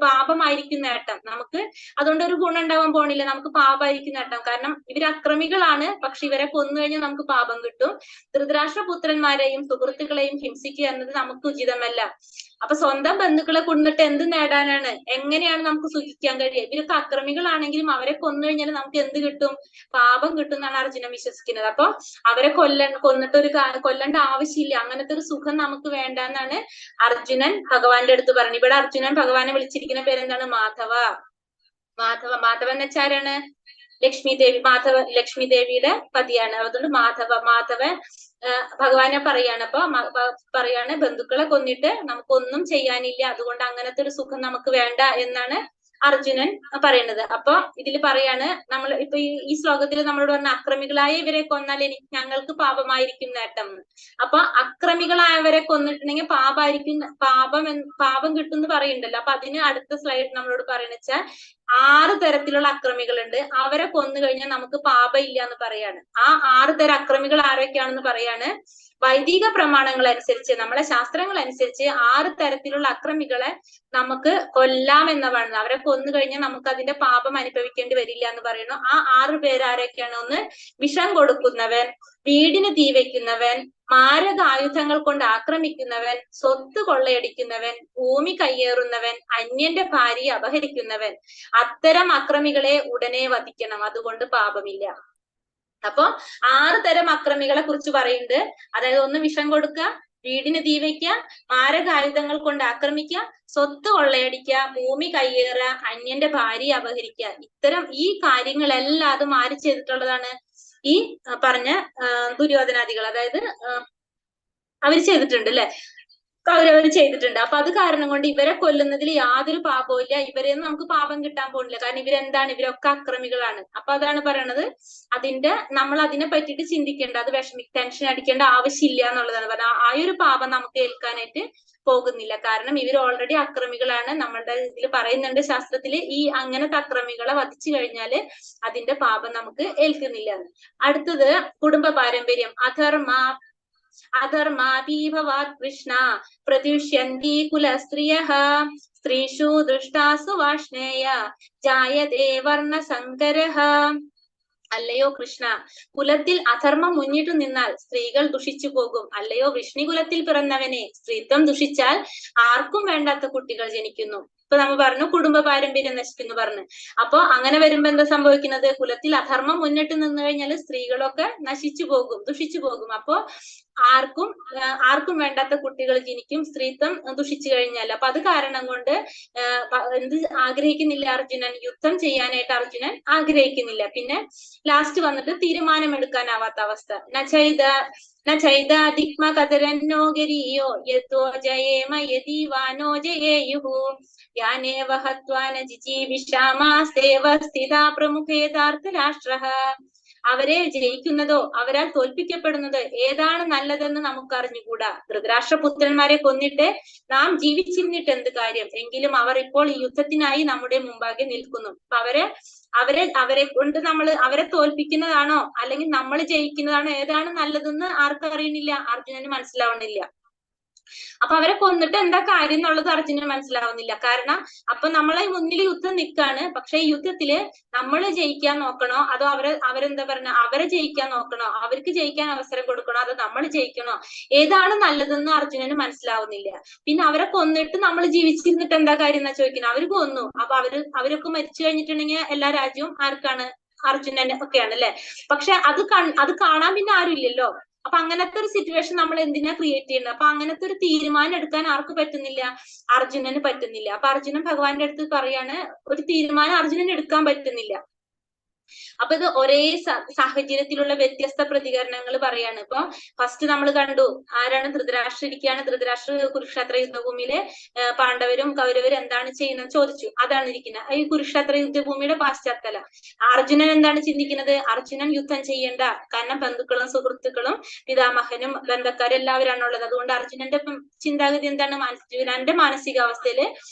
പാപമായിരിക്കും നേട്ടം. നമുക്ക് അതുകൊണ്ട് ഒരു ഗുണം ഉണ്ടാവാൻ പോണില്ല, നമുക്ക് പാപമായിരിക്കും നേട്ടം. കാരണം ഇവർ അക്രമികളാണ്, പക്ഷെ ഇവരെ കൊന്നു കഴിഞ്ഞാൽ നമുക്ക് പാപം കിട്ടും. ധൃതരാഷ്ട്രപുത്രന്മാരെയും സുഹൃത്തുക്കളെയും ഹിംസിക്കുക എന്നത് നമുക്ക് ഉചിതമല്ല. അപ്പൊ സ്വന്തം ബന്ധുക്കളെ കൊന്നിട്ട് എന്ത് നേടാനാണ്? എങ്ങനെയാണ് നമുക്ക് സുഖിക്കാൻ കഴിയുക? ഇവരൊക്കെ അക്രമികളാണെങ്കിലും അവരെ കൊന്നു കഴിഞ്ഞാൽ നമുക്ക് എന്ത് കിട്ടും? പാപം കിട്ടും എന്നാണ് അർജുനൻ വിശ്വസിക്കുന്നത്. അപ്പൊ അവരെ കൊന്നിട്ട് കൊല്ലേണ്ട ആവശ്യമില്ല, അങ്ങനത്തെ ഒരു സുഖം നമുക്ക് വേണ്ട എന്നാണ് അർജുനൻ ഭഗവാന്റെ അടുത്ത് പറഞ്ഞു. ഇവിടെ അർജുനൻ ഭഗവാനെ വിളിച്ചിരിക്കുന്ന പേരെന്താണ്? മാധവ. മാധവ എന്ന് വെച്ചാരാണ്? ലക്ഷ്മി ദേവി. ലക്ഷ്മി ദേവിയുടെ പതിയാണ്. അതുകൊണ്ട് മാധവൻ ഭഗവാനെ പറയാണ്. അപ്പൊ പറയാണ്, ബന്ധുക്കളെ കൊന്നിട്ട് നമുക്കൊന്നും ചെയ്യാനില്ല, അതുകൊണ്ട് അങ്ങനത്തെ ഒരു സുഖം നമുക്ക് വേണ്ട എന്നാണ് അർജുനൻ പറയുന്നത്. അപ്പൊ ഇതിൽ പറയാണ്, നമ്മൾ ഇപ്പൊ ഈ ശ്ലോകത്തിൽ നമ്മളോട് പറഞ്ഞ അക്രമികളായ ഇവരെ കൊന്നാൽ ഞങ്ങൾക്ക് പാപമായിരിക്കും നേട്ടം. അപ്പൊ അക്രമികളായവരെ കൊന്നിട്ടുണ്ടെങ്കിൽ പാപം കിട്ടും എന്ന് പറയുന്നുണ്ടല്ലോ. അപ്പൊ അതിന് അടുത്ത സ്ലൈഡ് നമ്മളോട് പറയണ വെച്ചാൽ 6 തരത്തിലുള്ള അക്രമികളുണ്ട്. അവരെ കൊന്നു കഴിഞ്ഞാൽ നമുക്ക് പാപം ഇല്ല എന്ന് പറയാണ്. ആ 6 തരം അക്രമികൾ ആരൊക്കെയാണെന്ന് പറയാണ്. വൈദിക പ്രമാണങ്ങൾ അനുസരിച്ച്, നമ്മളെ ശാസ്ത്രങ്ങൾ അനുസരിച്ച് 6 തരത്തിലുള്ള അക്രമികളെ നമുക്ക് കൊല്ലാം എന്ന് പറയുന്നത്. അവരെ കൊന്നു കഴിഞ്ഞാൽ നമുക്ക് അതിന്റെ പാപം അനുഭവിക്കേണ്ടി വരില്ല എന്ന് പറയുന്നു. ആ 6 പേരാരൊക്കെയാണ്? ഒന്ന്, വിഷം കൊടുക്കുന്നവൻ, വീടിന് തീ വെക്കുന്നവൻ, മാരക ആയുധങ്ങൾ കൊണ്ട് ആക്രമിക്കുന്നവൻ, സ്വത്ത് കൊള്ളയടിക്കുന്നവൻ, ഭൂമി കയ്യേറുന്നവൻ, അന്യന്റെ ഭാര്യയെ അപഹരിക്കുന്നവൻ. അത്തരം അക്രമികളെ ഉടനെ വധിക്കണം, അതുകൊണ്ട് പാപമില്ല. അപ്പൊ 6 തരം അക്രമികളെ കുറിച്ച് പറയുന്നുണ്ട്. അതായത് ഒന്ന്, വിഷം കൊടുക്കുക, വീടിന് തീ വയ്ക്കുക, മാരക ആയുധങ്ങൾ കൊണ്ട് ആക്രമിക്കുക, സ്വത്ത് കൊള്ളയടിക്കുക, ഭൂമി കയ്യേറുക, അന്യന്റെ ഭാര്യയെ അപഹരിക്കുക. ഇത്തരം ഈ കാര്യങ്ങളെല്ലാം അതും ആര് ചെയ്തിട്ടുള്ളതാണ്? ഈ പറഞ്ഞ ദുര്യോധനാദികൾ, അതായത് അവർ ചെയ്തിട്ടുണ്ട് അല്ലെ, അവരവർ ചെയ്തിട്ടുണ്ട്. അപ്പൊ അത് കാരണം കൊണ്ട് ഇവരെ കൊല്ലുന്നതിൽ യാതൊരു പാപവും ഇല്ല, ഇവരെയൊന്നും നമുക്ക് പാപം കിട്ടാൻ പോകുന്നില്ല. കാരണം ഇവരെന്താണ്? ഇവരൊക്കെ അക്രമികളാണ്. അപ്പൊ അതാണ് പറയണത്, നമ്മൾ അതിനെ പറ്റിയിട്ട് ചിന്തിക്കേണ്ട, അത് ടെൻഷൻ അടിക്കേണ്ട ആവശ്യമില്ല എന്നുള്ളതാണ് പറഞ്ഞത്. ആ ഒരു പാപം നമുക്ക് ഏൽക്കാനായിട്ട് പോകുന്നില്ല. കാരണം ഇവർ ഓൾറെഡി അക്രമികളാണ്. നമ്മളുടെ ഇതിൽ പറയുന്നുണ്ട് ശാസ്ത്രത്തില്, ഈ അങ്ങനത്തെ അക്രമികളെ വധിച്ചു കഴിഞ്ഞാല് അതിന്റെ പാപം നമുക്ക് ഏൽക്കുന്നില്ല. അടുത്തത് കുടുംബ പാരമ്പര്യം. അധർമാഭീഭവാത് കൃഷ്ണ പ്രത്യുഷ്യന്തി കുലസ്ത്രിയഃ സ്ത്രീഷു ദുഷ്ടാസു വാഷ്ണേയ ജായതേ വർണ്ണസങ്കരഃ. അല്ലയോ കൃഷ്ണ, കുലത്തിൽ അധർമ്മം മുന്നിട്ടു നിന്നാൽ സ്ത്രീകൾ ദുഷിച്ചു പോകും. അല്ലയോ വൃഷ്ണികുലത്തിൽ പിറന്നവനെ, സ്ത്രീത്വം ദുഷിച്ചാൽ ആർക്കും വേണ്ടാത്ത കുട്ടികൾ ജനിക്കുന്നു. ഇപ്പൊ നമ്മൾ പറഞ്ഞു കുടുംബ പാരമ്പര്യം നശിക്കുന്നു പറഞ്ഞു. അപ്പൊ അങ്ങനെ വരുമ്പോ എന്താ സംഭവിക്കുന്നത്? കുലത്തിൽ അധർമ്മം മുന്നിട്ട് നിന്ന് കഴിഞ്ഞാൽ സ്ത്രീകളൊക്കെ നശിച്ചു പോകും, ദുഷിച്ചു പോകും. അപ്പോ ആർക്കും വേണ്ടാത്ത കുട്ടികൾ ജനിക്കും, സ്ത്രീത്വം ദുഷിച്ചു കഴിഞ്ഞാൽ. അപ്പൊ അത് കാരണം കൊണ്ട് എന്ത് ആഗ്രഹിക്കുന്നില്ല അർജുനൻ? യുദ്ധം ചെയ്യാനായിട്ട് അർജുനൻ ആഗ്രഹിക്കുന്നില്ല. പിന്നെ ലാസ്റ്റ് വന്നിട്ട് തീരുമാനമെടുക്കാനാവാത്ത അവസ്ഥ. നൈദാദിക്മകതരന്നോ ഗരീയോ യതോ ജയേമ യദീവാനോ ജയേയുഹു യാനേവ ഹത്വാന ജിജീവിഷാമാസ്തേവ സ്ഥിതാ പ്രമുഖേതാർത്ഥ രാഷ്ട്രഃ. അവരെ ജയിക്കുന്നതോ അവരാൽ തോൽപ്പിക്കപ്പെടുന്നത് ഏതാണ് നല്ലതെന്ന് നമുക്ക് അറിഞ്ഞുകൂടാ. ധൃതരാഷ്ട്രപുത്രന്മാരെ കൊന്നിട്ട് നാം ജീവിച്ചിരുന്നിട്ട് എന്ത് കാര്യം? എങ്കിലും അവർ ഇപ്പോൾ ഈ യുദ്ധത്തിനായി നമ്മുടെ മുമ്പാകെ നിൽക്കുന്നു. അപ്പൊ അവരെ കൊണ്ട് അവരെ തോൽപ്പിക്കുന്നതാണോ അല്ലെങ്കിൽ നമ്മൾ ജയിക്കുന്നതാണോ, ഏതാണ് നല്ലതെന്ന് ആർക്കും അറിയണില്ല, അർജുനന് മനസ്സിലാവണില്ല. അപ്പൊ അവരെ കൊന്നിട്ട് എന്താ കാര്യം എന്നുള്ളത് അർജുനന് മനസ്സിലാവുന്നില്ല. കാരണം അപ്പൊ നമ്മളെ മുന്നിൽ യുദ്ധം നിൽക്കാണ്. പക്ഷെ ഈ യുദ്ധത്തില് നമ്മൾ ജയിക്കാൻ നോക്കണോ, അതോ അവരെന്താ പറഞ്ഞ അവരെ ജയിക്കാൻ നോക്കണോ, അവർക്ക് ജയിക്കാൻ അവസരം കൊടുക്കണോ, അതോ നമ്മൾ ജയിക്കണോ, ഏതാണ് നല്ലതെന്ന് അർജുനന് മനസ്സിലാവുന്നില്ല. പിന്നെ അവരെ കൊന്നിട്ട് നമ്മൾ ജീവിച്ചിരുന്നിട്ട് എന്താ കാര്യം എന്നാ ചോദിക്കുന്നത്. അവര് കൊന്നു, അപ്പൊ അവരൊക്കെ മരിച്ചു കഴിഞ്ഞിട്ടുണ്ടെങ്കിൽ എല്ലാ രാജ്യവും ആർക്കാണ്? അർജുനന് ഒക്കെയാണ് അല്ലെ. പക്ഷെ അത് കാണാൻ പിന്നെ ആരും ഇല്ലല്ലോ. അപ്പൊ അങ്ങനത്തെ ഒരു സിറ്റുവേഷൻ നമ്മൾ എന്തിനാ ക്രിയേറ്റ് ചെയ്യുന്നത്? അപ്പൊ അങ്ങനത്തെ ഒരു തീരുമാനം എടുക്കാൻ ആർക്ക് പറ്റുന്നില്ല? അർജുനന് പറ്റുന്നില്ല. അപ്പൊ അർജുനൻ ഭഗവാന്റെ അടുത്ത് പറയാണ്, ഒരു തീരുമാനം അർജുനന് എടുക്കാൻ പറ്റുന്നില്ല. അപ്പൊ ഇത് ഒരേ സാഹചര്യത്തിലുള്ള വ്യത്യസ്ത പ്രതികരണങ്ങൾ പറയാണ്. ഇപ്പൊ ഫസ്റ്റ് നമ്മൾ കണ്ടു ആരാണ് ധൃതരാഷ്ട്ര ഇരിക്കുകയാണ്, ധൃതരാഷ്ട്ര കുരുക്ഷേത്ര യുദ്ധഭൂമിയിലെ പാണ്ഡവരും കൗരവരും എന്താണ് ചെയ്യുന്നത് ചോദിച്ചു, അതാണ് ഇരിക്കുന്നത് ഈ കുരുക്ഷേത്ര യുദ്ധഭൂമിയുടെ പാശ്ചാത്തല. അർജുനൻ എന്താണ് ചിന്തിക്കുന്നത്, അർജുനൻ യുദ്ധം ചെയ്യേണ്ട, കാരണം ബന്ധുക്കളും സുഹൃത്തുക്കളും പിതാമഹനും ബന്ധക്കാരും എല്ലാവരാണുള്ളത്. അതുകൊണ്ട് അർജുനന്റെ ചിന്താഗതി എന്താണ്, അർജുനന്റെ മാനസികാവസ്ഥയില്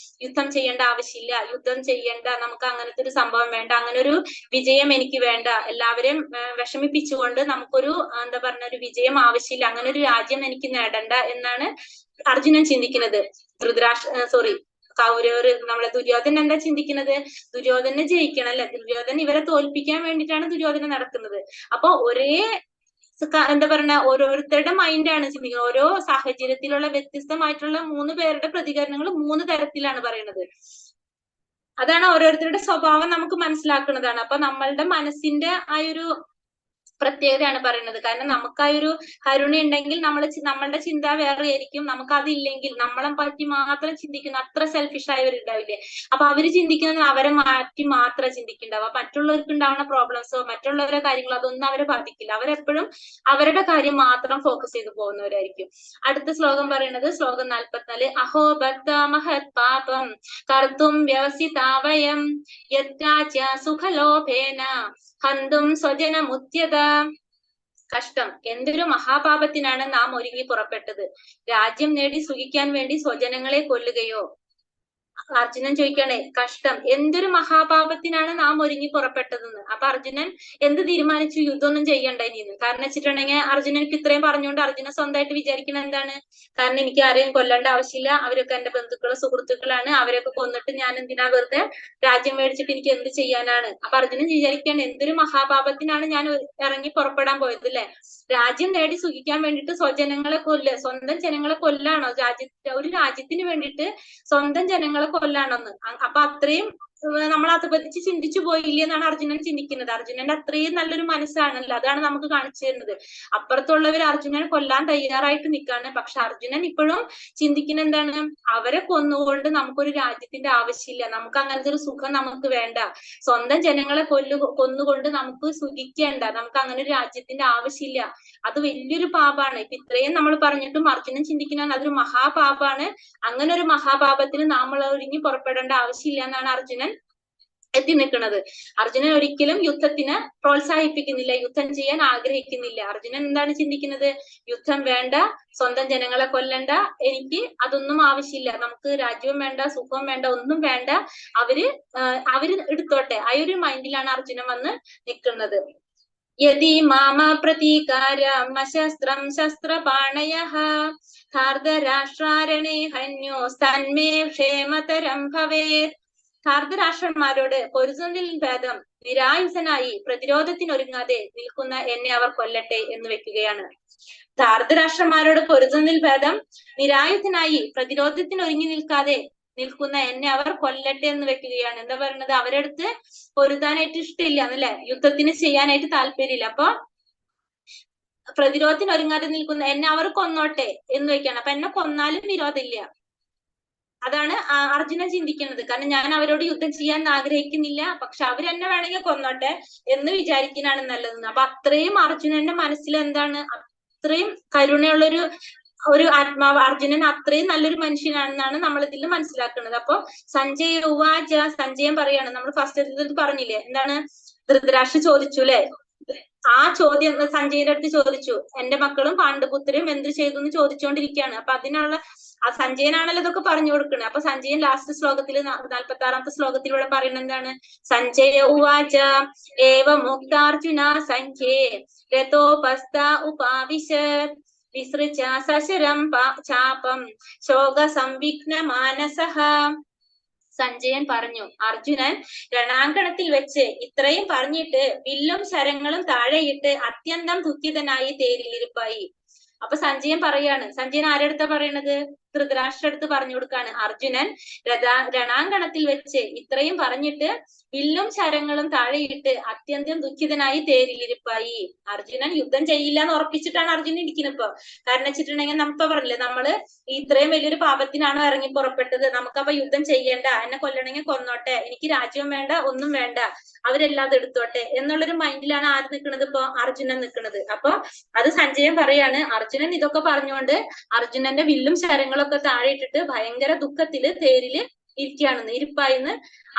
യുദ്ധം ചെയ്യേണ്ട ആവശ്യമില്ല, യുദ്ധം ചെയ്യേണ്ട, നമുക്ക് അങ്ങനത്തെ ഒരു സംഭവം വേണ്ട, അങ്ങനെ ഒരു വിജയം എനിക്ക് വേണ്ട, എല്ലാവരെയും വിഷമിപ്പിച്ചുകൊണ്ട് നമുക്കൊരു എന്താ പറഞ്ഞ ഒരു വിജയം ആവശ്യമില്ല, അങ്ങനെ ഒരു രാജ്യം എനിക്ക് നേടണ്ട എന്നാണ് അർജുനൻ ചിന്തിക്കുന്നത്. കൗരവർ നമ്മളെ ദുര്യോധനൻ എന്താ ചിന്തിക്കുന്നത്, ദുര്യോധനെ ജയിക്കണം അല്ലെ, ദുര്യോധന ഇവരെ തോൽപ്പിക്കാൻ വേണ്ടിയിട്ടാണ് ദുര്യോധന നടക്കുന്നത്. അപ്പൊ ഒരേ എന്താ പറയുക ഓരോരുത്തരുടെ മൈൻഡാണ് ചിന്തിക്കുന്നത്. ഓരോ സാഹചര്യത്തിലുള്ള വ്യത്യസ്തമായിട്ടുള്ള 3 പേരുടെ പ്രതികരണങ്ങൾ 3 തരത്തിലാണ് പറയുന്നത്. അതാണ് ഓരോരുത്തരുടെ സ്വഭാവം നമുക്ക് മനസ്സിലാക്കുന്നതാണ്. അപ്പൊ നമ്മളുടെ മനസ്സിന്റെ ആ ഒരു പ്രത്യേകതയാണ് പറയുന്നത്. കാരണം നമുക്ക് ആ ഒരു കരുണ ഉണ്ടെങ്കിൽ നമ്മളുടെ ചിന്ത വേറെ ആയിരിക്കും, നമുക്ക് അതില്ലെങ്കിൽ നമ്മളെ പറ്റി മാത്രം ചിന്തിക്കുന്ന അത്ര സെൽഫിഷ് ആയവരുണ്ടാവില്ലേ, അപ്പൊ അവര് ചിന്തിക്കുന്നത് അവരെ മാറ്റി മാത്രം ചിന്തിക്കുന്നുണ്ടാവും. മറ്റുള്ളവർക്ക് ഉണ്ടാവുന്ന പ്രോബ്ലംസോ മറ്റുള്ളവരുടെ കാര്യങ്ങളോ അതൊന്നും അവരെ ബാധിക്കില്ല, അവരെപ്പോഴും അവരുടെ കാര്യം മാത്രം ഫോക്കസ് ചെയ്ത് പോകുന്നവരായിരിക്കും. അടുത്ത ശ്ലോകം പറയുന്നത് ശ്ലോകം 44. അഹോ ഭക്ത മഹത് പാപം കർത്തും വ്യവസിതാവയം യത്രാച്യ സുഖലോഭേന ഹന്തും സ്വജനമുദ്യത. കഷ്ടം, എന്തൊരു മഹാപാപത്തിനാണ് നാം ഒരുങ്ങി പുറപ്പെട്ടത്, രാജ്യം നേടി സുഖിക്കാൻ വേണ്ടി സ്വജനങ്ങളെ കൊല്ലുകയോ. അർജുനൻ ചോദിക്കണേ, കഷ്ടം, എന്തൊരു മഹാപാപത്തിനാണ് നാം ഒരുങ്ങി പുറപ്പെട്ടതെന്ന്. അപ്പൊ അർജുനൻ എന്ത് തീരുമാനിച്ചു, യുദ്ധമൊന്നും ചെയ്യണ്ടെന്ന്. കാരണം വെച്ചിട്ടുണ്ടെങ്കിൽ അർജുനക്ക് ഇത്രയും പറഞ്ഞുകൊണ്ട് അർജുനൻ സ്വന്തമായിട്ട് വിചാരിക്കുന്നത് എന്താണ്, കാരണം എനിക്ക് ആരെയും കൊല്ലേണ്ട ആവശ്യമില്ല, അവരൊക്കെ എന്റെ ബന്ധുക്കളും സുഹൃത്തുക്കളാണ്, അവരൊക്കെ കൊന്നിട്ട് ഞാൻ എന്തിനാ വെറുതെ രാജ്യം മേടിച്ചിട്ട് എനിക്ക് എന്ത് ചെയ്യാനാണ്. അപ്പൊ അർജുനൻ വിചാരിക്കുകയാണ് എന്തൊരു മഹാപാപത്തിനാണ് ഞാൻ ഇറങ്ങി പുറപ്പെടാൻ പോയത് അല്ലെ, രാജ്യം നേടി സുഖിക്കാൻ വേണ്ടിട്ട് സ്വജനങ്ങളെ സ്വന്തം ജനങ്ങളെ കൊല്ലാണോ, ഒരു രാജ്യത്തിന് വേണ്ടിയിട്ട് സ്വന്തം ജനങ്ങളെ കൊല്ലാണോന്ന്. അപ്പൊ അത്രയും നമ്മൾ അത് പറ്റി ചിന്തിച്ചു പോയില്ലേ എന്നാണ് അർജുനൻ ചിന്തിക്കുന്നത്. അർജുനന്റെ അത്രയും നല്ലൊരു മനസ്സാണല്ലോ, അതാണ് നമുക്ക് കാണിച്ചു തരുന്നത്. അപ്പുറത്തുള്ളവർ അർജുനനെ കൊല്ലാൻ തയ്യാറായിട്ട് നിൽക്കാണ്, പക്ഷെ അർജുനൻ ഇപ്പോഴും ചിന്തിക്കുന്ന എന്താണ്, അവരെ കൊന്നുകൊണ്ട് നമുക്കൊരു രാജ്യത്തിന്റെ ആവശ്യമില്ല, നമുക്ക് അങ്ങനത്തെ ഒരു സുഖം നമുക്ക് വേണ്ട, സ്വന്തം ജനങ്ങളെ കൊന്നുകൊണ്ട് നമുക്ക് സുഖിക്കേണ്ട, നമുക്ക് അങ്ങനെ ഒരു രാജ്യത്തിന്റെ ആവശ്യമില്ല, അത് വലിയൊരു പാപാണ്. ഇപ്പൊ ഇത്രയും നമ്മൾ പറഞ്ഞിട്ടും അർജുനൻ ചിന്തിക്കുന്ന അതൊരു മഹാപാപാണ്, അങ്ങനെ ഒരു മഹാപാപത്തിന് നമ്മൾ ഒരുങ്ങി പുറപ്പെടേണ്ട ആവശ്യമില്ല എന്നാണ് അർജുനൻ എത്തി നിൽക്കുന്നത്. അർജുനൻ ഒരിക്കലും യുദ്ധത്തിന് പ്രോത്സാഹിപ്പിക്കുന്നില്ല, യുദ്ധം ചെയ്യാൻ ആഗ്രഹിക്കുന്നില്ല. അർജുനൻ എന്താണ് ചിന്തിക്കുന്നത്, യുദ്ധം വേണ്ട, സ്വന്തം ജനങ്ങളെ കൊല്ലണ്ട, എനിക്ക് അതൊന്നും ആവശ്യമില്ല, നമുക്ക് രാജ്യവും വേണ്ട, സുഖവും വേണ്ട, ഒന്നും വേണ്ട, അവര് എടുത്തോട്ടെ, ആ ഒരു മൈൻഡിലാണ് അർജുനൻ വന്ന് നിൽക്കുന്നത്. യദി മാമ പ്രതീകാരമശസ്ത്രം ശസ്ത്രപാണയഃ ധാർതരാഷ്ട്രാരണേ ഹന്യോ തന്മേ ക്ഷേമതരം ഭവേത്. ധാർതരാഷ്ട്രന്മാരോട് പൊരുതുന്നതിൽ ഭേദം നിരായുധനായി പ്രതിരോധത്തിനൊരുങ്ങാതെ നിൽക്കുന്ന എന്നെ അവർ കൊല്ലട്ടെ എന്ന് വെക്കുകയാണ്. ധാർതരാഷ്ട്രന്മാരോട് പൊരുതുന്നതിൽ ഭേദം നിരായുധനായി പ്രതിരോധത്തിനൊരുങ്ങി നിൽക്കുന്ന എന്നെ അവർ കൊല്ലട്ടെ എന്ന് വെക്കുകയാണ്. എന്താ പറയുന്നത്, അവരടുത്ത് പൊരുതാനായിട്ട് ഇഷ്ടമില്ല എന്നല്ലേ, യുദ്ധത്തിന് ചെയ്യാനായിട്ട് താല്പര്യമില്ല, അപ്പൊ പ്രതിരോധത്തിന് നിൽക്കുന്ന എന്നെ അവർ കൊന്നോട്ടെ എന്ന് വെക്കുകയാണ്. അപ്പൊ എന്നെ കൊന്നാലും വിരോധമില്ല, അതാണ് അർജുനൻ ചിന്തിക്കുന്നത്. കാരണം ഞാൻ അവരോട് യുദ്ധം ചെയ്യാൻ ആഗ്രഹിക്കുന്നില്ല, പക്ഷെ അവരെന്നെ വേണമെങ്കിൽ കൊന്നോട്ടെ എന്ന് വിചാരിക്കാനാണ് നല്ലതെന്ന്. അപ്പൊ അത്രയും അർജുനന്റെ മനസ്സിൽ എന്താണ്, അത്രയും കരുണയുള്ളൊരു ആത്മാവ്, അർജുനൻ അത്രയും നല്ലൊരു മനുഷ്യനാണെന്നാണ് നമ്മൾ ഇതിൽ മനസ്സിലാക്കുന്നത്. അപ്പൊ സഞ്ജയ് ഉവാച, സഞ്ജയൻ പറയാണ്, നമ്മൾ ഫസ്റ്റ് പറഞ്ഞില്ലേ എന്താണ്, ധൃതരാഷ്ട്ര ചോദിച്ചു അല്ലെ, ആ ചോദ്യം സഞ്ജയന്റെ അടുത്ത് ചോദിച്ചു, എന്റെ മക്കളും പാണ്ഡുപുത്രരും എന്ത് ചെയ്തു എന്ന് ചോദിച്ചുകൊണ്ടിരിക്കുകയാണ്. അപ്പൊ അതിനുള്ള ആ സഞ്ജയനാണല്ലോ ഇതൊക്കെ പറഞ്ഞു കൊടുക്കുന്നത്. അപ്പൊ സഞ്ജയൻ ലാസ്റ്റ് ശ്ലോകത്തിൽ 46ാമത്തെ ശ്ലോകത്തിലൂടെ പറയുന്നത് എന്താണ്, സഞ്ജയ ഉവാച ഏവം മുക്താർജുന സംഖ്യേ രതോപസ്ഥ ഉപാവിശത് വിസൃജ സശരം ചാപം ശോക സംവിഘ്ന മാനസഃ. സഞ്ജയൻ പറഞ്ഞു, അർജുനൻ രണാങ്കണത്തിൽ വെച്ച് ഇത്രയും പറഞ്ഞിട്ട് വില്ലും ശരങ്ങളും താഴെയിട്ട് അത്യന്തം ദുഃഖിതനായി തേരിലിരിപ്പായി. അപ്പൊ സഞ്ജയൻ പറയാണ്, സഞ്ജയൻ ആരെടുത്താ പറയണത്, ധൃതരാഷ്ട്ര അടുത്ത് പറഞ്ഞു കൊടുക്കാണ്. അർജുനൻ രണാങ്കണത്തിൽ വെച്ച് ഇത്രയും പറഞ്ഞിട്ട് വില്ലും ശരങ്ങളും താഴെയിട്ട് അത്യന്തം ദുഃഖിതനായി തേരിലിരിപ്പായി. അർജുനൻ യുദ്ധം ചെയ്യില്ല എന്ന് ഉറപ്പിച്ചിട്ടാണ് അർജുനൻ ഇരിക്കുന്നത്. ഇപ്പൊ കാരണം വെച്ചിട്ടുണ്ടെങ്കിൽ നമുക്ക് പറഞ്ഞില്ലേ, നമ്മള് ഇത്രയും വലിയൊരു പാപത്തിനാണ് ഇറങ്ങി പുറപ്പെട്ടത്, നമുക്കപ്പൊ യുദ്ധം ചെയ്യേണ്ട, എന്നെ കൊല്ലണമെങ്കിൽ കൊന്നോട്ടെ, എനിക്ക് രാജ്യം വേണ്ട, ഒന്നും വേണ്ട, അവരെല്ലാതെ എടുത്തോട്ടെ എന്നുള്ളൊരു മൈൻഡിലാണ് ആര് നിൽക്കുന്നത്? ഇപ്പൊ അർജുനൻ നിൽക്കുന്നത്. അപ്പൊ അത് സഞ്ജയൻ പറയാണ്, അർജുനൻ ഇതൊക്കെ പറഞ്ഞുകൊണ്ട് അർജുനന്റെ വില്ലും ശരങ്ങളൊക്കെ താഴെ ഇട്ടിട്ട് ഭയങ്കര ദുഃഖത്തില് തേരില് ഇരിക്കുകയാണെന്ന്, ഇരിപ്പായിന്ന്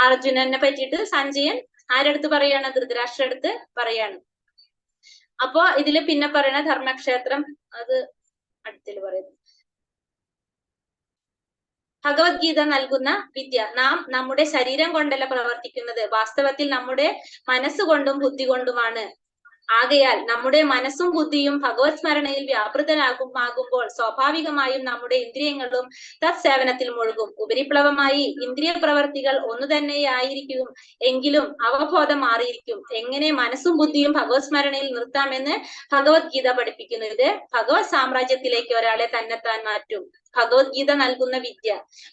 അർജുനനെ പറ്റിയിട്ട് സഞ്ജയൻ ആരടുത്ത് പറയാണ്? ധൃതരാഷ്ട്ര അടുത്ത് പറയാണ്. അപ്പൊ ഇതില് പിന്നെ പറയണ ധർമ്മക്ഷേത്രം, അത് അടുത്തിൽ പറയുന്നു. ഭഗവത്ഗീത നൽകുന്ന വിദ്യ, നാം നമ്മുടെ ശരീരം കൊണ്ടല്ല പ്രവർത്തിക്കുന്നത്, വാസ്തവത്തിൽ നമ്മുടെ മനസ്സുകൊണ്ടും ബുദ്ധി കൊണ്ടുമാണ്. ആകയാൽ നമ്മുടെ മനസ്സും ബുദ്ധിയും ഭഗവത് സ്മരണയിൽ വ്യാപൃതമാകുമ്പോൾ സ്വാഭാവികമായും നമ്മുടെ ഇന്ദ്രിയങ്ങളും തത്സേവനത്തിൽ മുഴുകും. ഉപരിപ്ലവമായി ഇന്ദ്രിയ പ്രവർത്തികൾ ഒന്നു തന്നെയായിരിക്കും എങ്കിലും അവബോധം മാറിയിരിക്കും. എങ്ങനെ മനസ്സും ബുദ്ധിയും ഭഗവത് സ്മരണയിൽ നിർത്താമെന്ന് ഭഗവത്ഗീത പഠിപ്പിക്കുന്നു. ഇത് ഭഗവത് സാമ്രാജ്യത്തിലേക്ക് ഒരാളെ തന്നെത്താൻ മാറ്റും. ഭഗവത്ഗീത നൽകുന്ന വിദ്യ.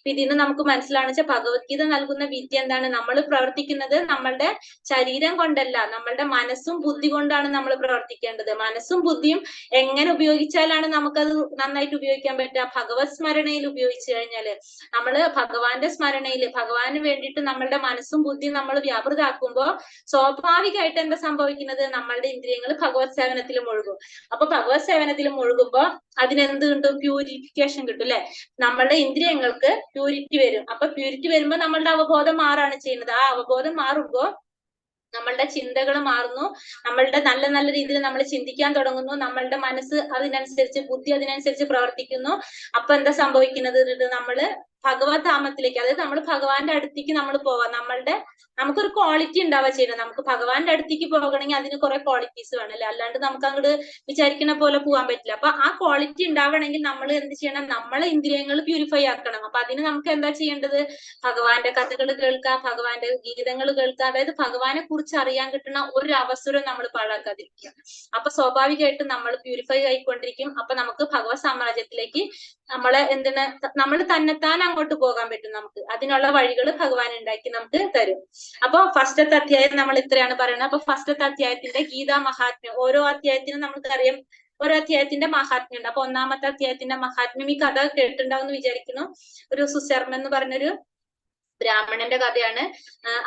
ഇതിന്ന് നമുക്ക് മനസ്സിലാണെന്ന് വെച്ചാൽ ഭഗവത്ഗീത നൽകുന്ന വിദ്യ എന്താണ്? നമ്മൾ പ്രവർത്തിക്കുന്നത് നമ്മളുടെ ശരീരം കൊണ്ടല്ല, നമ്മളുടെ മനസ്സും ബുദ്ധി കൊണ്ടാണ് നമ്മൾ പ്രവർത്തിക്കേണ്ടത്. മനസ്സും ബുദ്ധിയും എങ്ങനെ ഉപയോഗിച്ചാലാണ് നമുക്കത് നന്നായിട്ട് ഉപയോഗിക്കാൻ പറ്റുക? ഭഗവത് സ്മരണയിൽ ഉപയോഗിച്ചു കഴിഞ്ഞാല്, നമ്മള് ഭഗവാന്റെ സ്മരണയിൽ ഭഗവാന് വേണ്ടിയിട്ട് നമ്മളുടെ മനസ്സും ബുദ്ധിയും നമ്മൾ വ്യാപൃതാക്കുമ്പോൾ സ്വാഭാവികമായിട്ട് എന്താ സംഭവിക്കുന്നത്? നമ്മളുടെ ഇന്ദ്രിയങ്ങൾ ഭഗവത് സേവനത്തിൽ മുഴുകും. അപ്പൊ ഭഗവത് സേവനത്തിൽ മുഴുകുമ്പോ അതിനെന്ത് കിട്ടും? പ്യൂരിഫിക്കേഷൻ കിട്ടും അല്ലെ? നമ്മളുടെ ഇന്ദ്രിയങ്ങൾക്ക് പ്യൂരിറ്റി വരും. അപ്പൊ പ്യൂരിറ്റി വരുമ്പോ നമ്മളുടെ അവബോധം മാറാണ് ചെയ്യുന്നത്. ആ അവബോധം മാറുമ്പോ നമ്മളുടെ ചിന്തകൾ മാറുന്നു, നമ്മളുടെ നല്ല നല്ല രീതിയിൽ നമ്മൾ ചിന്തിക്കാൻ തുടങ്ങുന്നു, നമ്മളുടെ മനസ്സ് അതിനനുസരിച്ച്, ബുദ്ധി അതിനനുസരിച്ച് പ്രവർത്തിക്കുന്നു. അപ്പൊ എന്താ സംഭവിക്കുന്നത്? നമ്മള് ഭഗവത് ധാമത്തിലേക്ക്, അതായത് നമ്മൾ ഭഗവാന്റെ അടുത്തേക്ക് നമ്മൾ പോവാം. നമുക്കൊരു ക്വാളിറ്റി ഉണ്ടാവുക ചെയ്യുന്നത്. നമുക്ക് ഭഗവാന്റെ അടുത്തേക്ക് പോകണമെങ്കിൽ അതിന് കുറെ ക്വാളിറ്റീസ് വേണം അല്ലെ? അല്ലാണ്ട് നമുക്ക് അങ്ങോട്ട് വിചാരിക്കുന്ന പോലെ പോകാൻ പറ്റില്ല. അപ്പൊ ആ ക്വാളിറ്റി ഉണ്ടാവണമെങ്കിൽ നമ്മൾ എന്ത് ചെയ്യണം? നമ്മളെ ഇന്ദ്രിയങ്ങൾ പ്യൂരിഫൈ ആക്കണം. അപ്പൊ അതിന് നമുക്ക് എന്താ ചെയ്യേണ്ടത്? ഭഗവാന്റെ കഥകൾ കേൾക്കുക, ഭഗവാന്റെ ഗീതങ്ങൾ കേൾക്കുക, അതായത് ഭഗവാനെ കുറിച്ച് അറിയാൻ കിട്ടുന്ന ഒരു അവസരം നമ്മൾ പാഴാക്കാതിരിക്കുക. അപ്പൊ സ്വാഭാവികമായിട്ടും നമ്മൾ പ്യൂരിഫൈ ആയിക്കൊണ്ടിരിക്കും. അപ്പൊ നമുക്ക് ഭഗവത് സാമ്രാജ്യത്തിലേക്ക് നമ്മൾ തന്നെത്താൻ അങ്ങോട്ട് പോകാൻ പറ്റും. നമുക്ക് അതിനുള്ള വഴികൾ ഭഗവാൻ ഉണ്ടാക്കി നമുക്ക് തരും. അപ്പൊ ഫസ്റ്റത്തെ അധ്യായം നമ്മൾ ഇത്രയാണ് പറയുന്നത്. അപ്പൊ ഫസ്റ്റത്തെ അധ്യായത്തിന്റെ ഗീതാ മഹാത്മ്യം, ഓരോ അധ്യായത്തിനും നമുക്കറിയാം ഓരോ അധ്യായത്തിന്റെ മഹാത്മ്യം ഉണ്ട്. അപ്പൊ ഒന്നാമത്തെ അധ്യായത്തിന്റെ മഹാത്മ്യം, ഈ കഥ കേട്ടിട്ടുണ്ടാവും വിചാരിക്കുന്നു. ഒരു സുശർമ്മ എന്ന് പറഞ്ഞൊരു ബ്രാഹ്മണന്റെ കഥയാണ്.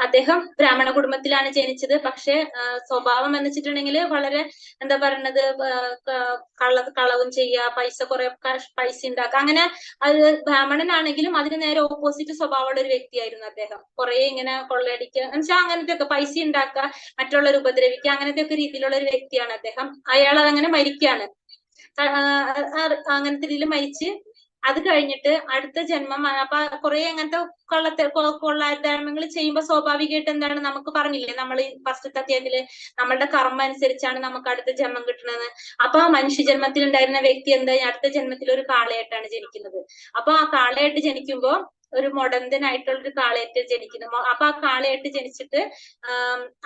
അദ്ദേഹം ബ്രാഹ്മണ കുടുംബത്തിലാണ് ജനിച്ചത്. പക്ഷെ സ്വഭാവം എന്ന് വെച്ചിട്ടുണ്ടെങ്കിൽ വളരെ എന്താ പറയുന്നത്, കളവും ചെയ്യുക, കുറെ പൈസ ഉണ്ടാക്കുക, അങ്ങനെ അത് ബ്രാഹ്മണനാണെങ്കിലും അതിന് നേരെ ഓപ്പോസിറ്റ് സ്വഭാവമുള്ള ഒരു വ്യക്തിയായിരുന്നു അദ്ദേഹം. കുറെ ഇങ്ങനെ കൊള്ളയടിക്കുക എന്നുവെച്ചാൽ അങ്ങനത്തെ ഒക്കെ, പൈസ ഉണ്ടാക്കുക, മറ്റുള്ളവർ ഉപദ്രവിക്കുക, അങ്ങനത്തെ ഒക്കെ രീതിയിലുള്ള ഒരു വ്യക്തിയാണ് അദ്ദേഹം. അയാൾ അതങ്ങനെ മരിക്കുകയാണ്. അങ്ങനത്തെ രീതിയിൽ മരിച്ച് അത് കഴിഞ്ഞിട്ട് അടുത്ത ജന്മം, അപ്പൊ കുറെ അങ്ങനത്തെ കൊള്ളായ്മകൾ ചെയ്യുമ്പോൾ സ്വാഭാവികമായിട്ട് എന്താണ്, നമുക്ക് പറഞ്ഞില്ലേ നമ്മൾ ഈ ഫസ്റ്റത്തെ അധ്യായത്തില് നമ്മളുടെ കർമ്മ അനുസരിച്ചാണ് നമുക്ക് അടുത്ത ജന്മം കിട്ടുന്നത്. അപ്പൊ ആ മനുഷ്യ ജന്മത്തിൽ ഉണ്ടായിരുന്ന വ്യക്തി എന്താ, അടുത്ത ജന്മത്തിൽ ഒരു കാളയായിട്ടാണ് ജനിക്കുന്നത്. അപ്പൊ ആ കാളയായിട്ട് ജനിക്കുമ്പോ ഒരു മൊടന്തനായിട്ടുള്ള ഒരു കാളയായിട്ട് ജനിക്കുന്നു. അപ്പൊ ആ കാളയായിട്ട് ജനിച്ചിട്ട്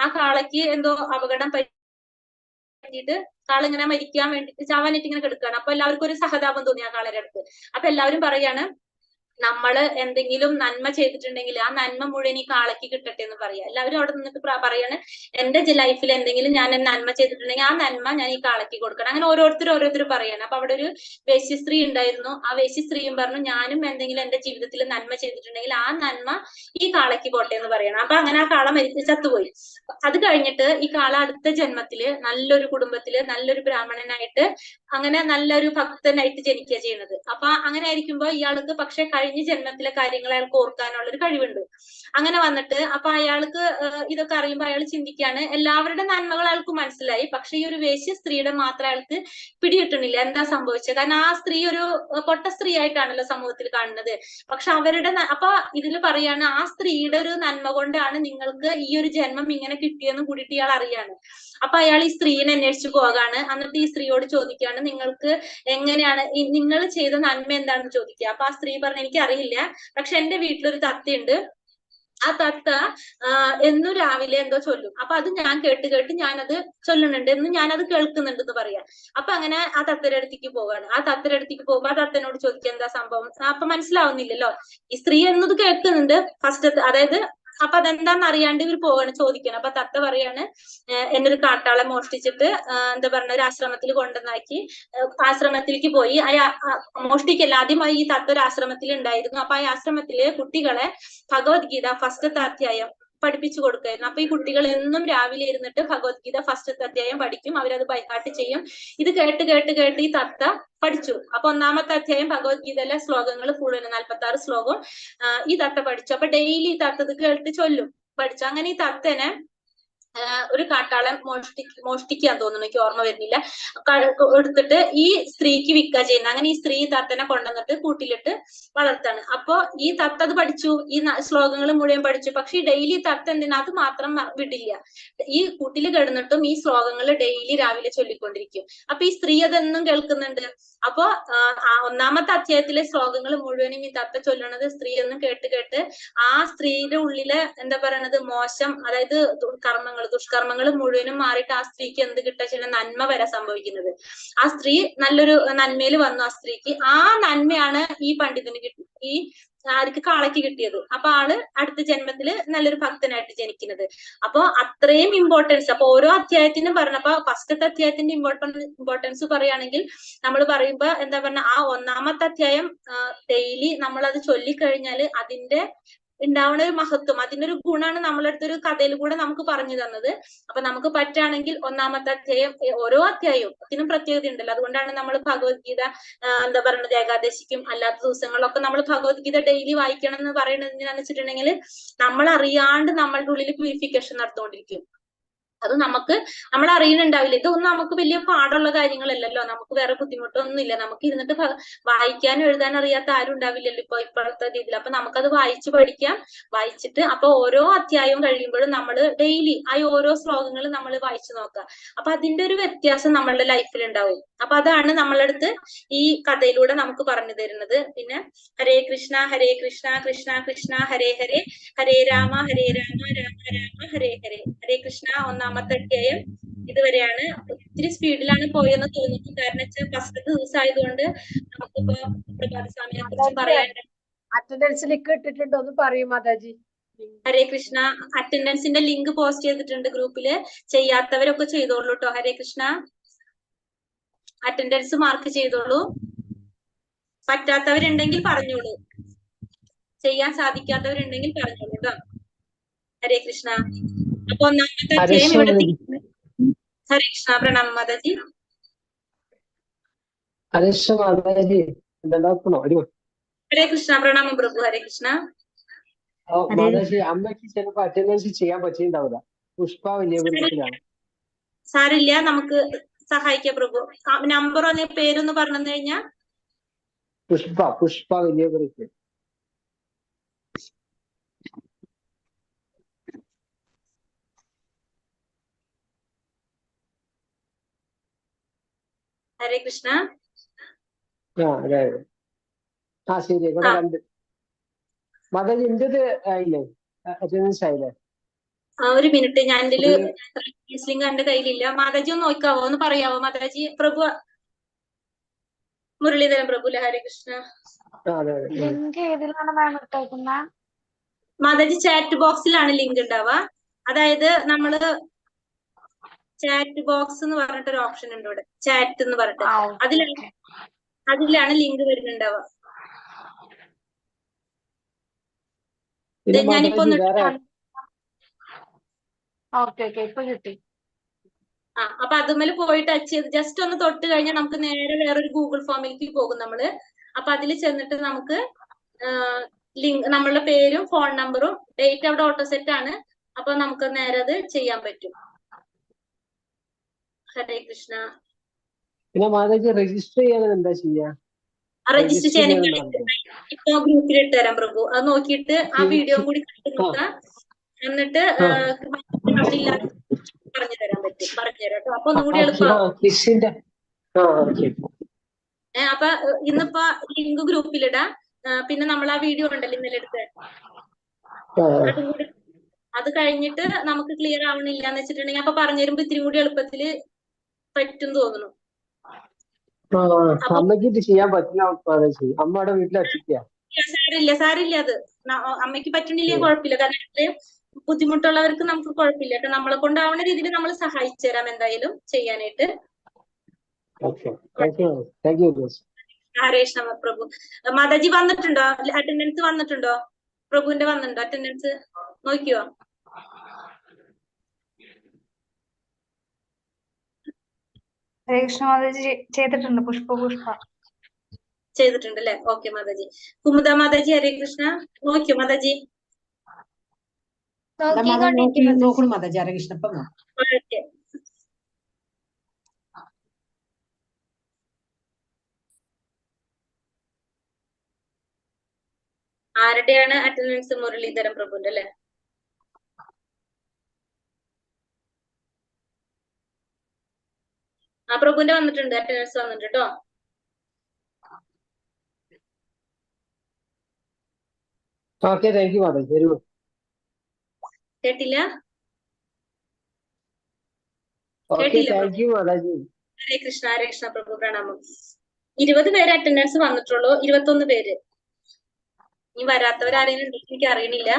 ആ കാളയ്ക്ക് എന്തോ അപകടം പറ്റിയിട്ട് കാളിങ്ങനെ മരിക്കാൻ വേണ്ടിട്ട് ചാവാനായിട്ട് ഇങ്ങനെ കിടക്കുകയാണ്. അപ്പൊ എല്ലാവർക്കും ഒരു സഹതാപം തോന്നി ആ കാളയുടെ അടുത്ത്. അപ്പൊ എല്ലാവരും പറയാണ്, നമ്മള് എന്തെങ്കിലും നന്മ ചെയ്തിട്ടുണ്ടെങ്കിൽ ആ നന്മ മുഴുവൻ ഈ കാളയ്ക്ക് കിട്ടട്ടെ എന്ന് പറയാ. എല്ലാവരും അവിടെ നിന്നിട്ട് പറയാണ്, എന്റെ ലൈഫിൽ എന്തെങ്കിലും ഞാൻ നന്മ ചെയ്തിട്ടുണ്ടെങ്കിൽ ആ നന്മ ഞാൻ ഈ കാളയ്ക്ക് കൊടുക്കണം. അങ്ങനെ ഓരോരുത്തരും പറയാണ്. അപ്പൊ അവിടെ ഒരു വേശ്യസ്ത്രീ ഉണ്ടായിരുന്നു. ആ വേശ്യസ്ത്രീയും പറഞ്ഞു, ഞാനും എന്തെങ്കിലും എന്റെ ജീവിതത്തിൽ നന്മ ചെയ്തിട്ടുണ്ടെങ്കിൽ ആ നന്മ ഈ കാളയ്ക്ക് പോട്ടെ എന്ന് പറയണം. അപ്പൊ അങ്ങനെ ആ കാള ചത്തുപോയി. അത് കഴിഞ്ഞിട്ട് ഈ കാള അടുത്ത ജന്മത്തില് നല്ലൊരു കുടുംബത്തില് നല്ലൊരു ബ്രാഹ്മണനായിട്ട് അങ്ങനെ നല്ലൊരു ഭക്തനായിട്ട് ജനിക്കുക ചെയ്യുന്നത്. അപ്പൊ അങ്ങനെ ആയിരിക്കുമ്പോ ഇയാൾക്ക് പക്ഷെ കഴിഞ്ഞ ജന്മത്തിലെ കാര്യങ്ങൾ അയാൾക്ക് ഓർക്കാനുള്ള ഒരു കഴിവുണ്ട്. അങ്ങനെ വന്നിട്ട് അപ്പൊ അയാൾക്ക് ഇതൊക്കെ അറിയുമ്പോൾ അയാൾ ചിന്തിക്കുകയാണ്, എല്ലാവരുടെ നന്മകൾ അയാൾക്ക് മനസ്സിലായി, പക്ഷെ ഈ ഒരു വേശ്യ സ്ത്രീയുടെ മാത്രം അയാൾക്ക് പിടികിട്ടണില്ല എന്താ സംഭവിച്ചത്. കാരണം ആ സ്ത്രീ ഒരു പൊട്ട സ്ത്രീ ആയിട്ടാണല്ലോ സമൂഹത്തിൽ കാണുന്നത്. പക്ഷെ അപ്പൊ ഇതിൽ പറയാണ്, ആ സ്ത്രീയുടെ ഒരു നന്മ കൊണ്ടാണ് നിങ്ങൾക്ക് ഈ ഒരു ജന്മം ഇങ്ങനെ കിട്ടിയെന്ന് കൂടിയിട്ട് ഇയാൾ അറിയാണ്. അപ്പൊ അയാൾ ഈ സ്ത്രീനെ അന്വേഷിച്ചു പോകാണ്. എന്നിട്ട് ഈ സ്ത്രീയോട് ചോദിക്കുകയാണ്, നിങ്ങൾക്ക് എങ്ങനെയാണ് നിങ്ങൾ ചെയ്ത നന്മ എന്താണെന്ന് ചോദിക്കുക. അപ്പൊ ആ സ്ത്രീ പറഞ്ഞു, എനിക്ക് അറിയില്ല, പക്ഷെ എന്റെ വീട്ടിലൊരു തത്തയുണ്ട്, ആ തത്ത എന്നും രാവിലെ എന്തോ ചൊല്ലും. അപ്പൊ അത് ഞാൻ കേട്ട് ഞാനത് ചൊല്ലുന്നുണ്ട്, എന്നും ഞാനത് കേൾക്കുന്നുണ്ട് എന്ന് പറയാ. അപ്പൊ അങ്ങനെ ആ തത്തയുടെ അടുത്തേക്ക് പോവാണ്. ആ തത്തയുടെ അടുത്തേക്ക് പോകുമ്പോ ആ തത്തനോട് ചോദിക്കുക എന്താ സംഭവം. അപ്പൊ മനസ്സിലാവുന്നില്ലല്ലോ, ഈ സ്ത്രീ എന്നത് കേൾക്കുന്നുണ്ട് ഫസ്റ്റ്, അതായത് അപ്പൊ അതെന്താന്ന് അറിയാണ്ട് ഇവർ പോവാണ് ചോദിക്കണം. അപ്പൊ തത്ത പറയാണ്, എന്നെ ഒരു കാട്ടാളെ മോഷ്ടിച്ചിട്ട് എന്താ പറഞ്ഞ ഒരു ആശ്രമത്തിൽ കൊണ്ടുവന്നാക്കി. ആശ്രമത്തിലേക്ക് പോയി. മോഷ്ടിക്കല്ല, ആദ്യമായി ഈ തത്ത ഒരു ആശ്രമത്തിൽ ഉണ്ടായിരുന്നു. അപ്പൊ ആ ആശ്രമത്തിലെ കുട്ടികളെ ഭഗവത്ഗീത ഫസ്റ്റത്തെ അധ്യായം പഠിപ്പിച്ചു കൊടുക്കായിരുന്നു. അപ്പൊ ഈ കുട്ടികൾ എന്നും രാവിലെ ഇരുന്നിട്ട് ഭഗവത്ഗീത ഫസ്റ്റത്തെ അധ്യായം പഠിക്കും, അവരത് ബൈഹാർട്ട് ചെയ്യും. ഇത് കേട്ട് ഈ തത്ത പഠിച്ചു. അപ്പൊ ഒന്നാമത്തെ അധ്യായം ഭഗവത്ഗീതയിലെ ശ്ലോകങ്ങൾ ഫുള്ള് 46 ശ്ലോകം ഈ തത്ത പഠിച്ചു. അപ്പൊ ഡെയിലി ഈ തത്ത ഇത് കേട്ട് ചൊല്ലും, പഠിച്ചു. അങ്ങനെ ഈ തത്തനെ ഒരു കാട്ടാളൻ മോഷ്ടിക്കാൻ തോന്നുന്നു, എനിക്ക് ഓർമ്മ വരുന്നില്ല, എടുത്തിട്ട് ഈ സ്ത്രീക്ക് വിൽക്കുക ചെയ്യുന്നത്. അങ്ങനെ ഈ സ്ത്രീ തത്തനെ കൊണ്ടുവന്നിട്ട് കൂട്ടിലിട്ട് വളർത്താണ്. അപ്പൊ ഈ തത്ത അത് പഠിച്ചു, ഈ ശ്ലോകങ്ങൾ മുഴുവൻ പഠിച്ചു. പക്ഷെ ഈ ഡെയിലി തത്ത എന്തിനാ അത് മാത്രം വിടില്ല, ഈ കൂട്ടിൽ കിടന്നിട്ടും ഈ ശ്ലോകങ്ങൾ ഡെയിലി രാവിലെ ചൊല്ലിക്കൊണ്ടിരിക്കും. അപ്പൊ ഈ സ്ത്രീ അതെന്നും കേൾക്കുന്നുണ്ട്. അപ്പൊ ഒന്നാമത്തെ അധ്യായത്തിലെ ശ്ലോകങ്ങൾ മുഴുവനും ഈ തത്ത ചൊല്ലണത് സ്ത്രീ എന്നും കേട്ട് ആ സ്ത്രീയുടെ ഉള്ളിലെ എന്താ പറയണത് മോശം, അതായത് ദുഷ്കർമ്മങ്ങൾ മുഴുവനും മാറിയിട്ട് ആ സ്ത്രീക്ക് എന്ത് കിട്ടുക ചില നന്മ വരെ സംഭവിക്കുന്നത്. ആ സ്ത്രീ നല്ലൊരു നന്മയിൽ വന്നു. ആ സ്ത്രീക്ക് ആ നന്മയാണ് ഈ പണ്ഡിതന് ഈ ആർക്ക് കാളയ്ക്ക് കിട്ടിയത്. അപ്പൊ ആള് അടുത്ത ജന്മത്തില് നല്ലൊരു ഭക്തനായിട്ട് ജനിക്കുന്നത്. അപ്പൊ അത്രയും ഇമ്പോർട്ടൻസ്. അപ്പൊ ഓരോ അധ്യായത്തിനും പറഞ്ഞപ്പോ ഫസ്റ്റത്തെ അധ്യായത്തിന്റെ ഇമ്പോർട്ടൻസ് പറയുകയാണെങ്കിൽ നമ്മൾ പറയുമ്പോ എന്താ പറഞ്ഞ ആ ഒന്നാമത്തെ അധ്യായം ഡെയിലി നമ്മളത് ചൊല്ലിക്കഴിഞ്ഞാല് അതിന്റെ ഉണ്ടാവുന്ന ഒരു മഹത്വം, അതിന്റെ ഒരു ഗുണമാണ് നമ്മളടുത്തൊരു കഥയിൽ കൂടെ നമുക്ക് പറഞ്ഞു തന്നത്. അപ്പൊ നമുക്ക് പറ്റുകയാണെങ്കിൽ ഒന്നാമത്തെ അധ്യായം, ഓരോ അധ്യായവും അതിനും പ്രത്യേകത ഉണ്ടല്ലോ. അതുകൊണ്ടാണ് നമ്മൾ ഭഗവത്ഗീത എന്താ പറയുന്നത് ഏകാദശിക്കും അല്ലാത്ത ദിവസങ്ങളിലൊക്കെ നമ്മൾ ഭഗവത്ഗീത ഡെയിലി വായിക്കണം എന്ന് പറയുന്നത് എന്തിനാന്ന് വെച്ചിട്ടുണ്ടെങ്കിൽ നമ്മൾ അറിയാണ്ട് നമ്മളുടെ ഉള്ളിൽ പ്യൂരിഫിക്കേഷൻ നടത്തുകൊണ്ടിരിക്കും. അത് നമ്മൾ അറിയുന്നുണ്ടാവില്ല. ഇതൊന്നും നമുക്ക് വലിയ പാടുള്ള കാര്യങ്ങളല്ലല്ലോ, നമുക്ക് വേറെ ബുദ്ധിമുട്ടൊന്നും ഇല്ല. നമുക്ക് ഇരുന്നിട്ട് വായിക്കാനും എഴുതാനും അറിയാത്ത ആരും ഉണ്ടാവില്ലല്ലോ ഇപ്പോഴത്തെ രീതിയിൽ. അപ്പൊ നമുക്കത് വായിച്ചു പഠിക്കാം. വായിച്ചിട്ട് അപ്പൊ ഓരോ അധ്യായവും കഴിയുമ്പോഴും നമ്മൾ ഡെയിലി ആ ഓരോ ശ്ലോകങ്ങൾ നമ്മൾ വായിച്ചു നോക്കുക. അപ്പൊ അതിന്റെ ഒരു വ്യത്യാസം നമ്മളുടെ ലൈഫിൽ ഉണ്ടാവും. അപ്പൊ അതാണ് നമ്മളടുത്ത് ഈ കഥയിലൂടെ നമുക്ക് പറഞ്ഞു തരുന്നത്. പിന്നെ ഹരേ കൃഷ്ണ കൃഷ്ണ കൃഷ്ണ ഹരേ ഹരേ, ഹരേ രാമ രാമ രാമ ഹരേ ഹരേ. ഹരേ കൃഷ്ണ ഒന്നാമത്തെ അധ്യായം ഇതുവരെയാണ്. ഒത്തിരി സ്പീഡിലാണ് പോയെന്ന് തോന്നുന്നു. കാരണം വെച്ചാൽ ഫസ്റ്റത്തെ ദിവസം ആയതുകൊണ്ട് നമുക്കിപ്പോ പ്രഭാത സ്വാമിനെ കുറിച്ച് പറയാൻ. അറ്റൻഡൻസിലേക്ക് ഇട്ടിട്ടുണ്ടോ ഒന്ന് പറയും മാതാജി. ഹരേ കൃഷ്ണ. അറ്റൻഡൻസിന്റെ ലിങ്ക് പോസ്റ്റ് ചെയ്തിട്ടുണ്ട് ഗ്രൂപ്പില്, ചെയ്യാത്തവരൊക്കെ ചെയ്തോളൂ കേട്ടോ. ഹരേ കൃഷ്ണ. അറ്റൻഡൻസ് മാർക്ക് ചെയ്തോളൂ. പറ്റാത്തവരുണ്ടെങ്കിൽ പറഞ്ഞോളൂ, ചെയ്യാൻ സാധിക്കാത്തവരുണ്ടെങ്കിൽ പറഞ്ഞോളൂ കേട്ടോ. ഹരേ കൃഷ്ണ. അപ്പൊ ഒന്നാമത്തെ അധ്യായം ഇവിടെ. ഹരേ കൃഷ്ണ. പ്രണാമം മാതാജി. ഹരേ കൃഷ്ണ. പ്രണാമം പ്രഭു. ഹരേ കൃഷ്ണ. മാതാജി അമ്മയ്ക്ക് ചിലപ്പോ അറ്റൻഡൻസ് ചെയ്യാൻ പറ്റിയിട്ടുണ്ടാവില്ല. പുഷ്പ വലിയ സാരില്ല, നമുക്ക് സഹായിക്കാം പ്രഭു. നമ്പർ ഒന്ന് പേരൊന്ന് പറഞ്ഞു കഴിഞ്ഞാ. പുഷ്പ വലിയ. ഹരേ കൃഷ്ണ. അതെ ശരി, ഇവിടെ കണ്ട്. മാതാജി എന്റേത് ആയില്ലേ? അറ്റൻഡൻസ് ആയില്ലേ? ഒരു മിനിറ്റ്, ഞാൻ ഇതില് ലിങ്ക് എന്റെ കയ്യിലില്ല. മാതാജി ഒന്ന് നോക്കാവോ, ഒന്ന് പറയാവോ മാതാജി? പ്രഭു മുരളീധരൻ പ്രഭു. ഹരേ കൃഷ്ണ. മാതാജി ചാറ്റ് ബോക്സിലാണ് ലിങ്ക് ഉണ്ടാവുക. അതായത് നമ്മള് ചാറ്റ് ബോക്സ് എന്ന് പറഞ്ഞിട്ടൊരു ഓപ്ഷൻ ഉണ്ട് ഇവിടെ, ചാറ്റ് എന്ന് പറഞ്ഞിട്ട്. അതിലാണ് ലിങ്ക് വരുന്നുണ്ടാവുക. ഞാനിപ്പോ അപ്പൊ അതുമേൽ പോയി ടച്ച് ചെയ്ത് ജസ്റ്റ് ഒന്ന് തൊട്ട് കഴിഞ്ഞാൽ നമുക്ക് നേരെ വേറൊരു ഗൂഗിൾ ഫോമിലേക്ക് പോകും നമ്മള്. അപ്പൊ അതിൽ ചെന്നിട്ട് നമുക്ക് ലിങ്ക്, നമ്മളുടെ പേരും ഫോൺ നമ്പറും ഡേറ്റ് അവിടെ ഓട്ടോ സെറ്റ് ആണ്. അപ്പൊ നമുക്ക് നേരെ അത് ചെയ്യാൻ പറ്റും. ഹരേ കൃഷ്ണ. രജിസ്റ്റർ ചെയ്യാൻ എന്താ ചെയ്യാ? രജിസ്റ്റർ ചെയ്യാൻ ഇപ്പൊ ഗ്രൂപ്പിൽ ഇട്ട് തരാം പ്രഭു. അത് നോക്കിയിട്ട് ആ വീഡിയോ കൂടി കണ്ടു നോക്കാം. എന്നിട്ട് പറഞ്ഞു തരാൻ പറ്റും, പറഞ്ഞു തരാം കേട്ടോ. അപ്പൊ ഒന്നുകൂടി എളുപ്പമാവും. അപ്പൊ ഇന്നിപ്പോ ലിങ്ക് ഗ്രൂപ്പിലിടാം. പിന്നെ നമ്മൾ ആ വീഡിയോ ഉണ്ടല്ലോ ഇന്നലെ എടുത്ത്, അതും കൂടി അത് കഴിഞ്ഞിട്ട് നമുക്ക് ക്ലിയർ ആവണില്ല എന്ന് വെച്ചിട്ടുണ്ടെങ്കിൽ അപ്പൊ പറഞ്ഞു തരുമ്പോ ഇത്തിരി കൂടി എളുപ്പത്തില് പറ്റും തോന്നുന്നു. അമ്മയ്ക്ക് ഇത് ചെയ്യാൻ പറ്റില്ല മാതാജി. അമ്മയുടെ വീട്ടിൽ ഒറ്റയ്ക്കാ. സാരില്ല അത് അമ്മയ്ക്ക് പറ്റണില്ലേ കുഴപ്പമില്ല. കാരണം അത്രയും ബുദ്ധിമുട്ടുള്ളവർക്ക് നമുക്ക് കുഴപ്പമില്ല കേട്ടോ. നമ്മളെ കൊണ്ടാവുന്ന രീതിയിൽ നമ്മൾ സഹായിച്ചു തരാം എന്തായാലും ചെയ്യാനായിട്ട്. ഹരേ കൃഷ്ണ പ്രഭു. മാതാജി വന്നിട്ടുണ്ടോ? അറ്റൻഡൻസ് വന്നിട്ടുണ്ടോ? പ്രഭുവിന്റെ വന്നിട്ടുണ്ടോ അറ്റൻഡൻസ്? നോക്കിയോ? ഹരേ കൃഷ്ണ മാതാജി ചെയ്തിട്ടുണ്ട്. പുഷ്പ ചെയ്തിട്ടുണ്ട് അല്ലെ? ഓക്കെ മാതാജി. കുമുദ മാതാജി ഹരേ കൃഷ്ണ നോക്കിയോ മാതാജി? നോക്കണം മാതാജി. ഹരേ കൃഷ്ണ. ഇപ്പം ഓക്കെ. ആരുടെയാണ് അറ്റൻഡൻസ്? മുരളീധരൻ പ്രഭുന്റെ അല്ലെ? ആ പ്രഭുവിന്റെ വന്നിട്ടുണ്ട്, അറ്റൻഡൻസ് വന്നിട്ടുണ്ട് കേട്ടോ. Okay, thank you mataji. Very good. കേട്ടില്ല? Okay, thank you mataji. Hare Krishna Prabhu പ്രണാമം. 20 പേര് അറ്റൻഡൻസ് വന്നിട്ടുള്ളൂ, 21 പേര്. ഇനി വരാത്തവരാരെങ്കിലും ഉണ്ടെങ്കിൽ എനിക്ക് അറിയണില്ല.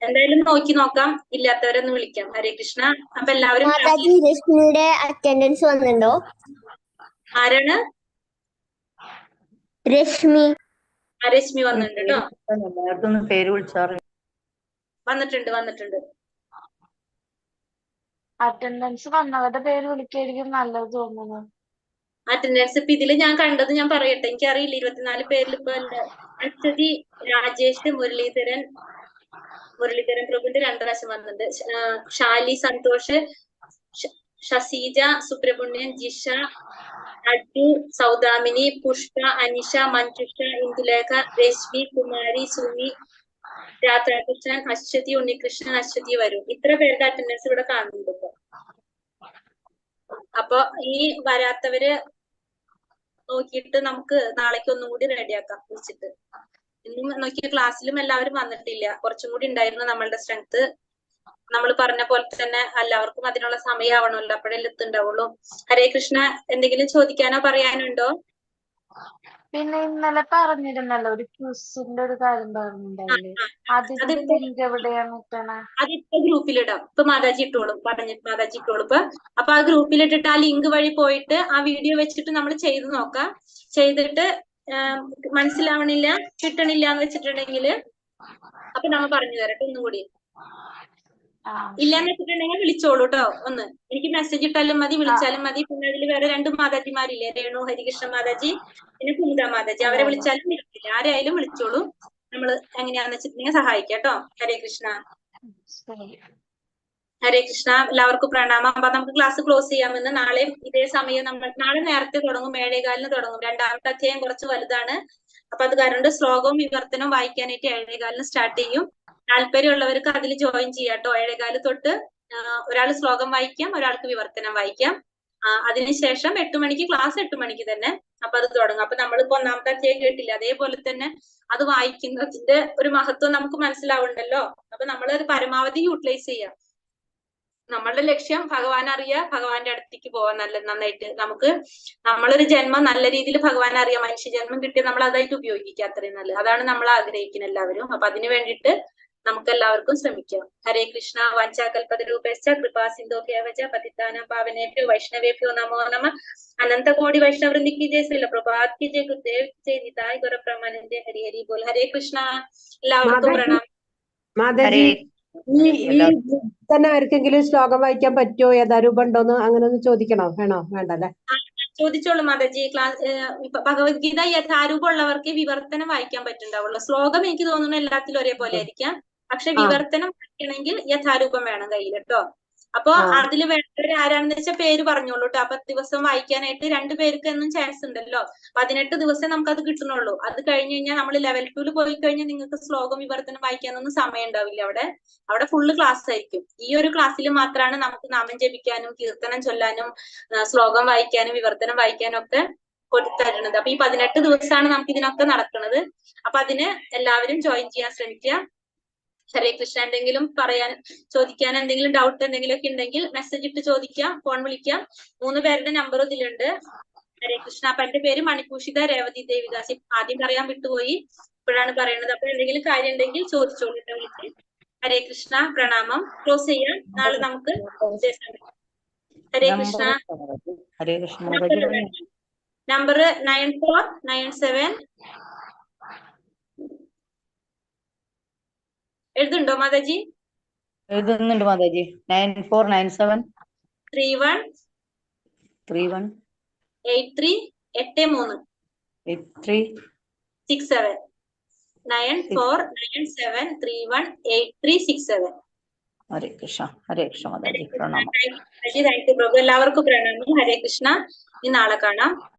എന്തായാലും നോക്കാം, ഇല്ലാത്തവരൊന്ന് വിളിക്കാം. ഹരേ കൃഷ്ണ. അപ്പൊ എല്ലാവരും രശ്മിയുടെ അറ്റൻഡൻസ് വന്നിട്ടുണ്ടോ? ആരാണ്? രശ്മി. രശ്മി വന്നിട്ടുണ്ട് കേട്ടോ. എല്ലാവർക്കും പേര് വിളിച്ചാറ്. വന്നിട്ടുണ്ട്. അറ്റൻഡൻസ് വന്നവരുടെ പേര് വിളിക്കായിരിക്കും നല്ലത് തോന്നുന്നു. അറ്റൻഡൻസ് ഇപ്പൊ ഇതില് ഞാൻ കണ്ടത് ഞാൻ പറയട്ടെ, എനിക്കറിയില്ല. 24 പേരിൽ ഇപ്പൊ അശ്വതി, രാജേഷ്, മുരളീധരൻ പ്രഭുവിന്റെ 2 പ്രാവശ്യം വന്നിട്ടുണ്ട്. ഷാലി, സന്തോഷ്, ഷസീജ, സുബ്രഹ്മണ്യൻ, ജിഷ, അഡു, സൗദാമിനി, പുഷ്പ, അനിഷ, മഞ്ജുഷ, ഇന്ദുലേഖ, രശ്മി, കുമാരി, സുമി, രാധാകൃഷ്ണൻ, അശ്വതി, ഉണ്ണികൃഷ്ണൻ, അശ്വതി വരും. ഇത്ര പേരുടെ അറ്റൻഡൻസ് ഇവിടെ കാണുന്നുണ്ട് ഇപ്പൊ. അപ്പൊ ഈ വരാത്തവര് നോക്കിയിട്ട് നമുക്ക് നാളേക്ക് ഒന്നും കൂടി റെഡിയാക്കാം വിളിച്ചിട്ട്. ഇന്നും നോക്കിയ ക്ലാസ്സിലും എല്ലാവരും വന്നിട്ടില്ല. കുറച്ചും കൂടി ഉണ്ടായിരുന്നു നമ്മളുടെ സ്ട്രെങ്ത്. നമ്മൾ പറഞ്ഞ പോലെ തന്നെ എല്ലാവർക്കും അതിനുള്ള സമയമാവണമല്ലോ, അപ്പോഴല്ലേ എത്തുണ്ടാവുള്ളൂ. ഹരേ കൃഷ്ണ. എന്തെങ്കിലും ചോദിക്കാനോ പറയാനുണ്ടോ? പിന്നെ ഇന്നലെ പറഞ്ഞിരുന്നല്ലോ ഒരു ക്യൂസിന്റെ ഒരു കാര്യം പറഞ്ഞിട്ടുണ്ടായില്ലേ, അതിന്റെ ലിങ്ക് എവിടെയാണ് കിട്ടണേ? അതിപ്പോ ഗ്രൂപ്പിലിടാം. ഇപ്പൊ മാതാജി ഇട്ടോളും, മാതാജി ഇട്ടോളും ഇപ്പൊ. അപ്പൊ ആ ഗ്രൂപ്പിലിട്ടിട്ട് ആ ലിങ്ക് വഴി പോയിട്ട് ആ വീഡിയോ വെച്ചിട്ട് നമ്മൾ ചെയ്ത് നോക്കാം. ചെയ്തിട്ട് മനസ്സിലാവണില്ല, കിട്ടണില്ല എന്ന് വെച്ചിട്ടുണ്ടെങ്കിൽ അപ്പൊ നമ്മ പറഞ്ഞു തരട്ടെ ഒന്നുകൂടി. ഇല്ലാന്ന് വെച്ചിട്ടുണ്ടെങ്കിൽ വിളിച്ചോളൂ കേട്ടോ. ഒന്ന് എനിക്ക് മെസ്സേജ് ഇട്ടാലും മതി, വിളിച്ചാലും മതി. പിന്നെ അതിൽ വേറെ 2 മാതാജിമാരില്ലേ, രേണു ഹരികൃഷ്ണ മാതാജി, പിന്നെ കുമുദ മാതാജി. അവരെ വിളിച്ചാലും വിളിക്കില്ല, ആരായാലും വിളിച്ചോളൂ. നമ്മള് എങ്ങനെയാന്ന് വെച്ചിട്ടുണ്ടെങ്കിൽ സഹായിക്കാം കേട്ടോ. ഹരേ കൃഷ്ണ. ഹരേ കൃഷ്ണ. എല്ലാവർക്കും പ്രണാമം. അപ്പൊ നമുക്ക് ക്ലാസ് ക്ലോസ് ചെയ്യാമെന്ന്. നാളെ ഇതേ സമയം നാളെ നേരത്തെ തുടങ്ങും, 7:15 തുടങ്ങും. 2ാമത്തെ അധ്യായം കുറച്ച് വലുതാണ്. അപ്പൊ അത് കാരണം ശ്ലോകവും വിവർത്തനവും വായിക്കാനായിട്ട് 7:15 സ്റ്റാർട്ട് ചെയ്യും. താല്പര്യമുള്ളവർക്ക് അതിൽ ജോയിൻ ചെയ്യാം കേട്ടോ. 7:15 തൊട്ട് ഒരാൾ ശ്ലോകം വായിക്കാം, ഒരാൾക്ക് വിവർത്തനം വായിക്കാം. അതിനുശേഷം 8 മണിക്ക് ക്ലാസ്, 8 മണിക്ക് തന്നെ അപ്പൊ അത് തുടങ്ങും. അപ്പൊ നമ്മളിപ്പോ 1ാമത്തെ അധ്യായം കേട്ടില്ല, അതേപോലെ തന്നെ അത് വായിക്കുന്നതിന്റെ ഒരു മഹത്വം നമുക്ക് മനസ്സിലാവുണ്ടല്ലോ. അപ്പൊ നമ്മളത് പരമാവധി യൂട്ടിലൈസ് ചെയ്യാം. നമ്മളുടെ ലക്ഷ്യം ഭഗവാൻ അറിയാം, ഭഗവാന്റെ അടുത്തേക്ക് പോവാൻ നന്നായിട്ട്. നമുക്ക് നമ്മളൊരു ജന്മം നല്ല രീതിയിൽ ഭഗവാൻ അറിയാം, മനുഷ്യ ജന്മം കിട്ടിയ നമ്മൾ അതായിട്ട് ഉപയോഗിക്കുക, അത്രയും നല്ലത്. അതാണ് നമ്മൾ ആഗ്രഹിക്കുന്നത് എല്ലാവരും. അപ്പൊ അതിനു വേണ്ടിയിട്ട് നമുക്ക് എല്ലാവർക്കും ശ്രമിക്കാം. ഹരേ കൃഷ്ണ. വാഞ്ചാകൽപതരൂപേശ്ച കൃപാ സിന്ധോഭ്യവച പതിതാനാം പാവനേഭ്യോ വൈഷ്ണവേഭ്യോ നമോ നമഃ. അനന്തകോടി വൈഷ്ണവൃന്ദിക്ക് ജയ ശ്രീല പ്രഭാത് കി ജയ ഗുരുദേവ് ജയ നിതായ് ഗുരുബ്രഹ്മാനന്ദ ഹരി ഹരി ബോൽ. ഹരേ കൃഷ്ണ. എല്ലാവർക്കും പ്രണാമം. മാതാജി, ഈ തന്നെ ആർക്കെങ്കിലും ശ്ലോകം വായിക്കാൻ പറ്റുമോ? യഥാരൂപം ഉണ്ടോന്ന് അങ്ങനെ ഒന്ന് ചോദിക്കണോ? വേണ്ടല്ലേ? ചോദിച്ചോളൂ മാതാജി. ഭഗവത്ഗീത യഥാരൂപം ഉള്ളവർക്ക് വിവർത്തനം വായിക്കാൻ പറ്റുണ്ടാവുള്ളൂ. ശ്ലോകം എനിക്ക് തോന്നുന്നു എല്ലാത്തിലും ഒരേപോലെ ആയിരിക്കാം. പക്ഷെ വിവർത്തനം വായിക്കണമെങ്കിൽ യഥാരൂപം വേണം കയ്യിൽ കേട്ടോ. അപ്പൊ അതിൽ വേണ്ടവർ ആരാണെന്ന് വെച്ചാൽ പേര് പറഞ്ഞോളൂ കേട്ടോ. 10 ദിവസം വായിക്കാനായിട്ട് 2 പേർക്ക് എന്നും ചാൻസ് ഉണ്ടല്ലോ. 18 ദിവസം നമുക്ക് അത് കിട്ടണുള്ളൂ. അത് കഴിഞ്ഞ് കഴിഞ്ഞാൽ നമ്മൾ ലെവൽ 2 പോയി കഴിഞ്ഞാൽ നിങ്ങൾക്ക് ശ്ലോകം വിവർത്തനം വായിക്കാനൊന്നും സമയം ഉണ്ടാവില്ല. അവിടെ ഫുള്ള് ക്ലാസ് ആയിരിക്കും. ഈ ഒരു ക്ലാസ്സിൽ മാത്രമാണ് നമുക്ക് നാമം ജപിക്കാനും കീർത്തനം ചൊല്ലാനും ശ്ലോകം വായിക്കാനും വിവർത്തനം വായിക്കാനും ഒക്കെ കൊടുത്തരുന്നത്. അപ്പൊ ഈ 18 ദിവസമാണ് നമുക്ക് ഇതിനൊക്കെ നടക്കുന്നത്. അപ്പൊ അതിന് എല്ലാവരും ജോയിൻ ചെയ്യാൻ ശ്രമിക്കുക. ഹരേ കൃഷ്ണ. എന്തെങ്കിലും ചോദിക്കാൻ എന്തെങ്കിലും ഡൗട്ട് എന്തെങ്കിലും ഒക്കെ ഉണ്ടെങ്കിൽ മെസ്സേജ് ഇട്ട് ചോദിക്കാം, ഫോൺ വിളിക്കാം. 3 പേരുടെ നമ്പർ ഇതിലുണ്ട്. ഹരേ കൃഷ്ണ. അപ്പൊ എന്റെ പേര് മണിഭൂഷിത രേവതി ദേവിദാസ്. ആദ്യം പറയാൻ വിട്ടുപോയി, ഇപ്പോഴാണ് പറയുന്നത്. അപ്പൊ എന്തെങ്കിലും കാര്യം ഉണ്ടെങ്കിൽ ചോദിച്ചോളൂ വിളിച്ച്. ഹരേ കൃഷ്ണ. പ്രണാമം. ക്ലോസ് ചെയ്യാം. നാളെ നമുക്ക് ഹരേ കൃഷ്ണ. ഹരേ കൃഷ്ണ. നമ്പർ 9497 എഴുതുണ്ടോ മാതാജി? എഴുതുന്നുണ്ട് മാതാജി. 9497 31 31 83 83 83 67 9497318367. ഹരേ കൃഷ്ണ. ഹരേ കൃഷ്ണ മാതാജി. പ്രണാമം. താങ്ക് യു പ്രഭു. എല്ലാവർക്കും പ്രണാമം. ഹരേ കൃഷ്ണ. ഇനി നാളെ കാണാം.